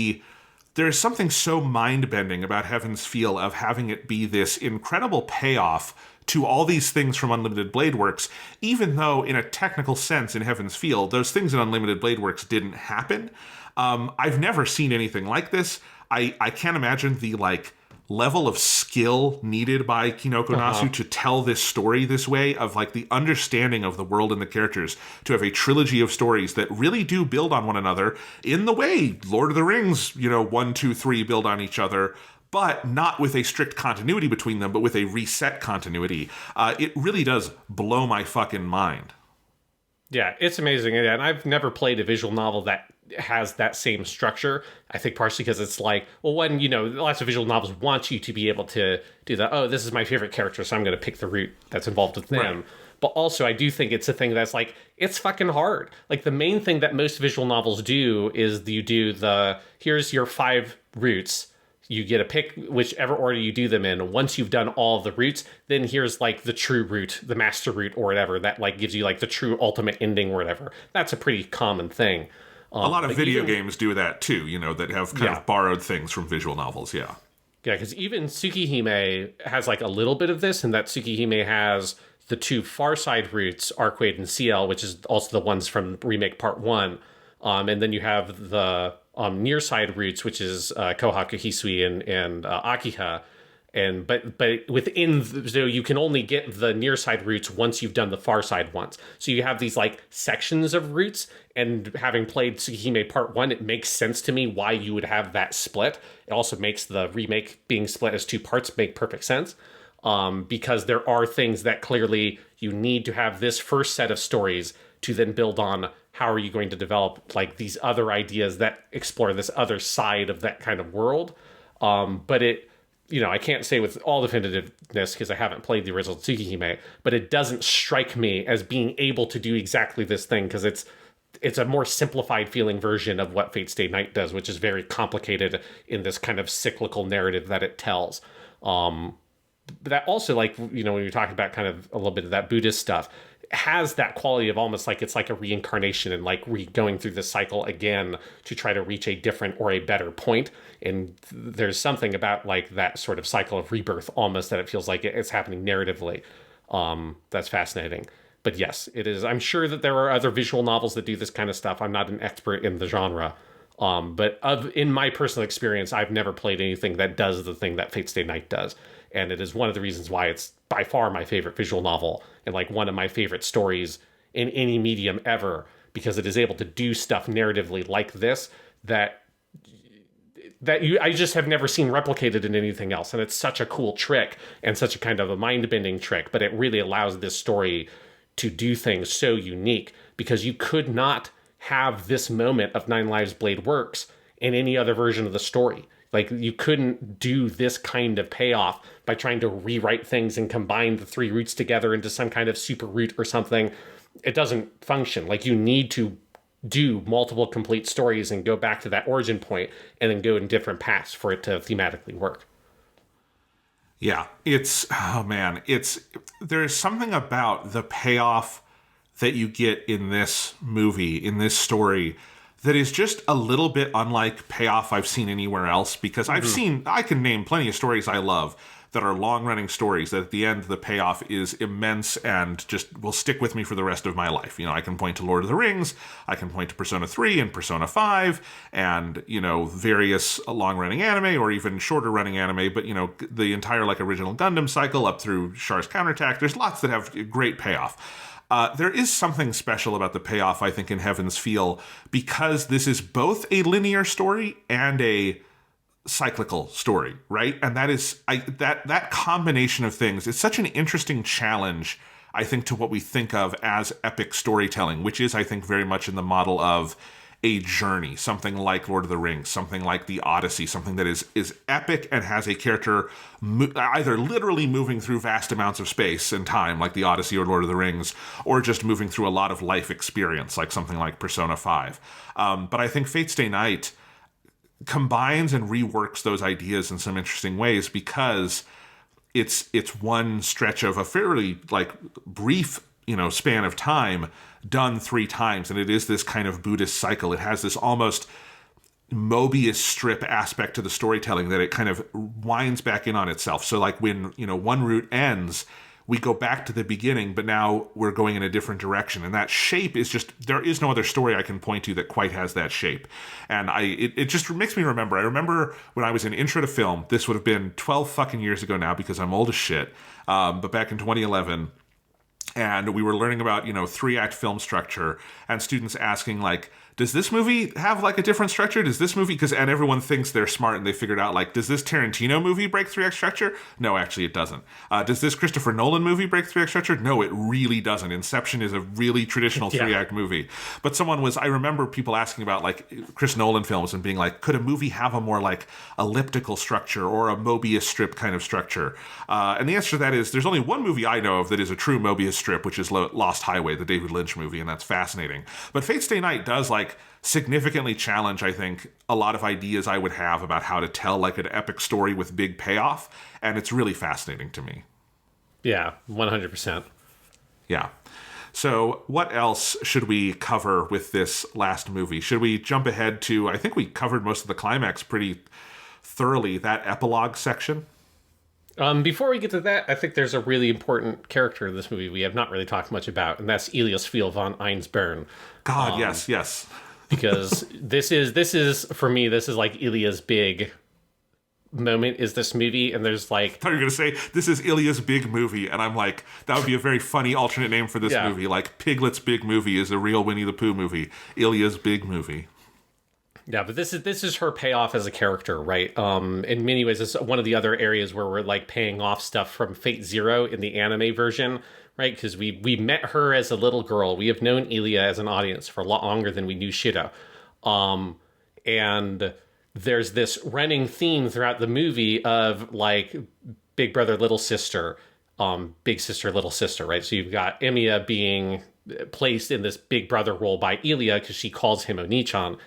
there's something so mind-bending about Heaven's Feel of having it be this incredible payoff to all these things from Unlimited Blade Works, even though in a technical sense in Heaven's Feel, those things in Unlimited Blade Works didn't happen. I've never seen anything like this. I can't imagine the level of skill needed by Kinoko Nasu to tell this story this way, of like the understanding of the world and the characters, to have a trilogy of stories that really do build on one another in the way Lord of the Rings, 1, 2, 3 build on each other, but not with a strict continuity between them, but with a reset continuity. It really does blow my fucking mind. Yeah, it's amazing. And I've never played a visual novel that has that same structure. I think partially because it's like, well, when, lots of visual novels want you to be able to do that. Oh, this is my favorite character, so I'm going to pick the route that's involved with them. Right. But also, I do think it's a thing that's like, it's fucking hard. Like, the main thing that most visual novels do is you do here's your 5 routes. You get to pick whichever order you do them in. Once you've done all of the routes, then here's like the true route, the master route or whatever, that like gives you like the true ultimate ending or whatever. That's a pretty common thing. A lot of video games do that too, that have kind of borrowed things from visual novels, yeah. Yeah, because even Tsukihime has like a little bit of this, in that Tsukihime has the 2 Far Side routes, Arcade and CL, which is also the ones from Remake Part 1. And then you have the near side routes, which is Kohaku Hisui and Akiha. And but within so you can only get the near side routes once you've done the far side once. So you have these like sections of routes, and having played Tsukihime Part 1, it makes sense to me why you would have that split. It also makes the remake being split as 2 parts make perfect sense. Because there are things that clearly you need to have this first set of stories to then build on. How are you going to develop like these other ideas that explore this other side of that kind of world? But it, I can't say with all definitiveness because I haven't played the original Tsukihime, but it doesn't strike me as being able to do exactly this thing because it's a more simplified feeling version of what Fate Stay Night does, which is very complicated in this kind of cyclical narrative that it tells. But that also, like, when you're talking about kind of a little bit of that Buddhist stuff, has that quality of almost like it's like a reincarnation and like going through this cycle again to try to reach a different or a better point. And there's something about like that sort of cycle of rebirth almost that it feels like it's happening narratively. That's fascinating. But yes, it is. I'm sure that there are other visual novels that do this kind of stuff. I'm not an expert in the genre. But in my personal experience, I've never played anything that does the thing that Fate Stay Night does. And it is one of the reasons why it's by far my favorite visual novel and like one of my favorite stories in any medium ever, because it is able to do stuff narratively like this that I just have never seen replicated in anything else. And it's such a cool trick and such a kind of a mind-bending trick, but it really allows this story to do things so unique because you could not have this moment of Nine Lives Blade Works in any other version of the story. Like, you couldn't do this kind of payoff by trying to rewrite things and combine the 3 routes together into some kind of super route or something. It doesn't function. Like, you need to do multiple complete stories and go back to that origin point and then go in different paths for it to thematically work. Yeah, there's something about the payoff that you get in this movie, in this story, that is just a little bit unlike payoff I've seen anywhere else, because I can name plenty of stories I love that are long-running stories that at the end the payoff is immense and just will stick with me for the rest of my life. I can point to Lord of the Rings, I can point to Persona 3 and Persona 5, and, various long-running anime or even shorter-running anime, but, the entire, like, original Gundam cycle up through Char's Counterattack. There's lots that have great payoff. There is something special about the payoff, I think, in Heaven's Feel, because this is both a linear story and a cyclical story, right? And that is that combination of things is such an interesting challenge, I think, to what we think of as epic storytelling, which is, I think, very much in the model of a journey, something like Lord of the Rings, something like the Odyssey, something that is epic and has a character either literally moving through vast amounts of space and time, like the Odyssey or Lord of the Rings, or just moving through a lot of life experience, like something like Persona 5. But I think Fate Stay Night combines and reworks those ideas in some interesting ways, because it's one stretch of a fairly brief span of time done 3 times, and it is this kind of Buddhist cycle. It has this almost Mobius strip aspect to the storytelling that it kind of winds back in on itself. So like when one route ends, we go back to the beginning, but now we're going in a different direction. And that shape is just, there is no other story I can point to that quite has that shape. And it just makes me remember. I remember when I was in Intro to Film, this would have been 12 fucking years ago now because I'm old as shit. But back in 2011, and we were learning about, 3-act film structure, and students asking, like, does this movie have, like, a different structure? Does this movie, and everyone thinks they're smart and they figured out, like, does this Tarantino movie break 3-act structure? No, actually it doesn't. Does this Christopher Nolan movie break 3-act structure? No, it really doesn't. Inception is a really traditional 3-act movie. But I remember people asking about, like, Chris Nolan films and being like, could a movie have a more, like, elliptical structure or a Mobius strip kind of structure? And the answer to that is, there's only one movie I know of that is a true Mobius strip, which is Lost Highway, the David Lynch movie, and that's fascinating. But Fate Stay Night does, like, significantly challenge, I think, a lot of ideas I would have about how to tell, like, an epic story with big payoff, and it's really fascinating to me. Yeah, 100%. Yeah. So what else should we cover with this last movie? Should we jump ahead to, I think we covered most of the climax pretty thoroughly, that epilogue section? Before we get to that, I think there's a really important character in this movie we have not really talked much about, and that's Elias Fiel von Einsburn. God, yes. Because this is for me, this is like Ilya's big moment is this movie, and there's like... I thought you were going to say, this is Ilya's big movie, and I'm like, that would be a very funny alternate name for this movie. Like, Piglet's big movie is a real Winnie the Pooh movie. Ilya's big movie. Yeah, but this is her payoff as a character, right? In many ways, it's one of the other areas where we're like paying off stuff from Fate Zero in the anime version, right? Because we met her as a little girl. We have known Ilya as an audience for a lot longer than we knew Shirou. And there's this running theme throughout the movie of like big brother, little sister, big sister, little sister, right? So you've got Emiya being placed in this big brother role by Ilya because she calls him Oni-chan.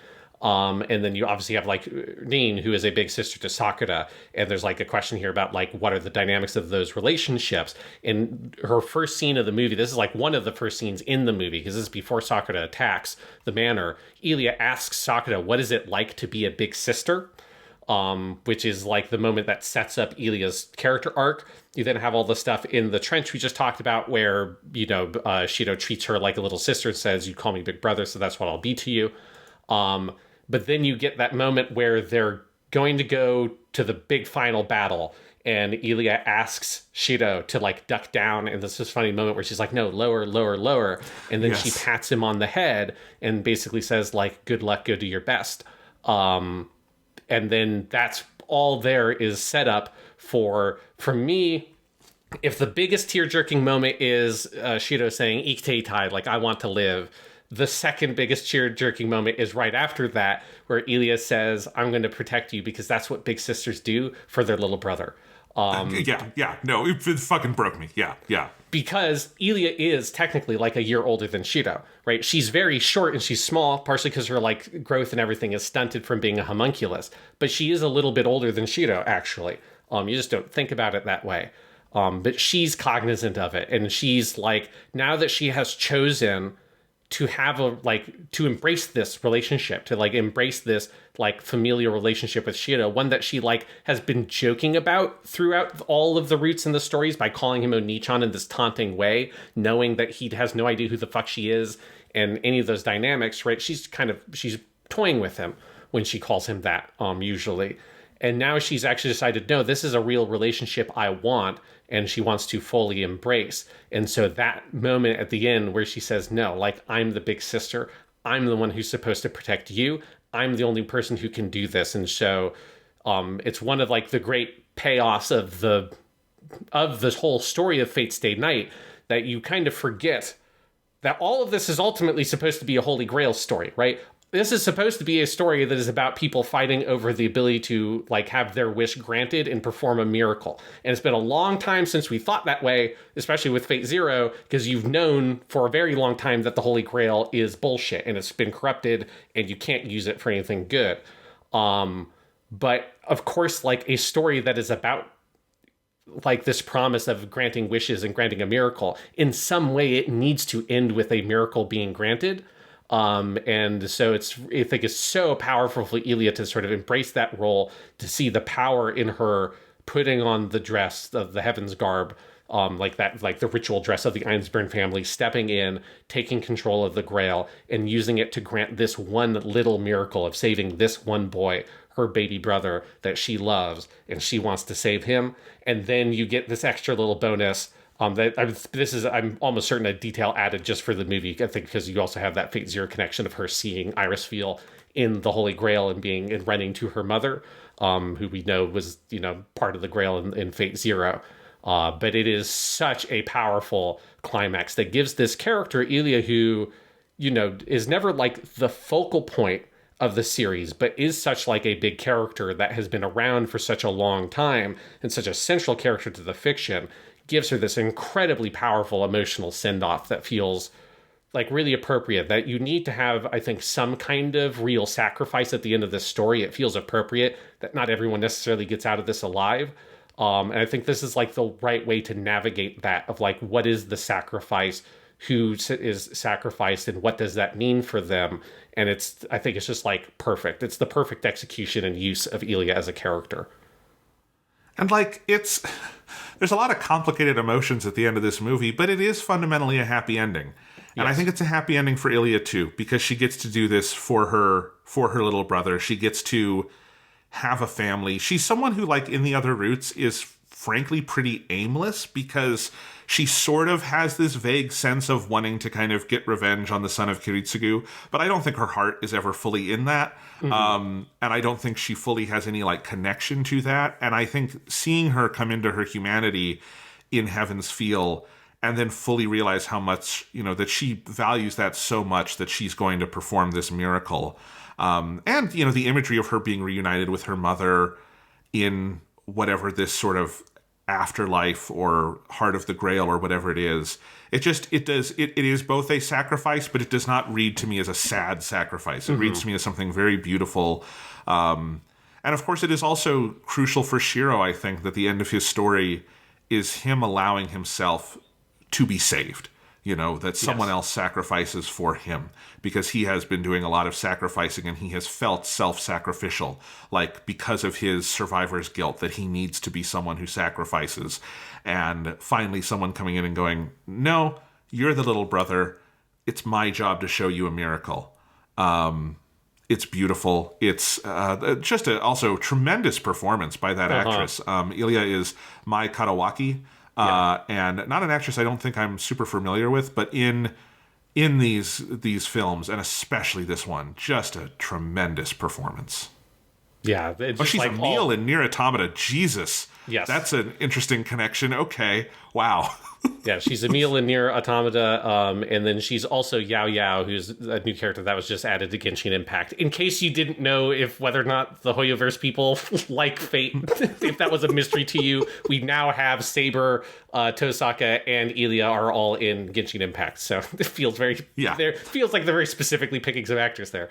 And then you obviously have like Rin, who is a big sister to Sakura. And there's like a question here about like, what are the dynamics of those relationships? In her first scene of the movie, this is like one of the first scenes in the movie, because this is before Sakura attacks the manor. Ilya asks Sakura, what is it like to be a big sister? Which is like the moment that sets up Ilya's character arc. You then have all the stuff in the trench we just talked about where, you know, Shirou treats her like a little sister and says, you call me big brother, so that's what I'll be to you. But then you get that moment where they're going to go to the big final battle, and Ilya asks Shirou to like duck down, and this funny moment where she's like, no, lower, lower, lower. And then she pats him on the head and basically says like, good luck, go do your best. And then that's all there is set up for me. If the biggest tear-jerking moment is Shirou saying, Ikiteitai, like I want to live, the second biggest tear-jerking moment is right after that, where Ilya says, I'm going to protect you because that's what big sisters do for their little brother. No, it fucking broke me. Yeah. Because Ilya is technically like a year older than Shirou, right? She's very short and she's small, partially because her like growth and everything is stunted from being a homunculus. But she is a little bit older than Shirou, actually. You just don't think about it that way. But she's cognizant of it. And she's like, now that she has chosen to have to embrace this relationship, to like embrace this like familial relationship with Shirou, one that she like has been joking about throughout all of the roots in the stories by calling him Oni-chan in this taunting way, knowing that he has no idea who the fuck she is and any of those dynamics, right? She's toying with him when she calls him that, usually. And now she's actually decided, no, this is a real relationship I want, and she wants to fully embrace. And so that moment at the end where she says, no, like, I'm the big sister. I'm the one who's supposed to protect you. I'm the only person who can do this. And so it's one of, like, the great payoffs of this whole story of Fate Stay Night that you kind of forget that all of this is ultimately supposed to be a Holy Grail story, right? This is supposed to be a story that is about people fighting over the ability to like have their wish granted and perform a miracle. And it's been a long time since we thought that way, especially with Fate Zero, because you've known for a very long time that the Holy Grail is bullshit and it's been corrupted and you can't use it for anything good. But of course, like a story that is about like this promise of granting wishes and granting a miracle, in some way it needs to end with a miracle being granted. And so I think it's so powerful for Ilya to sort of embrace that role, to see the power in her putting on the dress of the Heaven's Garb, like the ritual dress of the Einsburn family, stepping in, taking control of the Grail, and using it to grant this one little miracle of saving this one boy, her baby brother that she loves, and she wants to save him. And then you get this extra little bonus. I'm almost certain a detail added just for the movie, I think, because you also have that Fate Zero connection of her seeing Iris Feel in the Holy Grail and running to her mother, who we know was, part of the Grail in Fate Zero. But it is such a powerful climax that gives this character, Ilya, who, is never like the focal point of the series, but is such like a big character that has been around for such a long time and such a central character to the fiction, gives her this incredibly powerful emotional send-off that feels like really appropriate, that you need to have, I think, some kind of real sacrifice at the end of this story. It feels appropriate that not everyone necessarily gets out of this alive. And I think this is like the right way to navigate that of like, what is the sacrifice, who is sacrificed, and what does that mean for them? And I think it's just like perfect. It's the perfect execution and use of Ilya as a character. And like, there's a lot of complicated emotions at the end of this movie, but it is fundamentally a happy ending. And I think it's a happy ending for Ilya too, because she gets to do this for her little brother. She gets to have a family. She's someone who, like in the other roots, is frankly pretty aimless because she sort of has this vague sense of wanting to kind of get revenge on the son of Kiritsugu, but I don't think her heart is ever fully in that. And I don't think she fully has any like connection to that. And I think seeing her come into her humanity in Heaven's Feel and then fully realize how much, you know, that she values that so much that she's going to perform this miracle. And, you know, the imagery of her being reunited with her mother in whatever this sort of afterlife or Heart of the Grail or whatever it is, it is both a sacrifice, but it does not read to me as a sad sacrifice. It reads to me as something very beautiful. And of course, it is also crucial for Shirou, I think, that the end of his story is him allowing himself to be saved. You know, that someone else sacrifices for him because he has been doing a lot of sacrificing and he has felt self-sacrificial, like because of his survivor's guilt, that he needs to be someone who sacrifices. And finally someone coming in and going, no, you're the little brother. It's my job to show you a miracle. It's beautiful. It's just also tremendous performance by that actress. Ilya is Mai Katawaki. And not an actress I don't think I'm super familiar with, but in these films, and especially this one, just a tremendous performance. Yeah. She's like Emil in Nier Automata. Jesus. Yes. That's an interesting connection. Okay. Wow. Yeah, she's Emil in Nier Automata, and then she's also Yao Yao, who's a new character that was just added to Genshin Impact. In case you didn't know whether or not the Hoyoverse people like Fate, if that was a mystery to you, we now have Saber, Tosaka, and Ilya are all in Genshin Impact. So it feels feels like they're very specifically picking some actors there.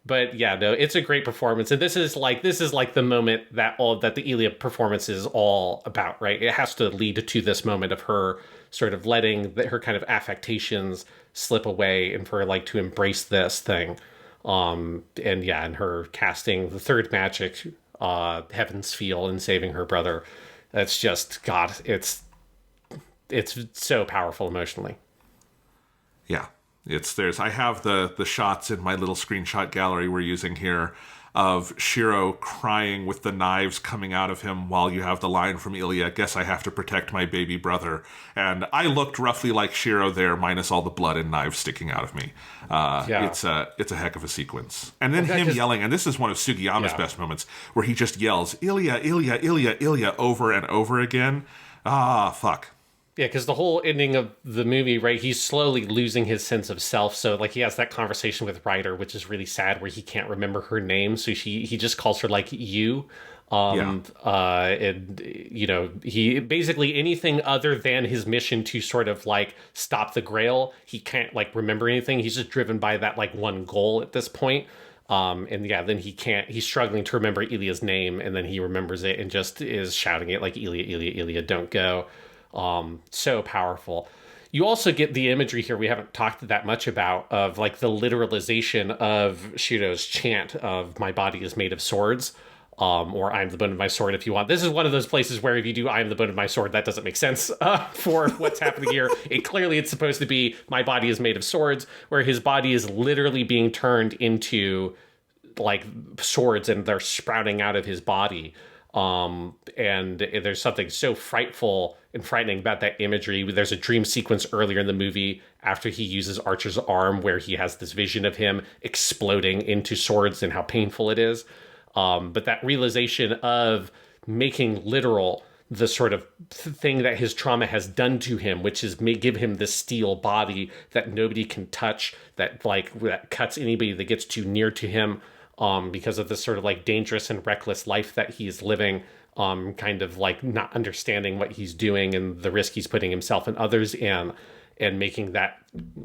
But yeah, no, it's a great performance, and this is like the moment that the Ilya performance is all about, right? It has to lead to this moment of her sort of letting her kind of affectations slip away, and for her like to embrace this thing, and her casting the third magic, Heaven's Feel, and saving her brother. That's just God. It's so powerful emotionally. Yeah. I have the shots in my little screenshot gallery we're using here of Shirou crying with the knives coming out of him while you have the line from Ilya, guess I have to protect my baby brother. And I looked roughly like Shirou there, minus all the blood and knives sticking out of me. It's a heck of a sequence. And then him yelling, and this is one of Sugiyama's best moments, where he just yells, Ilya, Ilya, Ilya, Ilya, over and over again. Fuck. Yeah, because the whole ending of the movie, right, he's slowly losing his sense of self. So, like, he has that conversation with Ryder, which is really sad, where he can't remember her name. So he just calls her, like, you. And, you know, he basically anything other than his mission to sort of, like, stop the Grail, he can't, like, remember anything. He's just driven by that, like, one goal at this point. Then he's struggling to remember Ilya's name, and then he remembers it and just is shouting it, like, Ilya, Ilya, Ilya, don't go. So powerful. You also get the imagery here we haven't talked that much about of like the literalization of Shirou's chant of my body is made of swords, or I am the bone of my sword if you want. This is one of those places where if you do I am the bone of my sword, that doesn't make sense for what's happening here. It's supposed to be my body is made of swords, where his body is literally being turned into like swords and they're sprouting out of his body. And there's something so frightful and frightening about that imagery. There's a dream sequence earlier in the movie after he uses Archer's arm where he has this vision of him exploding into swords and how painful it is. But that realization of making literal the sort of thing that his trauma has done to him, which is may give him this steel body that nobody can touch, that cuts anybody that gets too near to him. Because of this sort of like dangerous and reckless life that he's living, kind of like not understanding what he's doing and the risk he's putting himself and others in, and making that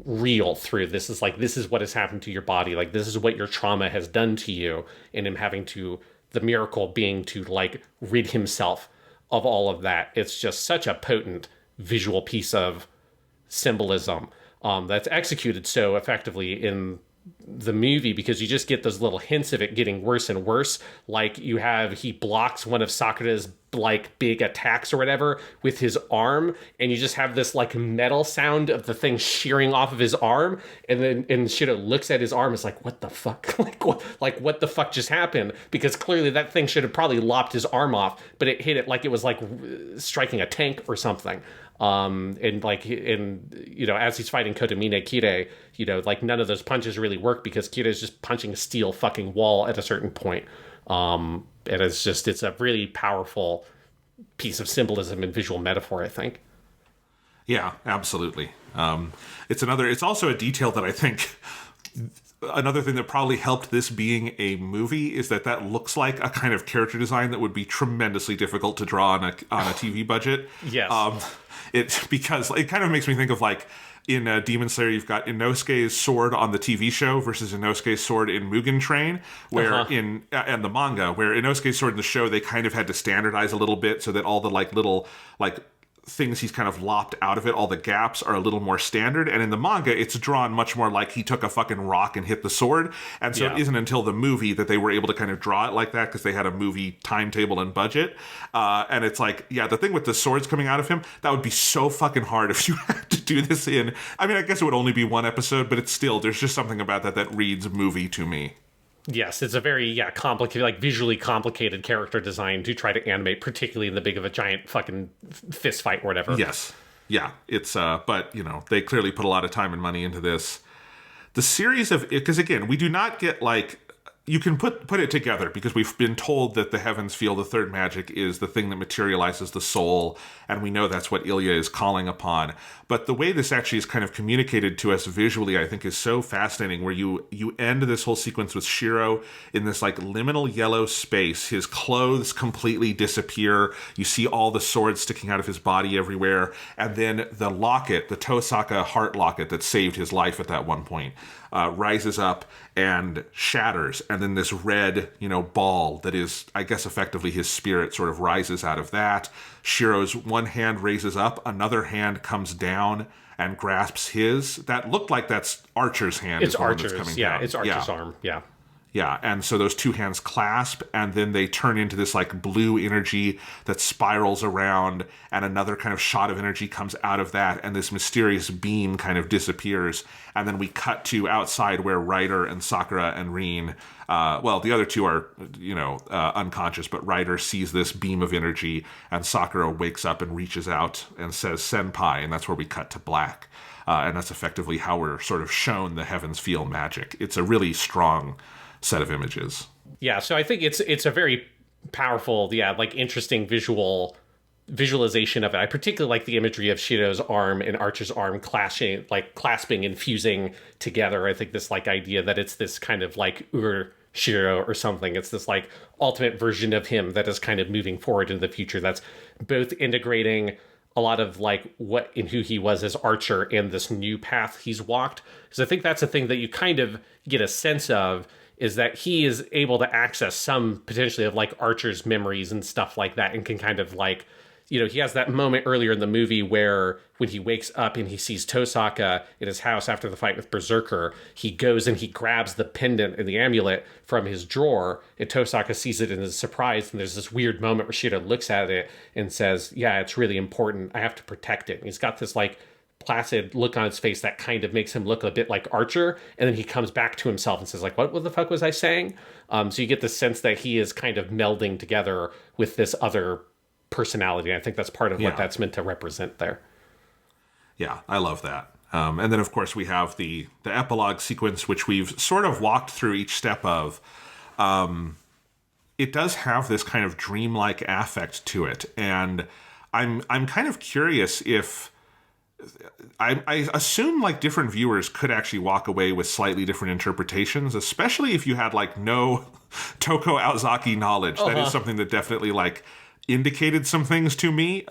real through this is what has happened to your body. Like, this is what your trauma has done to you, and him having to, the miracle being to like rid himself of all of that. It's just such a potent visual piece of symbolism, that's executed so effectively in the movie, because you just get those little hints of it getting worse and worse. Like he blocks one of Sakura's like big attacks or whatever with his arm, and you just have this like metal sound of the thing shearing off of his arm, and Shirou looks at his arm, is like, what the fuck? what the fuck just happened? Because clearly that thing should have probably lopped his arm off, but it hit it like it was like striking a tank or something. And as he's fighting Kotomine Kirei, like none of those punches really work because Kirei's just punching a steel fucking wall at a certain point. And it's a really powerful piece of symbolism and visual metaphor, I think. Yeah, absolutely. It's also a detail that I think another thing that probably helped this being a movie is that looks like a kind of character design that would be tremendously difficult to draw on a TV budget. Yes. Because it kind of makes me think of like in Demon Slayer, you've got Inosuke's sword on the TV show versus Inosuke's sword in Mugen Train, where and the manga, where Inosuke's sword in the show, they kind of had to standardize a little bit so that all the like little like things he's kind of lopped out of it, all the gaps are a little more standard. And in the manga, it's drawn much more like he took a fucking rock and hit the sword. And so it isn't until the movie that they were able to kind of draw it like that because they had a movie timetable and budget. And it's like, the thing with the swords coming out of him, that would be so fucking hard if you had to do this in, I mean, I guess it would only be one episode, but it's still, there's just something about that reads movie to me. Yes, it's a very, complicated, like visually complicated character design to try to animate, particularly in the big of a giant fucking fist fight or whatever. Yes. Yeah. It's, but, they clearly put a lot of time and money into this. The series of, because again, we do not get like, you can put it together because we've been told that the heavens feel the third magic is the thing that materializes the soul, and we know that's what Ilya is calling upon. But the way this actually is kind of communicated to us visually, I think, is so fascinating, where you end this whole sequence with Shirou in this like liminal yellow space. His clothes completely disappear. You see all the swords sticking out of his body everywhere. And then the locket, the Tosaka heart locket that saved his life at that one point, rises up and shatters, and then this red, ball that is, I guess, effectively his spirit sort of rises out of that. Shirou's one hand raises up, another hand comes down and grasps his. That looked like that's Archer's hand. It's Archer's, down. It's Archer's arm, yeah. Yeah, and so those two hands clasp, and then they turn into this like blue energy that spirals around, and another kind of shot of energy comes out of that, and this mysterious beam kind of disappears. And then we cut to outside where Ryder and Sakura and Rin, the other two are, unconscious, but Ryder sees this beam of energy, and Sakura wakes up and reaches out and says, "Senpai," and that's where we cut to black. And that's effectively how we're sort of shown the heavens feel magic. It's a really strong set of images. Yeah, so I think it's a very powerful, interesting visualization of it. I particularly like the imagery of Shirou's arm and Archer's arm clasping and fusing together. I think this idea that it's this kind of Shirou or something. It's this ultimate version of him that is kind of moving forward into the future. That's both integrating a lot of what and who he was as Archer and this new path he's walked. Because I think that's a thing that you kind of get a sense of, is that he is able to access some potentially of Archer's memories and stuff like that, and can kind of he has that moment earlier in the movie where when he wakes up and he sees Tosaka in his house after the fight with Berserker, he goes and he grabs the pendant and the amulet from his drawer, and Tosaka sees it and is surprised, and there's this weird moment where Shirou looks at it and says, "Yeah, it's really important. I have to protect it." And he's got this placid look on his face that kind of makes him look a bit like Archer, and then he comes back to himself and says what the fuck was I saying? So you get the sense that he is kind of melding together with this other personality. I think that's part of what that's meant to represent there. Yeah, I love that. And then of course we have the epilogue sequence, which we've sort of walked through each step of. It does have this kind of dreamlike affect to it, and I'm kind of curious if I assume different viewers could actually walk away with slightly different interpretations, especially if you had no Toko Aozaki knowledge. That is something that definitely indicated some things to me,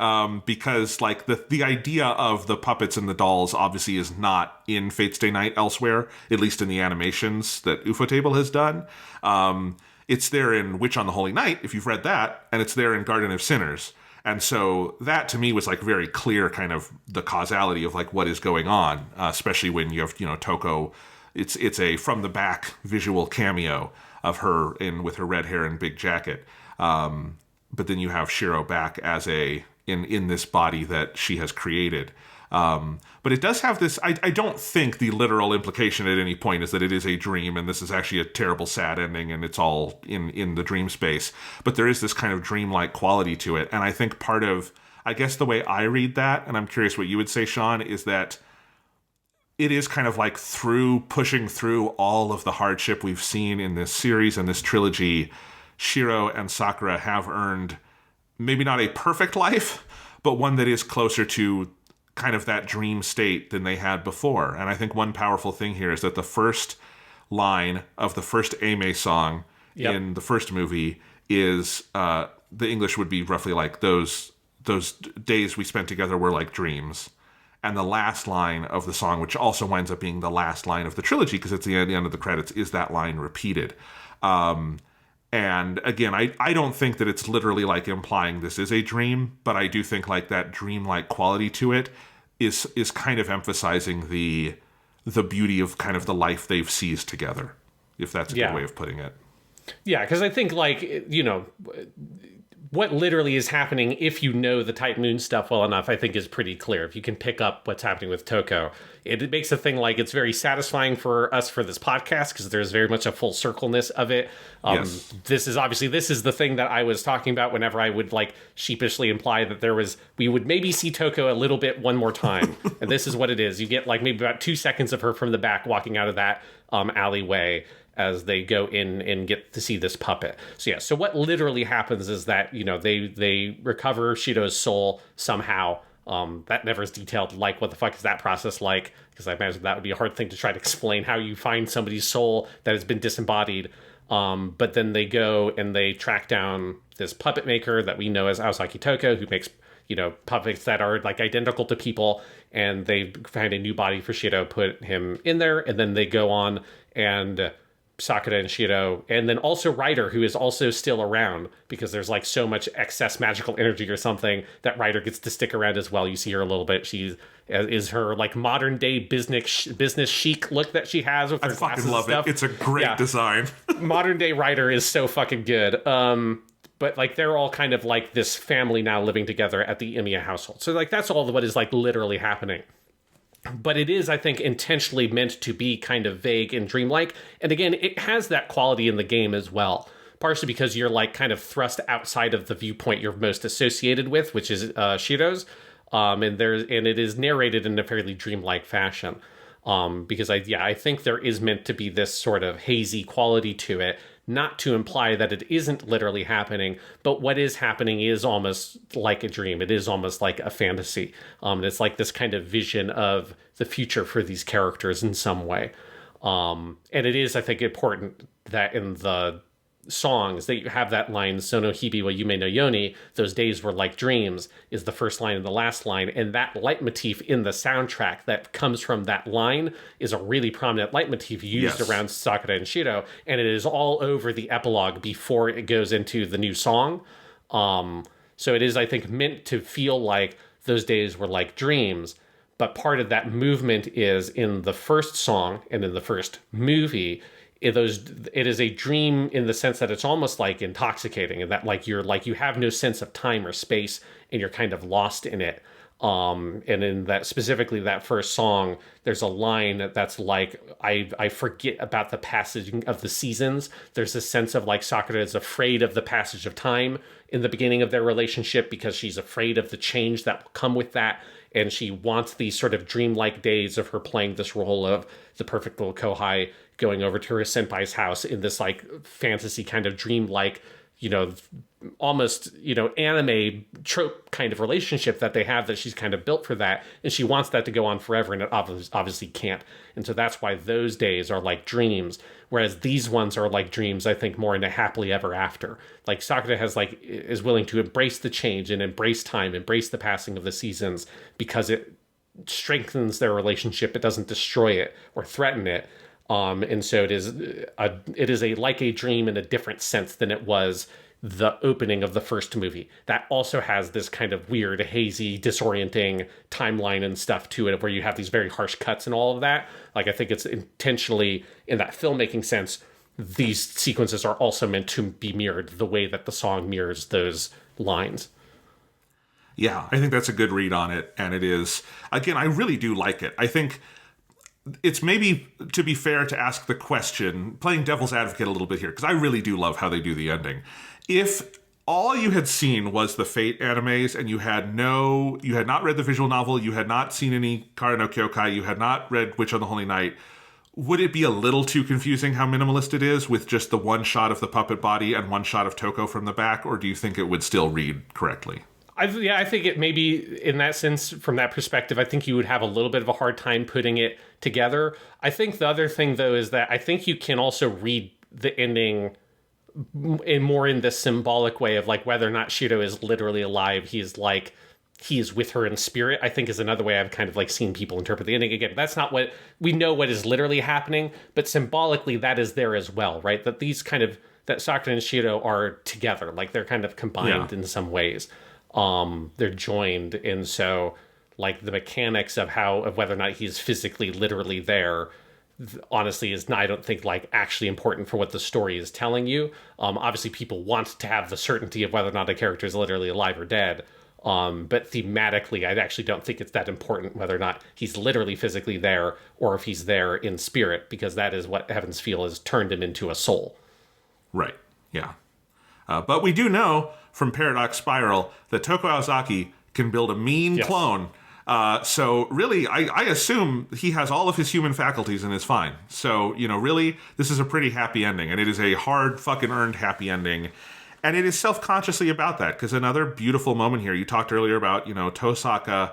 because the idea of the puppets and the dolls obviously is not in Fate's Day Night elsewhere, at least in the animations that Ufotable has done. It's there in Witch on the Holy Night, if you've read that, and it's there in Garden of Sinners. And so that to me was very clear kind of the causality of what is going on, especially when you have, Toko it's a from the back visual cameo of her with her red hair and big jacket. But then you have Shirou back as in this body that she has created. But it does have this, I don't think the literal implication at any point is that it is a dream and this is actually a terrible sad ending and it's all in the dream space. But there is this kind of dreamlike quality to it. And I think part of, I guess the way I read that, and I'm curious what you would say, Sean, is that it is kind of like pushing through all of the hardship we've seen in this series and this trilogy, Shirou and Sakura have earned maybe not a perfect life, but one that is closer to kind of that dream state than they had before. And I think one powerful thing here is that the first line of the first Ame song in the first movie is, the English would be roughly like, those days we spent together were like dreams. And the last line of the song, which also winds up being the last line of the trilogy, because it's the end of the credits, is that line repeated. And again, I don't think that it's literally like implying this is a dream, but I do think like that dreamlike quality to it is kind of emphasizing the beauty of kind of the life they've seized together, if that's a good way of putting it. Yeah, because I think like, you know, what literally is happening, if you know the Type Moon stuff well enough, I think is pretty clear. If you can pick up what's happening with Toko, it makes a thing like it's very satisfying for us for this podcast because there's very much a full circleness of it. Yes. This is the thing that I was talking about whenever I would like sheepishly imply that we would maybe see Toko a little bit one more time. And this is what it is. You get like maybe about 2 seconds of her from the back walking out of that alleyway as they go in and get to see this puppet. So yeah, so what literally happens is that, you know, they recover Shirou's soul somehow. That never is detailed, like what the fuck is that process like? Because I imagine that would be a hard thing to try to explain, how you find somebody's soul that has been disembodied. But then they go and they track down this puppet maker that we know as Aosaki Toko, who makes, you know, puppets that are like identical to people, and they find a new body for Shirou, put him in there, and then they go on and Sakura and Shirou, and then also Ryder, who is also still around because there's like so much excess magical energy or something that Ryder gets to stick around as well. You see her a little bit. She is her like modern day business chic look that she has with her I fucking glasses love and stuff. it. It's a great design. Modern day Ryder is so fucking good. But like they're all kind of like this family now living together at the Emiya household. So like that's all what is like literally happening. But it is, I think, intentionally meant to be kind of vague and dreamlike. And again, it has that quality in the game as well. Partially because you're like kind of thrust outside of the viewpoint you're most associated with, which is Shirou's. And it is narrated in a fairly dreamlike fashion. Because I think there is meant to be this sort of hazy quality to it, not to imply that it isn't literally happening, but what is happening is almost like a dream. It is almost like a fantasy. It's like this kind of vision of the future for these characters in some way. And it is, I think, important that in the songs that you have that line, Sono Hibi wa Yume no Yoni, those days were like dreams, is the first line and the last line. And that leitmotif in the soundtrack that comes from that line is a really prominent leitmotif used around Sakura and Shirou. And it is all over the epilogue before it goes into the new song. So it is, I think, meant to feel like those days were like dreams. But part of that movement is in the first song and in the first movie, it is a dream in the sense that it's almost like intoxicating, and that like you have no sense of time or space and you're kind of lost in it. And in that, specifically that first song, there's a line that's like, I forget about the passage of the seasons. There's a sense of like Sakura is afraid of the passage of time in the beginning of their relationship because she's afraid of the change that will come with that. And she wants these sort of dreamlike days of her playing this role of the perfect little kohai, going over to her senpai's house in this like fantasy kind of dreamlike, you know, almost, you know, anime trope kind of relationship that they have, that she's kind of built for that. And she wants that to go on forever, and it obviously can't. And so that's why those days are like dreams. Whereas these ones are like dreams, I think, more into happily ever after. Like Sakura is willing to embrace the change and embrace time, embrace the passing of the seasons, because it strengthens their relationship. It doesn't destroy it or threaten it. And so it is like a dream in a different sense than it was the opening of the first movie. That also has this kind of weird, hazy, disorienting timeline and stuff to it, where you have these very harsh cuts and all of that. Like, I think it's intentionally, in that filmmaking sense, these sequences are also meant to be mirrored the way that the song mirrors those lines. Yeah, I think that's a good read on it. And it is, again, I really do like it. I think it's maybe, to be fair, to ask the question, playing devil's advocate a little bit here, because I really do love how they do the ending. If all you had seen was the Fate animes and you had not read the visual novel, you had not seen any Kara no Kyokai, you had not read Witch on the Holy Night, would it be a little too confusing how minimalist it is with just the one shot of the puppet body and one shot of Toko from the back, or do you think it would still read correctly? I think it maybe, in that sense, from that perspective, I think you would have a little bit of a hard time putting it together. I think the other thing, though, is that I think you can also read the ending in this symbolic way of, like, whether or not Shirou is literally alive. He is with her in spirit, I think, is another way I've kind of, like, seen people interpret the ending. Again, that's not what we know what is literally happening, but symbolically that is there as well, right? That these kind of, that Sakura and Shirou are together, like they're kind of combined in some ways. They're joined, and so, like, the mechanics of whether or not he's physically literally there, honestly, is not, I don't think, like, actually important for what the story is telling you. Obviously people want to have the certainty of whether or not a character is literally alive or dead, but thematically I actually don't think it's that important whether or not he's literally physically there or if he's there in spirit, because that is what Heaven's Feel has turned him into a soul. Right, yeah. But we do know from Paradox Spiral that Toko Aozaki can build a mean clone. So really, I assume he has all of his human faculties and is fine. So, really, this is a pretty happy ending. And it is a hard fucking earned happy ending. And it is self-consciously about that. Because another beautiful moment here, you talked earlier about, Tosaka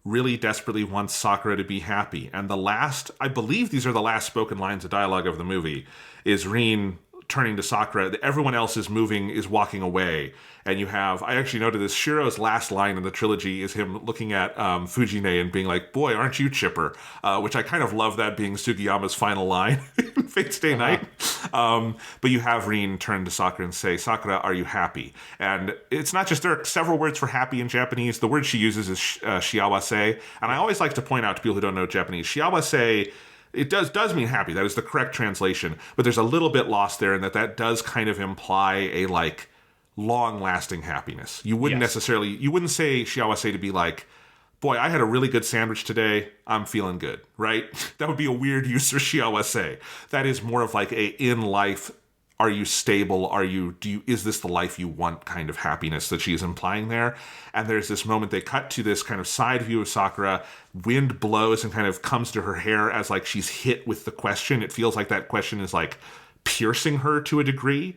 really desperately wants Sakura to be happy. And I believe these are the last spoken lines of dialogue of the movie, is Rin turning to Sakura. Everyone else is walking away. And I actually noted this, Shirou's last line in the trilogy is him looking at Fujine and being like, boy, aren't you chipper? Which I kind of love that being Sugiyama's final line in Fate Stay Night. But you have Rin turn to Sakura and say, Sakura, are you happy? And it's not just, there are several words for happy in Japanese. The word she uses is shiawase. And I always like to point out to people who don't know Japanese, shiawase, it does mean happy. That is the correct translation. But there's a little bit lost there in that does kind of imply a, like, long-lasting happiness. You wouldn't you wouldn't say shiawase to be like, boy, I had a really good sandwich today, I'm feeling good, right? That would be a weird use for shiawase. That is more of like in life, are you stable? Is this the life you want kind of happiness that she's implying there? And there's this moment they cut to this kind of side view of Sakura. Wind blows and kind of comes to her hair as like she's hit with the question. It feels like that question is like piercing her to a degree.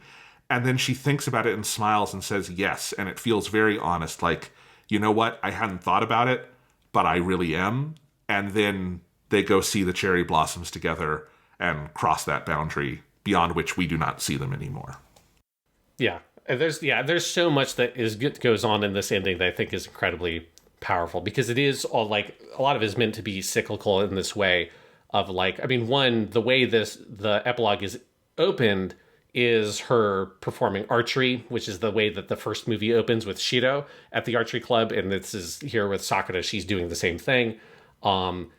And then she thinks about it and smiles and says yes. And it feels very honest. Like, you know what? I hadn't thought about it, but I really am. And then they go see the cherry blossoms together and cross that boundary beyond which we do not see them anymore. Yeah. There's so much that goes on in this ending that I think is incredibly powerful, because it is all, like, a lot of it is meant to be cyclical in this way of, like, I mean, one, the way the epilogue is opened is her performing archery, which is the way that the first movie opens with Shirou at the archery club, and this is here with Sakura, she's doing the same thing.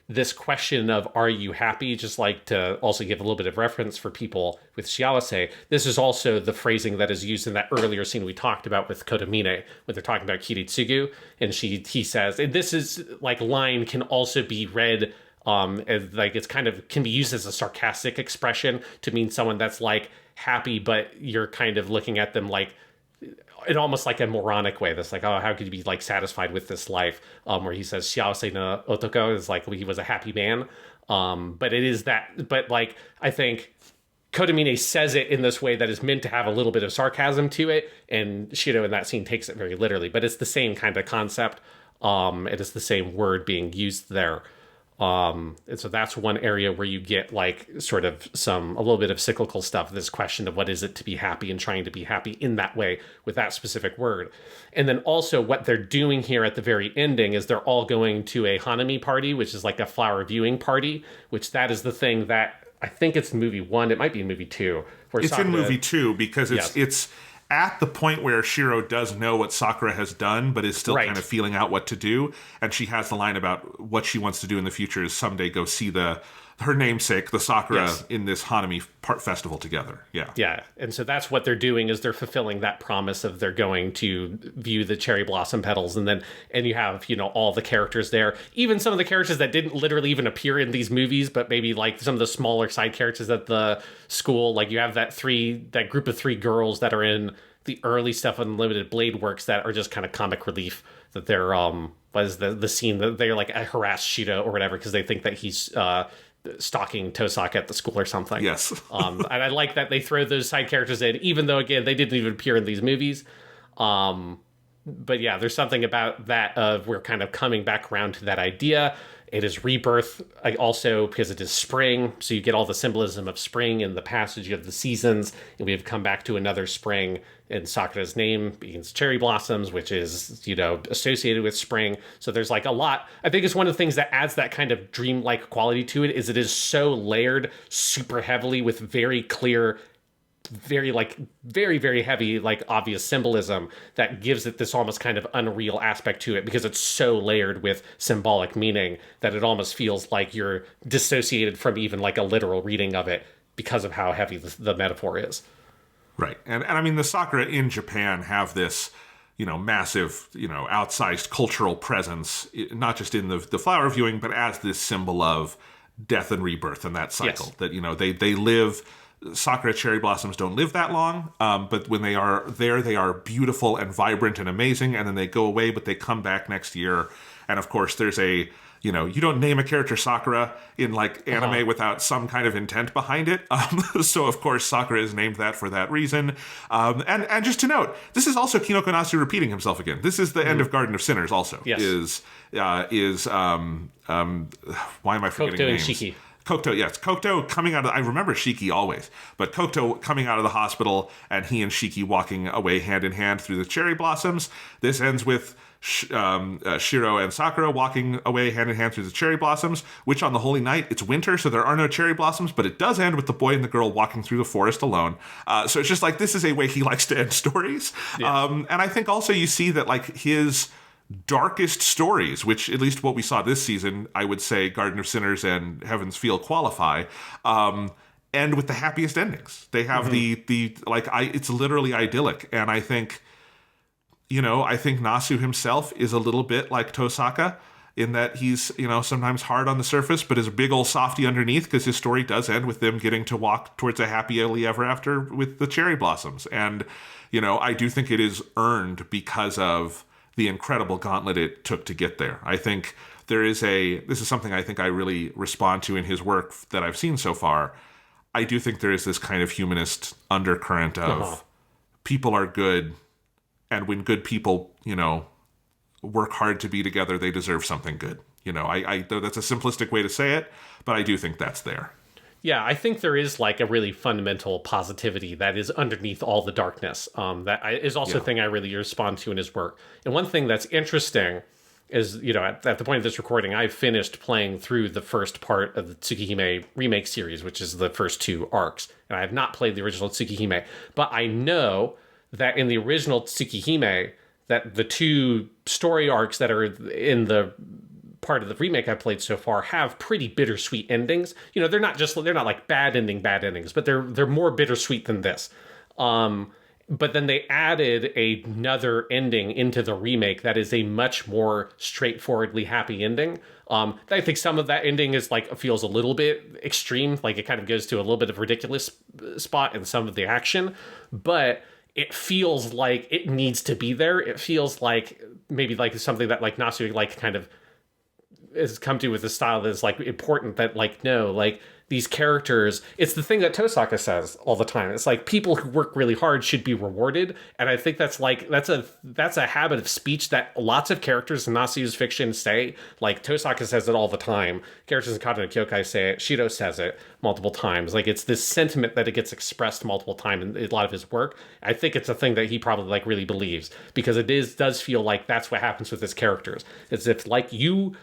This question of, are you happy, just like to also give a little bit of reference for people with shiawase, this is also the phrasing that is used in that earlier scene we talked about with Kotomine, when they're talking about Kiritsugu, and he says, and this is, like, line can also be read as, like, it's kind of can be used as a sarcastic expression to mean someone that's, like, happy, but you're kind of looking at them like in almost like a moronic way. That's like, oh, how could you be, like, satisfied with this life? Where he says shiawase no otoko is like he was a happy man. But it is that. But, like, I think Kotomine says it in this way that is meant to have a little bit of sarcasm to it, and Shirou in that scene takes it very literally. But it's the same kind of concept. It is the same word being used there. And so that's one area where you get, like, sort of a little bit of cyclical stuff, this question of what is it to be happy and trying to be happy in that way with that specific word. And then also what they're doing here at the very ending is they're all going to a Hanami party, which is like a flower viewing party, which that is the thing that I think it's movie 1. It might be in movie 2. It's in movie 2 because it's at the point where Shirou does know what Sakura has done, but is still Right. kind of feeling out what to do. And she has the line about what she wants to do in the future is someday go see her namesake, the Sakura, Yes. in this Hanami festival together. Yeah. Yeah, and so that's what they're doing, is they're fulfilling that promise of they're going to view the cherry blossom petals, and you have, all the characters there, even some of the characters that didn't literally even appear in these movies, but maybe like some of the smaller side characters at the school. Like you have that group of 3 girls that are in the early stuff on Limited Blade Works that are just kind of comic relief, that they're what is the scene that they're like harass Shida or whatever because they think that he's stalking Tosaka at the school or something. Yes. And I like that they throw those side characters in, even though, again, they didn't even appear in these movies. But yeah, there's something about that of we're kind of coming back around to that idea. It is rebirth, also because it is spring, so you get all the symbolism of spring and the passage of the seasons, and we have come back to another spring, and Sakura's name means cherry blossoms, which is, associated with spring. So there's like a lot. I think it's one of the things that adds that kind of dreamlike quality to it, is it is so layered super heavily with very clear, very very heavy, obvious symbolism that gives it this almost kind of unreal aspect to it, because it's so layered with symbolic meaning that it almost feels like you're dissociated from even like a literal reading of it because of how heavy the metaphor is. Right. And I mean, the Sakura in Japan have this, massive, outsized cultural presence, not just in the flower viewing, but as this symbol of death and rebirth and that cycle. Yes. That, they live... Sakura cherry blossoms don't live that long, but when they are there, they are beautiful and vibrant and amazing, and then they go away, but they come back next year. And of course, there's you don't name a character Sakura in anime without some kind of intent behind it. So of course, Sakura is named that for that reason. And just to note, this is also Kinoko Nasu repeating himself again. This is the end of Garden of Sinners also. Yes. Why am I forgetting Kokuto names? And Shiki. Kokuto, yes. Kokuto coming out of... I remember Shiki always. But Kokuto coming out of the hospital and he and Shiki walking away hand in hand through the cherry blossoms. This ends with Shirou and Sakura walking away hand in hand through the cherry blossoms, which on the holy night, it's winter, so there are no cherry blossoms, but it does end with the boy and the girl walking through the forest alone. So it's just this is a way he likes to end stories. Yeah. And I think also you see that his... darkest stories, which at least what we saw this season, I would say Garden of Sinners and Heaven's Feel qualify, end with the happiest endings. They have it's literally idyllic. And I think, I think Nasu himself is a little bit like Tosaka in that he's, sometimes hard on the surface, but is a big old softy underneath, because his story does end with them getting to walk towards a happily ever after with the cherry blossoms. And, I do think it is earned because of the incredible gauntlet it took to get there. I think this is something I think I really respond to in his work that I've seen so far. I do think there is this kind of humanist undercurrent of people are good, and when good people, work hard to be together, they deserve something good. That's a simplistic way to say it, but I do think that's there. Yeah, I think there is a really fundamental positivity that is underneath all the darkness. That is also a thing I really respond to in his work. And one thing that's interesting is, at the point of this recording, I've finished playing through the first part of the Tsukihime remake series, which is the first 2 arcs. And I have not played the original Tsukihime. But I know that in the original Tsukihime, that the 2 story arcs that are in the part of the remake I played so far have pretty bittersweet endings. They're not bad endings, but they're more bittersweet than this. But then they added another ending into the remake that is a much more straightforwardly happy ending. I think some of that ending is feels a little bit extreme, it kind of goes to a little bit of a ridiculous spot in some of the action, but it feels like it needs to be there. It feels like maybe something that Nasu kind of has come to with a style that is important, that these characters, it's the thing that Tosaka says all the time. It's people who work really hard should be rewarded. And I think that's that's a habit of speech that lots of characters in Nasu's fiction say. Tosaka says it all the time. Characters in Kata no Kyokai say it. Shirou says it multiple times. It's this sentiment that it gets expressed multiple times in a lot of his work. I think it's a thing that he probably really believes, because it does feel like that's what happens with his characters. It's if you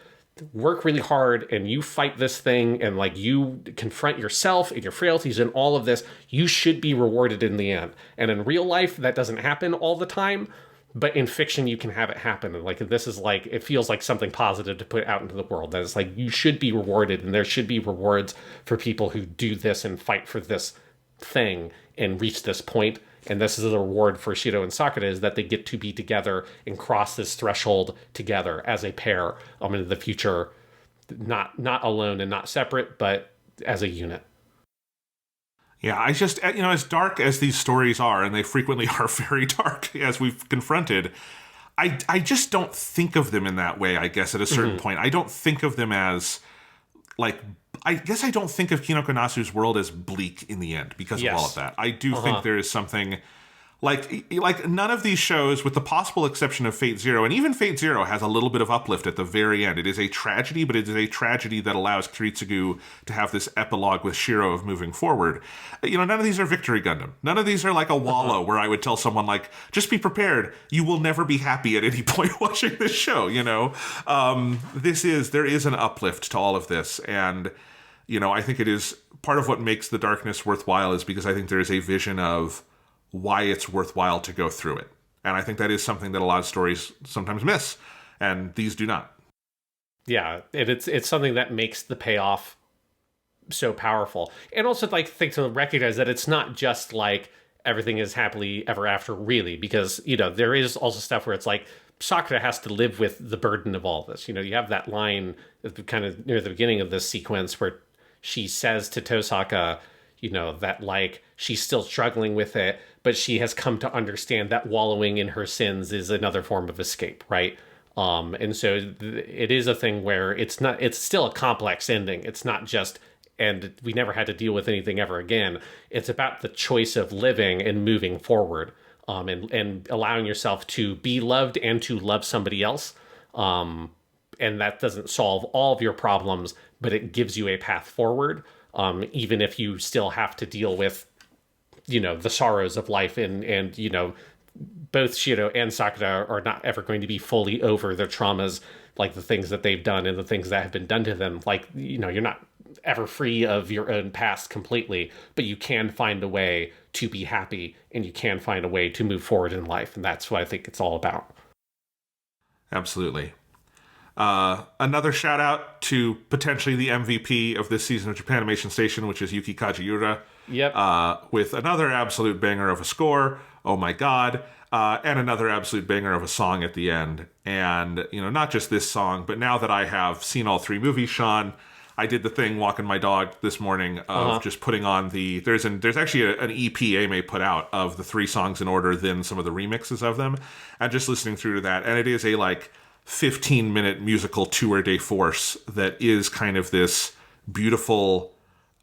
work really hard and you fight this thing and like you confront yourself and your frailties and all of this, you should be rewarded in the end. And in real life, that doesn't happen all the time, but in fiction, you can have it happen. And like, this is like, it feels like something positive to put out into the world. That it's like, you should be rewarded, and there should be rewards for people who do this and fight for this thing and reach this point. And this is the reward for Shirou and Sakura, is that they get to be together and cross this threshold together as a pair into the future, not alone and not separate, but as a unit. Yeah, I just, as dark as these stories are, and they frequently are very dark, as we've confronted, I just don't think of them in that way, I guess, at a certain point. I don't think of them as, like, I guess I don't think of Kinoko Nasu's world as bleak in the end because of all of that. I do think there is something like none of these shows, with the possible exception of Fate Zero, and even Fate Zero has a little bit of uplift at the very end. It is a tragedy, but it is a tragedy that allows Kiritsugu to have this epilogue with Shirou of moving forward. None of these are Victory Gundam. None of these are like a Wallow where I would tell someone like, just be prepared. You will never be happy at any point watching this show, there is an uplift to all of this. And, I think it is part of what makes the darkness worthwhile is because I think there is a vision of why it's worthwhile to go through it. And I think that is something that a lot of stories sometimes miss, and these do not. Yeah, it's something that makes the payoff so powerful. And also, like, think to recognize that it's not just like everything is happily ever after, really, because, there is also stuff where it's like Sakura has to live with the burden of all this. You have that line kind of near the beginning of this sequence where she says to Tosaka, that like she's still struggling with it, but she has come to understand that wallowing in her sins is another form of escape, right? And so it is a thing where it's still a complex ending. It's not just, and we never had to deal with anything ever again. It's about the choice of living and moving forward, and allowing yourself to be loved and to love somebody else. And that doesn't solve all of your problems, but it gives you a path forward. Even if you still have to deal with, the sorrows of life, and both Shirou and Sakura are not ever going to be fully over their traumas, like the things that they've done and the things that have been done to them. Like, you're not ever free of your own past completely, but you can find a way to be happy, and you can find a way to move forward in life. And that's what I think it's all about. Absolutely. Another shout out to potentially the MVP of this season of Japanimation Station, which is Yuki Kajiura. Yep. With another absolute banger of a score. Oh my God. And another absolute banger of a song at the end. And, not just this song, but now that I have seen all three movies, Sean, I did the thing walking my dog this morning of just putting on there's actually an EP Ame put out of the three songs in order, then some of the remixes of them, and just listening through to that. And it is a 15-minute musical tour de force that is kind of this beautiful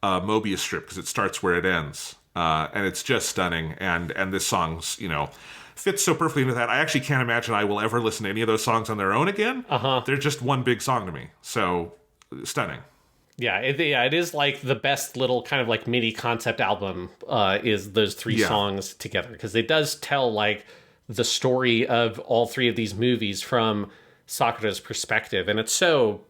Mobius strip, because it starts where it ends. And it's just stunning. And this song's, fits so perfectly into that. I actually can't imagine I will ever listen to any of those songs on their own again. They're just one big song to me. So, stunning. Yeah, it is like the best little kind of like mini concept album is those three songs together. Because it does tell like the story of all three of these movies from Sakura's perspective. And it's so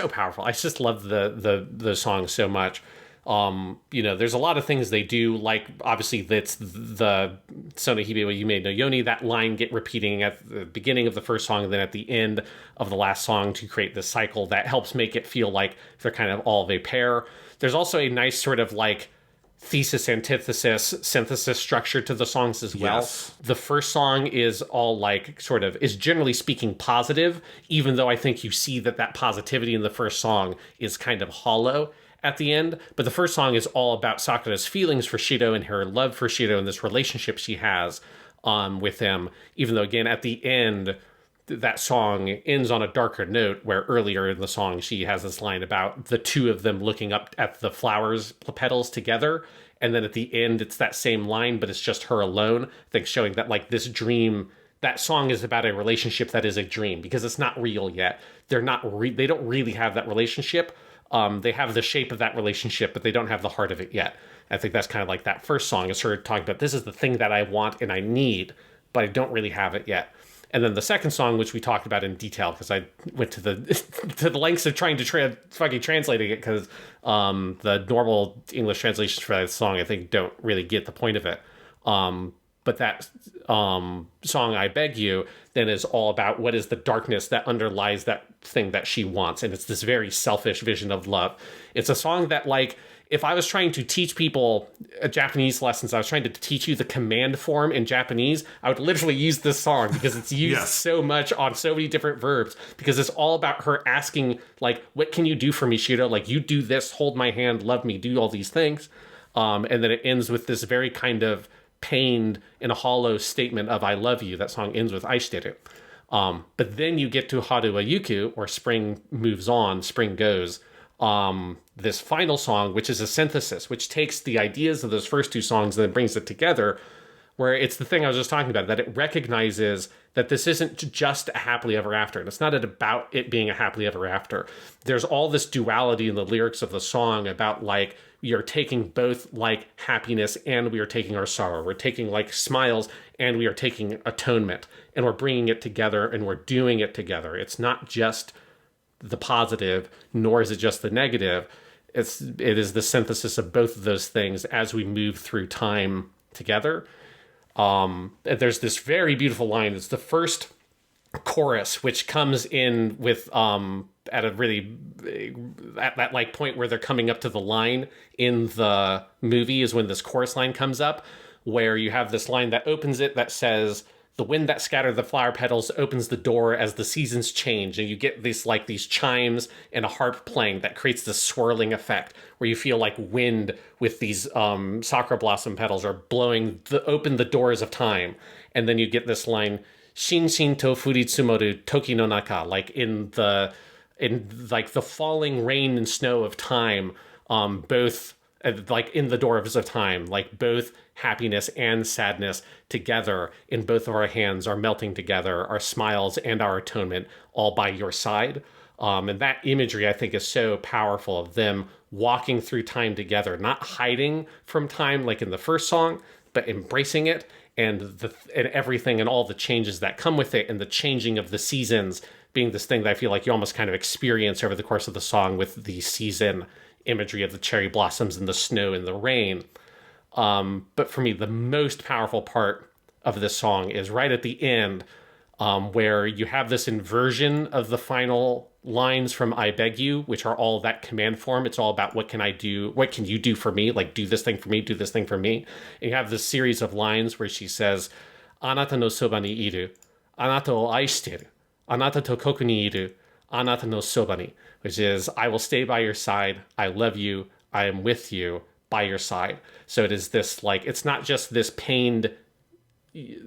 powerful. I just love the song so much. There's a lot of things they do, like obviously that's the Sonohibe wa Yume no Yoni, that line get repeating at the beginning of the first song and then at the end of the last song to create this cycle that helps make it feel like they're kind of all of a pair. There's also a nice sort of like thesis, antithesis, synthesis structure to the songs as well. Yes. The first song is all like sort of is generally speaking positive, even though I think you see that positivity in the first song is kind of hollow at the end. But the first song is all about Sakura's feelings for Shirou and her love for Shirou and this relationship she has with him, even though again at the end that song ends on a darker note, where earlier in the song she has this line about the two of them looking up at the flowers petals together, and then at the end it's that same line but it's just her alone. I think showing that like this dream, that song is about a relationship that is a dream because it's not real yet. They don't really have that relationship. They have the shape of that relationship, but they don't have the heart of it yet. I think that's kind of like that first song is her talking about this is the thing that I want and I need, but I don't really have it yet. And then the second song, which we talked about in detail, because I went to the to the lengths of trying to fucking translating it, because the normal English translations for that song, I think, don't really get the point of it. But that song, I Beg You, then is all about what is the darkness that underlies that thing that she wants. And it's this very selfish vision of love. It's a song that, like, if I was trying to teach people Japanese lessons, I was trying to teach you the command form in Japanese, I would literally use this song because it's used so much on so many different verbs, because it's all about her asking, like, what can you do for me, Shirou? Like, you do this, hold my hand, love me, do all these things. And then it ends with this very kind of pained in a hollow statement of I love you. That song ends with Aishiteru. But then you get to Haru wa Yuku, or spring moves on, spring goes. This final song, which is a synthesis, which takes the ideas of those first two songs and then brings it together, where it's the thing I was just talking about, that it recognizes that this isn't just a happily ever after. And it's not about it being a happily ever after. There's all this duality in the lyrics of the song about, like, we are taking both, like, happiness and we are taking our sorrow. We're taking, like, smiles and we are taking atonement. And we're bringing it together and we're doing it together. It's not just the positive, nor is it just the negative. It is the synthesis of both of those things as we move through time together. There's this very beautiful line. It's the first chorus, which comes in with at a really at that like point where they're coming up to the line in the movie is when this chorus line comes up, where you have this line that opens it that says, "The wind that scattered the flower petals opens the door as the seasons change," and you get these chimes and a harp playing that creates this swirling effect where you feel like wind with these sakura blossom petals are blowing open the doors of time. And then you get this line, "Shin shin to furitsumoru toki no naka," like in the falling rain and snow of time, both like in the doors of time, like both happiness and sadness together in both of our hands are melting together, our smiles and our atonement all by your side. And that imagery, I think, is so powerful, of them walking through time together, not hiding from time like in the first song, but embracing it, and everything and all the changes that come with it, and the changing of the seasons being this thing that I feel like you almost kind of experience over the course of the song with the season imagery of the cherry blossoms and the snow and the rain. But for me, the most powerful part of this song is right at the end, where you have this inversion of the final lines from I Beg You, which are all that command form. It's all about what can I do? What can you do for me? Like, do this thing for me, do this thing for me. And you have this series of lines where she says, "Anata no soba ni iru, anata o aishiteru, anata to koku ni iru, anata no soba ni," which is, I will stay by your side, I love you, I am with you, by your side. So it is this, like, it's not just this pained,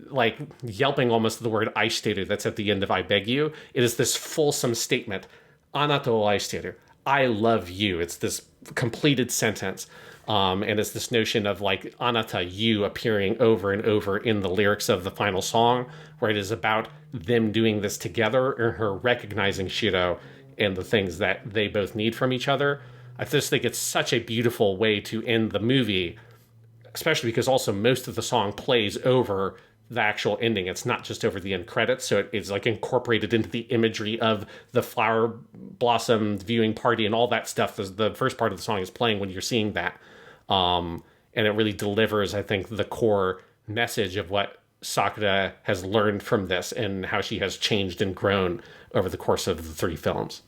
like, yelping almost the word aishiteru that's at the end of I Beg You. It is this fulsome statement, "Anata o aishiteru," I love you. It's this completed sentence. And it's this notion of, like, anata, you, appearing over and over in the lyrics of the final song, where it is about them doing this together and her recognizing Shirou and the things that they both need from each other. I just think it's such a beautiful way to end the movie, especially because also most of the song plays over the actual ending. It's not just over the end credits, so it is like incorporated into the imagery of the flower blossom viewing party and all that stuff. The first part of the song is playing when you're seeing that. And it really delivers, I think, the core message of what Sakura has learned from this and how she has changed and grown over the course of the 3 films.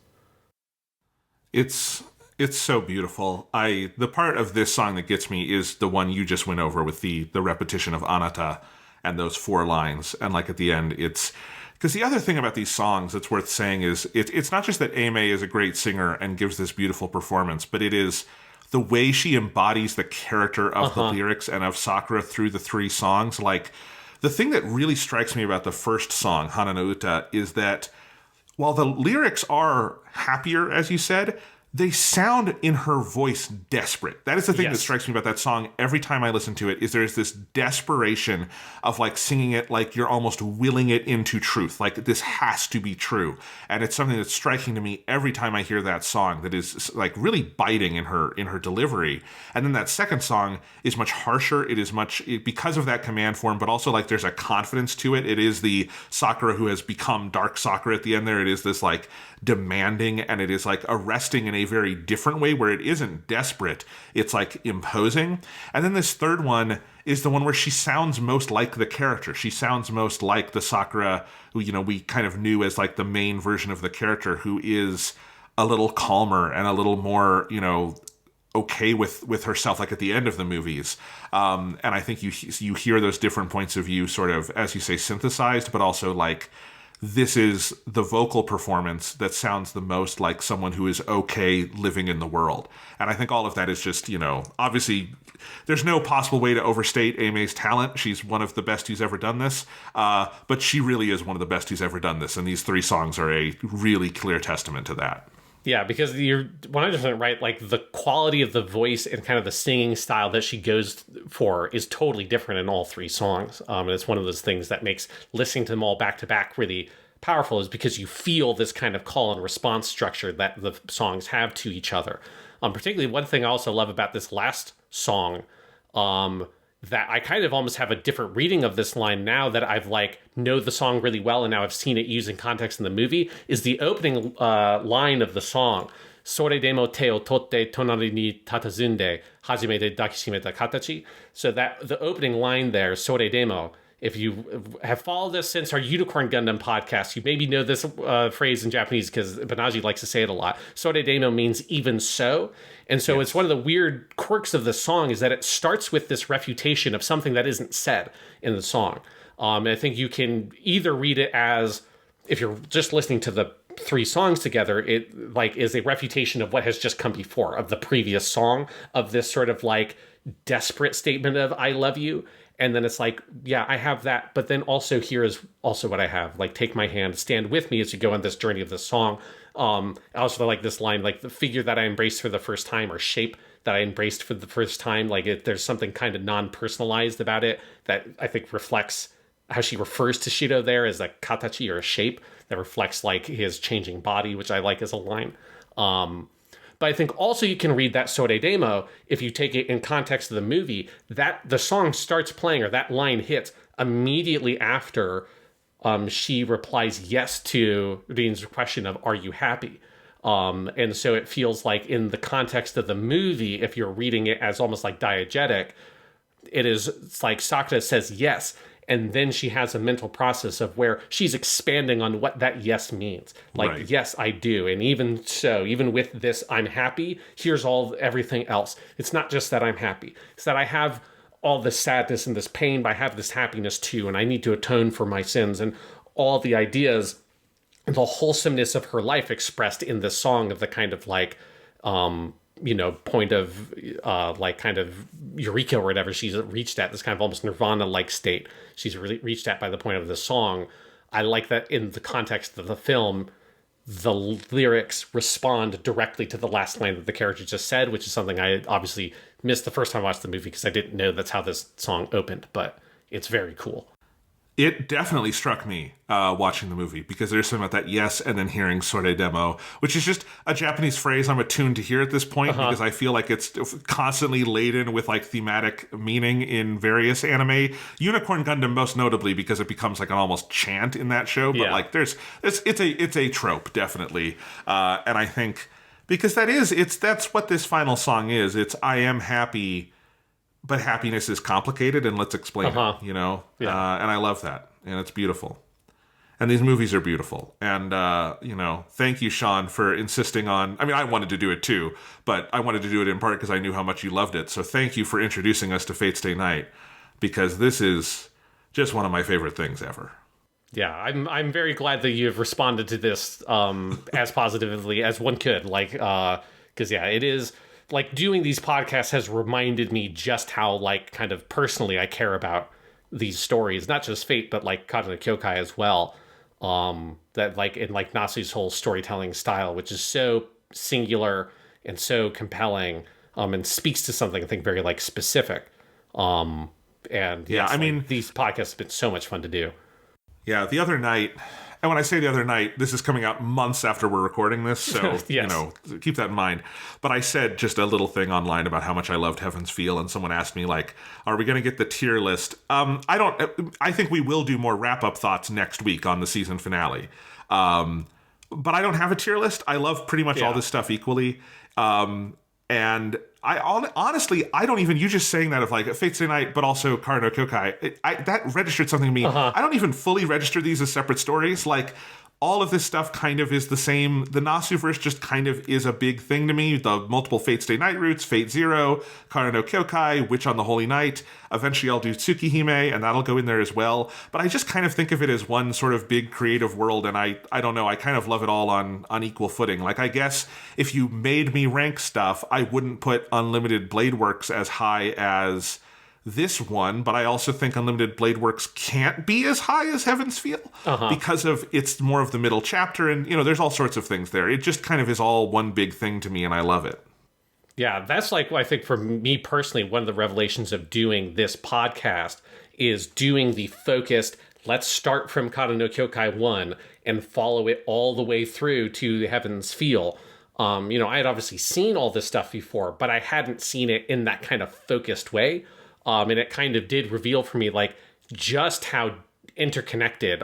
It's so beautiful. The part of this song that gets me is the one you just went over with the repetition of anata and those 4 lines. And like at the end, it's because the other thing about these songs that's worth saying is it's not just that Ame is a great singer and gives this beautiful performance, but it is the way she embodies the character of the lyrics and of Sakura through the 3 songs. Like, the thing that really strikes me about the first song, Hana no Uta, is that while the lyrics are happier, as you said, they sound in her voice desperate. That is the thing Yes. that strikes me about that song every time I listen to it, is there's this desperation of like singing it like you're almost willing it into truth. Like this has to be true. And it's something that's striking to me every time I hear that song, that is like really biting in her delivery. And then that second song is much harsher. It is much, because of that command form, but also like there's a confidence to it. It is the Sakura who has become Dark Sakura at the end there. It is this like demanding, and it is like arresting in a very different way where it isn't desperate. It's like imposing. And then this third one is the one where she sounds most like the character. She sounds most like the Sakura who, you know, we kind of knew as like the main version of the character, who is a little calmer and a little more, you know, okay with herself, like at the end of the movies. And I think you hear those different points of view sort of, as you say, synthesized, but also like, this is the vocal performance that sounds the most like someone who is okay living in the world. And I think all of that is just, you know, obviously there's no possible way to overstate Aime's talent. She's one of the best who's ever done this. But she really is one of the best who's ever done this. And these three songs are a really clear testament to that. Yeah, because you're 100% right. Like the quality of the voice and kind of the singing style that she goes for is totally different in all three songs. And it's one of those things that makes listening to them all back to back really powerful, is because you feel this kind of call and response structure that the songs have to each other. Particularly one thing I also love about this last song, that I kind of almost have a different reading of this line now that I've like know the song really well and now I've seen it used in context in the movie, is the opening line of the song. Sore demo te o totte tonari ni tatazunde hajimete dakishimeta katachi. So that the opening line there, sore demo, if you have followed us since our Unicorn Gundam podcast, you maybe know this phrase in Japanese because Banaji likes to say it a lot. Sore demo means even so. And so It's one of the weird quirks of the song is that it starts with this refutation of something that isn't said in the song. And I think you can either read it as, if you're just listening to the three songs together, it like is a refutation of what has just come before, of the previous song, of this sort of like desperate statement of I love you. And then it's like, yeah, I have that. But then also here is also what I have. Like, take my hand, stand with me as you go on this journey of this song. I also like this line, like the figure that I embraced for the first time, or shape that I embraced for the first time. Like there's something kind of non-personalized about it that I think reflects how she refers to Shirou there as a katachi, or a shape that reflects like his changing body, which I like as a line. But I think also you can read that Sore demo, if you take it in context of the movie, that the song starts playing, or that line hits immediately after she replies yes to Rin's question of, are you happy? And so it feels like in the context of the movie, if you're reading it as almost like diegetic, it's like Sakura says yes, and then she has a mental process of where she's expanding on what that yes means. Like, Right. Yes, I do. And even so, even with this, I'm happy, here's everything else. It's not just that I'm happy. It's that I have all this sadness and this pain, but I have this happiness too, and I need to atone for my sins, and all the ideas, the wholesomeness of her life expressed in this song, of the kind of like, point of like kind of eureka or whatever she's reached at, this kind of almost nirvana-like state she's really reached at by the point of the song. I like that in the context of the film, the lyrics respond directly to the last line that the character just said, which is something I obviously missed the first time I watched the movie because I didn't know that's how this song opened, but it's very cool. It definitely struck me watching the movie, because there's something about that yes and then hearing Sore demo, which is just a Japanese phrase I'm attuned to hear at this point, because I feel like it's constantly laden with like thematic meaning in various anime. Unicorn Gundam most notably, because it becomes like an almost chant in that show, but like it's a trope, definitely. And I think because that's what this final song is. It's I am happy, but happiness is complicated, and let's explain it, you know? Yeah. And I love that, and it's beautiful. And these movies are beautiful. And, thank you, Sean, for insisting on... I mean, I wanted to do it too, but I wanted to do it in part because I knew how much you loved it. So thank you for introducing us to Fate's Day Night, because this is just one of my favorite things ever. Yeah, I'm very glad that you've responded to this as positively as one could. Like, because, it is... like doing these podcasts has reminded me just how like kind of personally I care about these stories, not just Fate, but like Kata no Kyokai as well. That like in like Nasu's whole storytelling style, which is so singular and so compelling, and speaks to something I think very like specific. And Yeah, yes, I mean, these podcasts have been so much fun to do. Yeah, the other night, and when I say the other night, this is coming out months after we're recording this, so, Yes. keep that in mind. But I said just a little thing online about how much I loved Heaven's Feel, and someone asked me, like, are we going to get the tier list? I think we will do more wrap-up thoughts next week on the season finale. But I don't have a tier list. I love pretty much all this stuff equally. And I honestly, I don't even, you just saying that of like Fate's Day Night, but also Kara no Kyokai, that registered something to me. I don't even fully register these as separate stories. Like, all of this stuff kind of is the same. The Nasuverse just kind of is a big thing to me. The multiple Fate's Day Night routes, Fate Zero, Kara no Kyokai, Witch on the Holy Night. Eventually I'll do Tsukihime, and that'll go in there as well. But I just kind of think of it as one sort of big creative world, and I don't know, I kind of love it all on equal footing. Like, I guess if you made me rank stuff, I wouldn't put Unlimited Blade Works as high as this one, but I also think Unlimited Blade Works can't be as high as Heaven's Feel because of it's more of the middle chapter, and there's all sorts of things there. It just kind of is all one big thing to me, and I love it. Yeah, that's like, I think for me personally, one of the revelations of doing this podcast is doing the focused, let's start from Kara no Kyokai 1 and follow it all the way through to Heaven's Feel. I had obviously seen all this stuff before, but I hadn't seen it in that kind of focused way. And it kind of did reveal for me, like, just how interconnected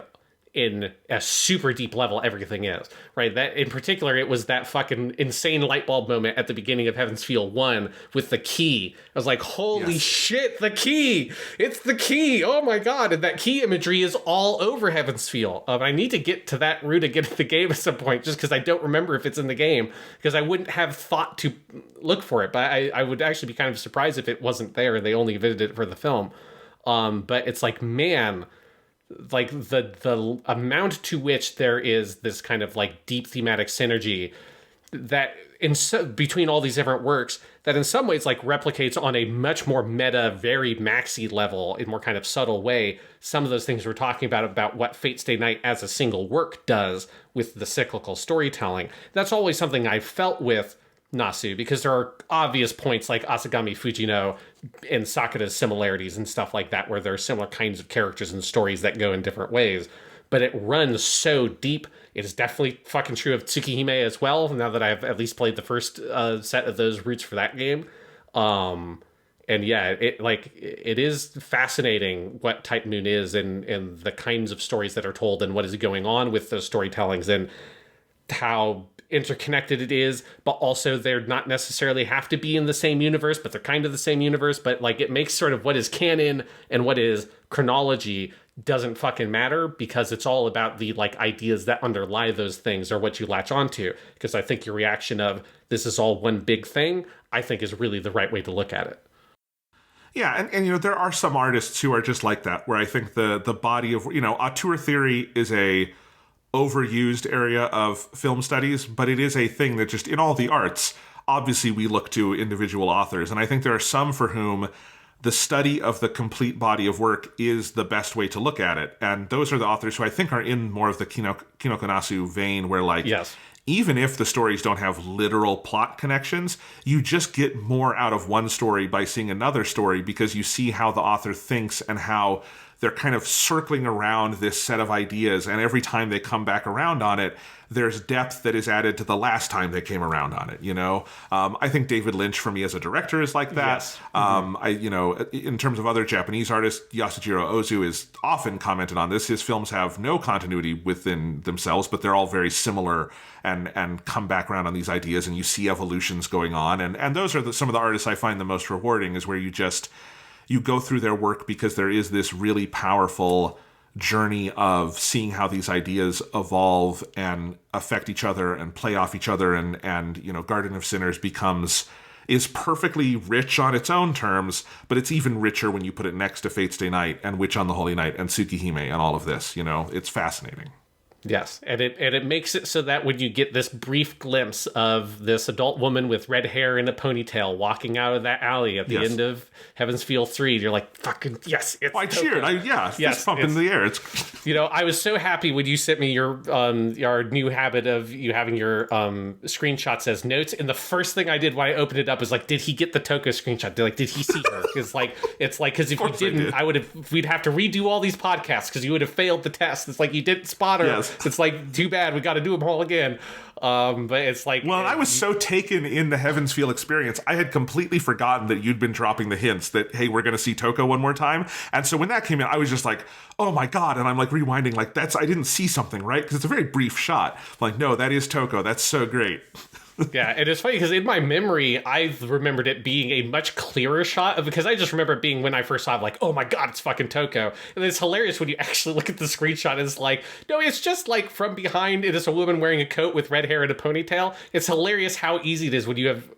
in a super deep level everything is, right? That in particular, it was that fucking insane light bulb moment at the beginning of Heaven's Feel 1 with the key. I was like, holy shit, the key! It's the key! Oh my god! And that key imagery is all over Heaven's Feel. I need to get to that route again in the game at some point, just because I don't remember if it's in the game, because I wouldn't have thought to look for it, but I would actually be kind of surprised if it wasn't there and they only visited it for the film. But it's like, man, like the amount to which there is this kind of like deep thematic synergy that between all these different works that in some ways like replicates on a much more meta, very maxi level in more kind of subtle way some of those things we're talking about what Fate's Day Night as a single work does with the cyclical storytelling. That's always something I felt with Nasu, because there are obvious points like Asagami Fujino and Sakura's similarities and stuff like that, where there are similar kinds of characters and stories that go in different ways. But it runs so deep. It is definitely fucking true of Tsukihime as well, now that I've at least played the first set of those routes for that game. And yeah, it is fascinating what Type Moon is and the kinds of stories that are told and what is going on with those storytellings and how interconnected it is, but also they're not necessarily have to be in the same universe, but they're kind of the same universe. But like, it makes sort of what is canon and what is chronology doesn't fucking matter, because it's all about the like ideas that underlie those things or what you latch onto. Because I think your reaction of this is all one big thing, I think is really the right way to look at it. Yeah, and there are some artists who are just like that, where I think the body of, auteur theory is a overused area of film studies, but it is a thing that just in all the arts, obviously we look to individual authors. And I think there are some for whom the study of the complete body of work is the best way to look at it. And those are the authors who I think are in more of the Kinokonasu vein, where like, yes, even if the stories don't have literal plot connections, you just get more out of one story by seeing another story, because you see how the author thinks and how they're kind of circling around this set of ideas, and every time they come back around on it, there's depth that is added to the last time they came around on it, I think David Lynch, for me as a director, is like that. Yes. In terms of other Japanese artists, Yasujiro Ozu is often commented on this. His films have no continuity within themselves, but they're all very similar and come back around on these ideas, and you see evolutions going on. And those are some of the artists I find the most rewarding, is where you go through their work because there is this really powerful journey of seeing how these ideas evolve and affect each other and play off each other. And Garden of Sinners is perfectly rich on its own terms, but it's even richer when you put it next to Fate's Day Night and Witch on the Holy Night and Tsukihime and all of this. It's fascinating. Yes, and it makes it so that when you get this brief glimpse of this adult woman with red hair and a ponytail walking out of that alley at the end of Heaven's Feel 3, you're like, fucking yes, it's I cheered. Fist pump in the air. It's I was so happy when you sent me your new habit of you having your screenshots as notes, and the first thing I did when I opened it up was like, did he get the Toko screenshot? Did he see her? Because because if you didn't, we'd have to redo all these podcasts because you would have failed the test. It's like you didn't spot her. Yes. It's like, too bad, we got to do them all again. But it's like... Well, I was so taken in the Heaven's Feel experience, I had completely forgotten that you'd been dropping the hints that, hey, we're going to see Toko one more time. And so when that came in, I was just like, oh my God. And I'm like rewinding, like, I didn't see something, right? Because it's a very brief shot. I'm like, no, that is Toko. That's so great. Yeah, and it's funny because in my memory, I remembered it being a much clearer shot because I just remember it being when I first saw it, like, oh my God, it's fucking Toko. And it's hilarious when you actually look at the screenshot and it's like, no, it's just like from behind, it is a woman wearing a coat with red hair and a ponytail. It's hilarious how easy it is when you have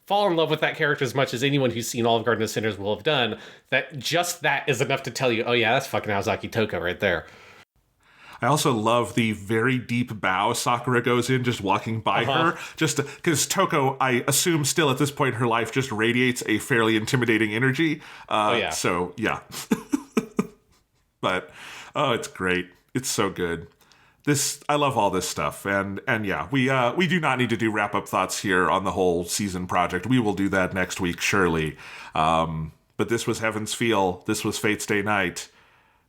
fallen in love with that character as much as anyone who's seen all of Garden of Sinners will have done, that just that is enough to tell you, oh yeah, that's fucking Aozaki Toko right there. I also love the very deep bow Sakura goes in just walking by her. Just because Toko, I assume still at this point in her life, just radiates a fairly intimidating energy. So, yeah. But, it's great. It's so good. I love all this stuff. And yeah, we do not need to do wrap-up thoughts here on the whole season project. We will do that next week, surely. But this was Heaven's Feel. This was Fate's Day Night.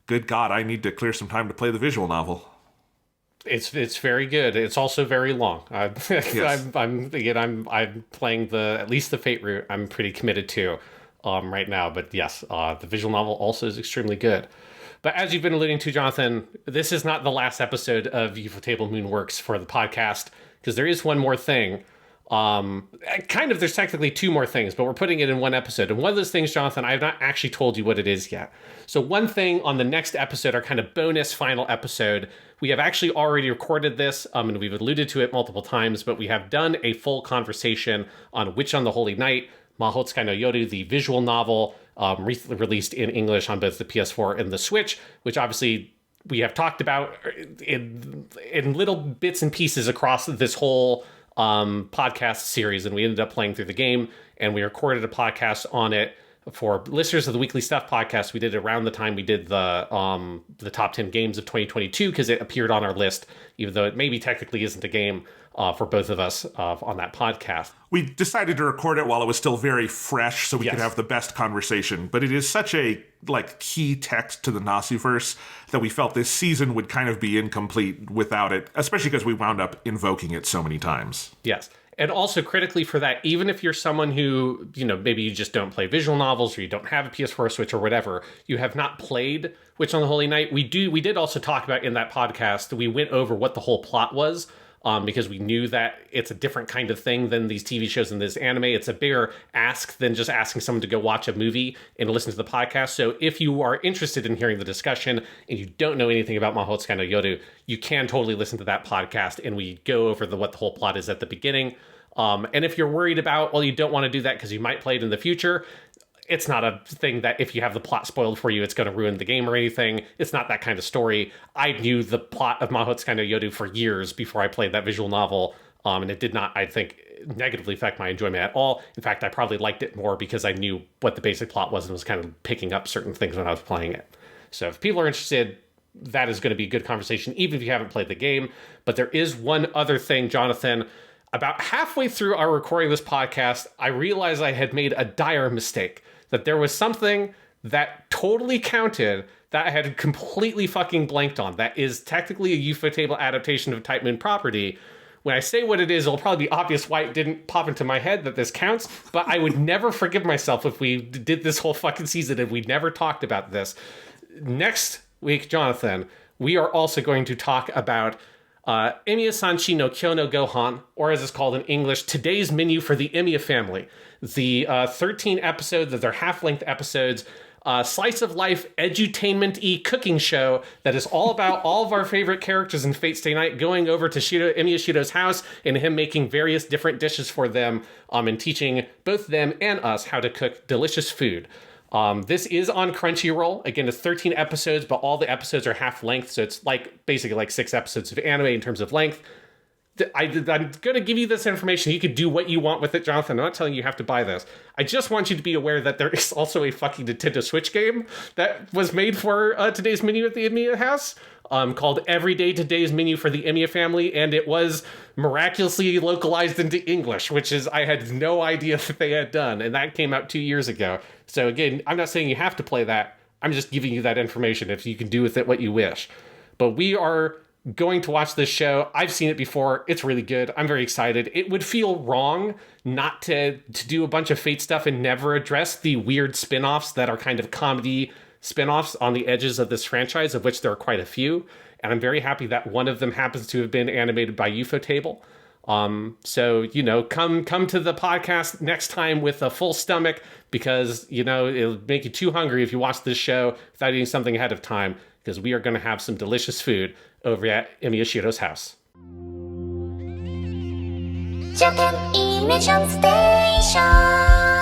Good God, I need to clear some time to play the visual novel. It's very good. It's also very long. Yes. I'm playing at least the Fate route. I'm pretty committed to right now. But yes, the visual novel also is extremely good. But as you've been alluding to, Jonathan, this is not the last episode of Ufotable Moonworks for the podcast because there is one more thing. There's technically two more things, but we're putting it in one episode. And one of those things, Jonathan, I have not actually told you what it is yet. So one thing on the next episode, our kind of bonus final episode, we have actually already recorded this, and we've alluded to it multiple times, but we have done a full conversation on Witch on the Holy Night, Mahoutsukai no Yoru, the visual novel, recently released in English on both the PS4 and the Switch, which obviously we have talked about in little bits and pieces across this whole podcast series, and we ended up playing through the game, and we recorded a podcast on it for listeners of the Weekly Stuff podcast. We did it around the time we did the top 10 games of 2022 because it appeared on our list, even though it maybe technically isn't a game for both of us on that podcast. We decided to record it while it was still very fresh so we could have the best conversation, but it is such a key text to the Nasuverse that we felt this season would kind of be incomplete without it, especially because we wound up invoking it so many times. Yes. And also critically for that, even if you're someone who, maybe you just don't play visual novels or you don't have a PS4 Switch or whatever, you have not played Witch on the Holy Night, we did also talk about in that podcast, we went over what the whole plot was. Because we knew that it's a different kind of thing than these TV shows and this anime. It's a bigger ask than just asking someone to go watch a movie and listen to the podcast. So if you are interested in hearing the discussion and you don't know anything about Mahoutsukai no Yoru, you can totally listen to that podcast, and we go over what the whole plot is at the beginning. And if you're worried about, you don't want to do that because you might play it in the future, it's not a thing that if you have the plot spoiled for you, it's going to ruin the game or anything. It's not that kind of story. I knew the plot of Mahoutsukai no Yoru for years before I played that visual novel, and it did not, I think, negatively affect my enjoyment at all. In fact, I probably liked it more because I knew what the basic plot was and was kind of picking up certain things when I was playing it. So if people are interested, that is going to be a good conversation, even if you haven't played the game. But there is one other thing, Jonathan. About halfway through our recording of this podcast, I realized I had made a dire mistake. That there was something that totally counted that I had completely fucking blanked on. That is technically a Ufotable adaptation of Type Moon property. When I say what it is, it'll probably be obvious why it didn't pop into my head that this counts, but I would never forgive myself if we did this whole fucking season and we never talked about this. Next week, Jonathan, we are also going to talk about Emiya Sanchi no Kyo no Gohan, or as it's called in English, Today's Menu for the Emiya Family. The 13 episodes, they're half-length episodes, slice of life, edutainment-y cooking show that is all about all of our favorite characters in Fate's Day Night going over to Emiya Shiro's house and him making various different dishes for them and teaching both them and us how to cook delicious food. This is on Crunchyroll. Again, it's 13 episodes, but all the episodes are half length, so it's like basically like 6 episodes of anime in terms of length. I'm going to give you this information. You can do what you want with it, Jonathan. I'm not telling you have to buy this. I just want you to be aware that there is also a fucking Nintendo Switch game that was made for today's menu at the Emiya house called Everyday Today's Menu for the Emiya Family, and it was miraculously localized into English, which is I had no idea that they had done, and that came out 2 years ago. So again, I'm not saying you have to play that. I'm just giving you that information if you can do with it what you wish. But we are going to watch this show. I've seen it before. It's really good. I'm very excited. It would feel wrong not to do a bunch of Fate stuff and never address the weird spin-offs that are kind of comedy spin-offs on the edges of this franchise, of which there are quite a few. And I'm very happy that one of them happens to have been animated by Ufotable. So, come to the podcast next time with a full stomach, because, it'll make you too hungry if you watch this show without eating something ahead of time, because we are going to have some delicious food over at Emiya Shirou's house. Japanimation Station.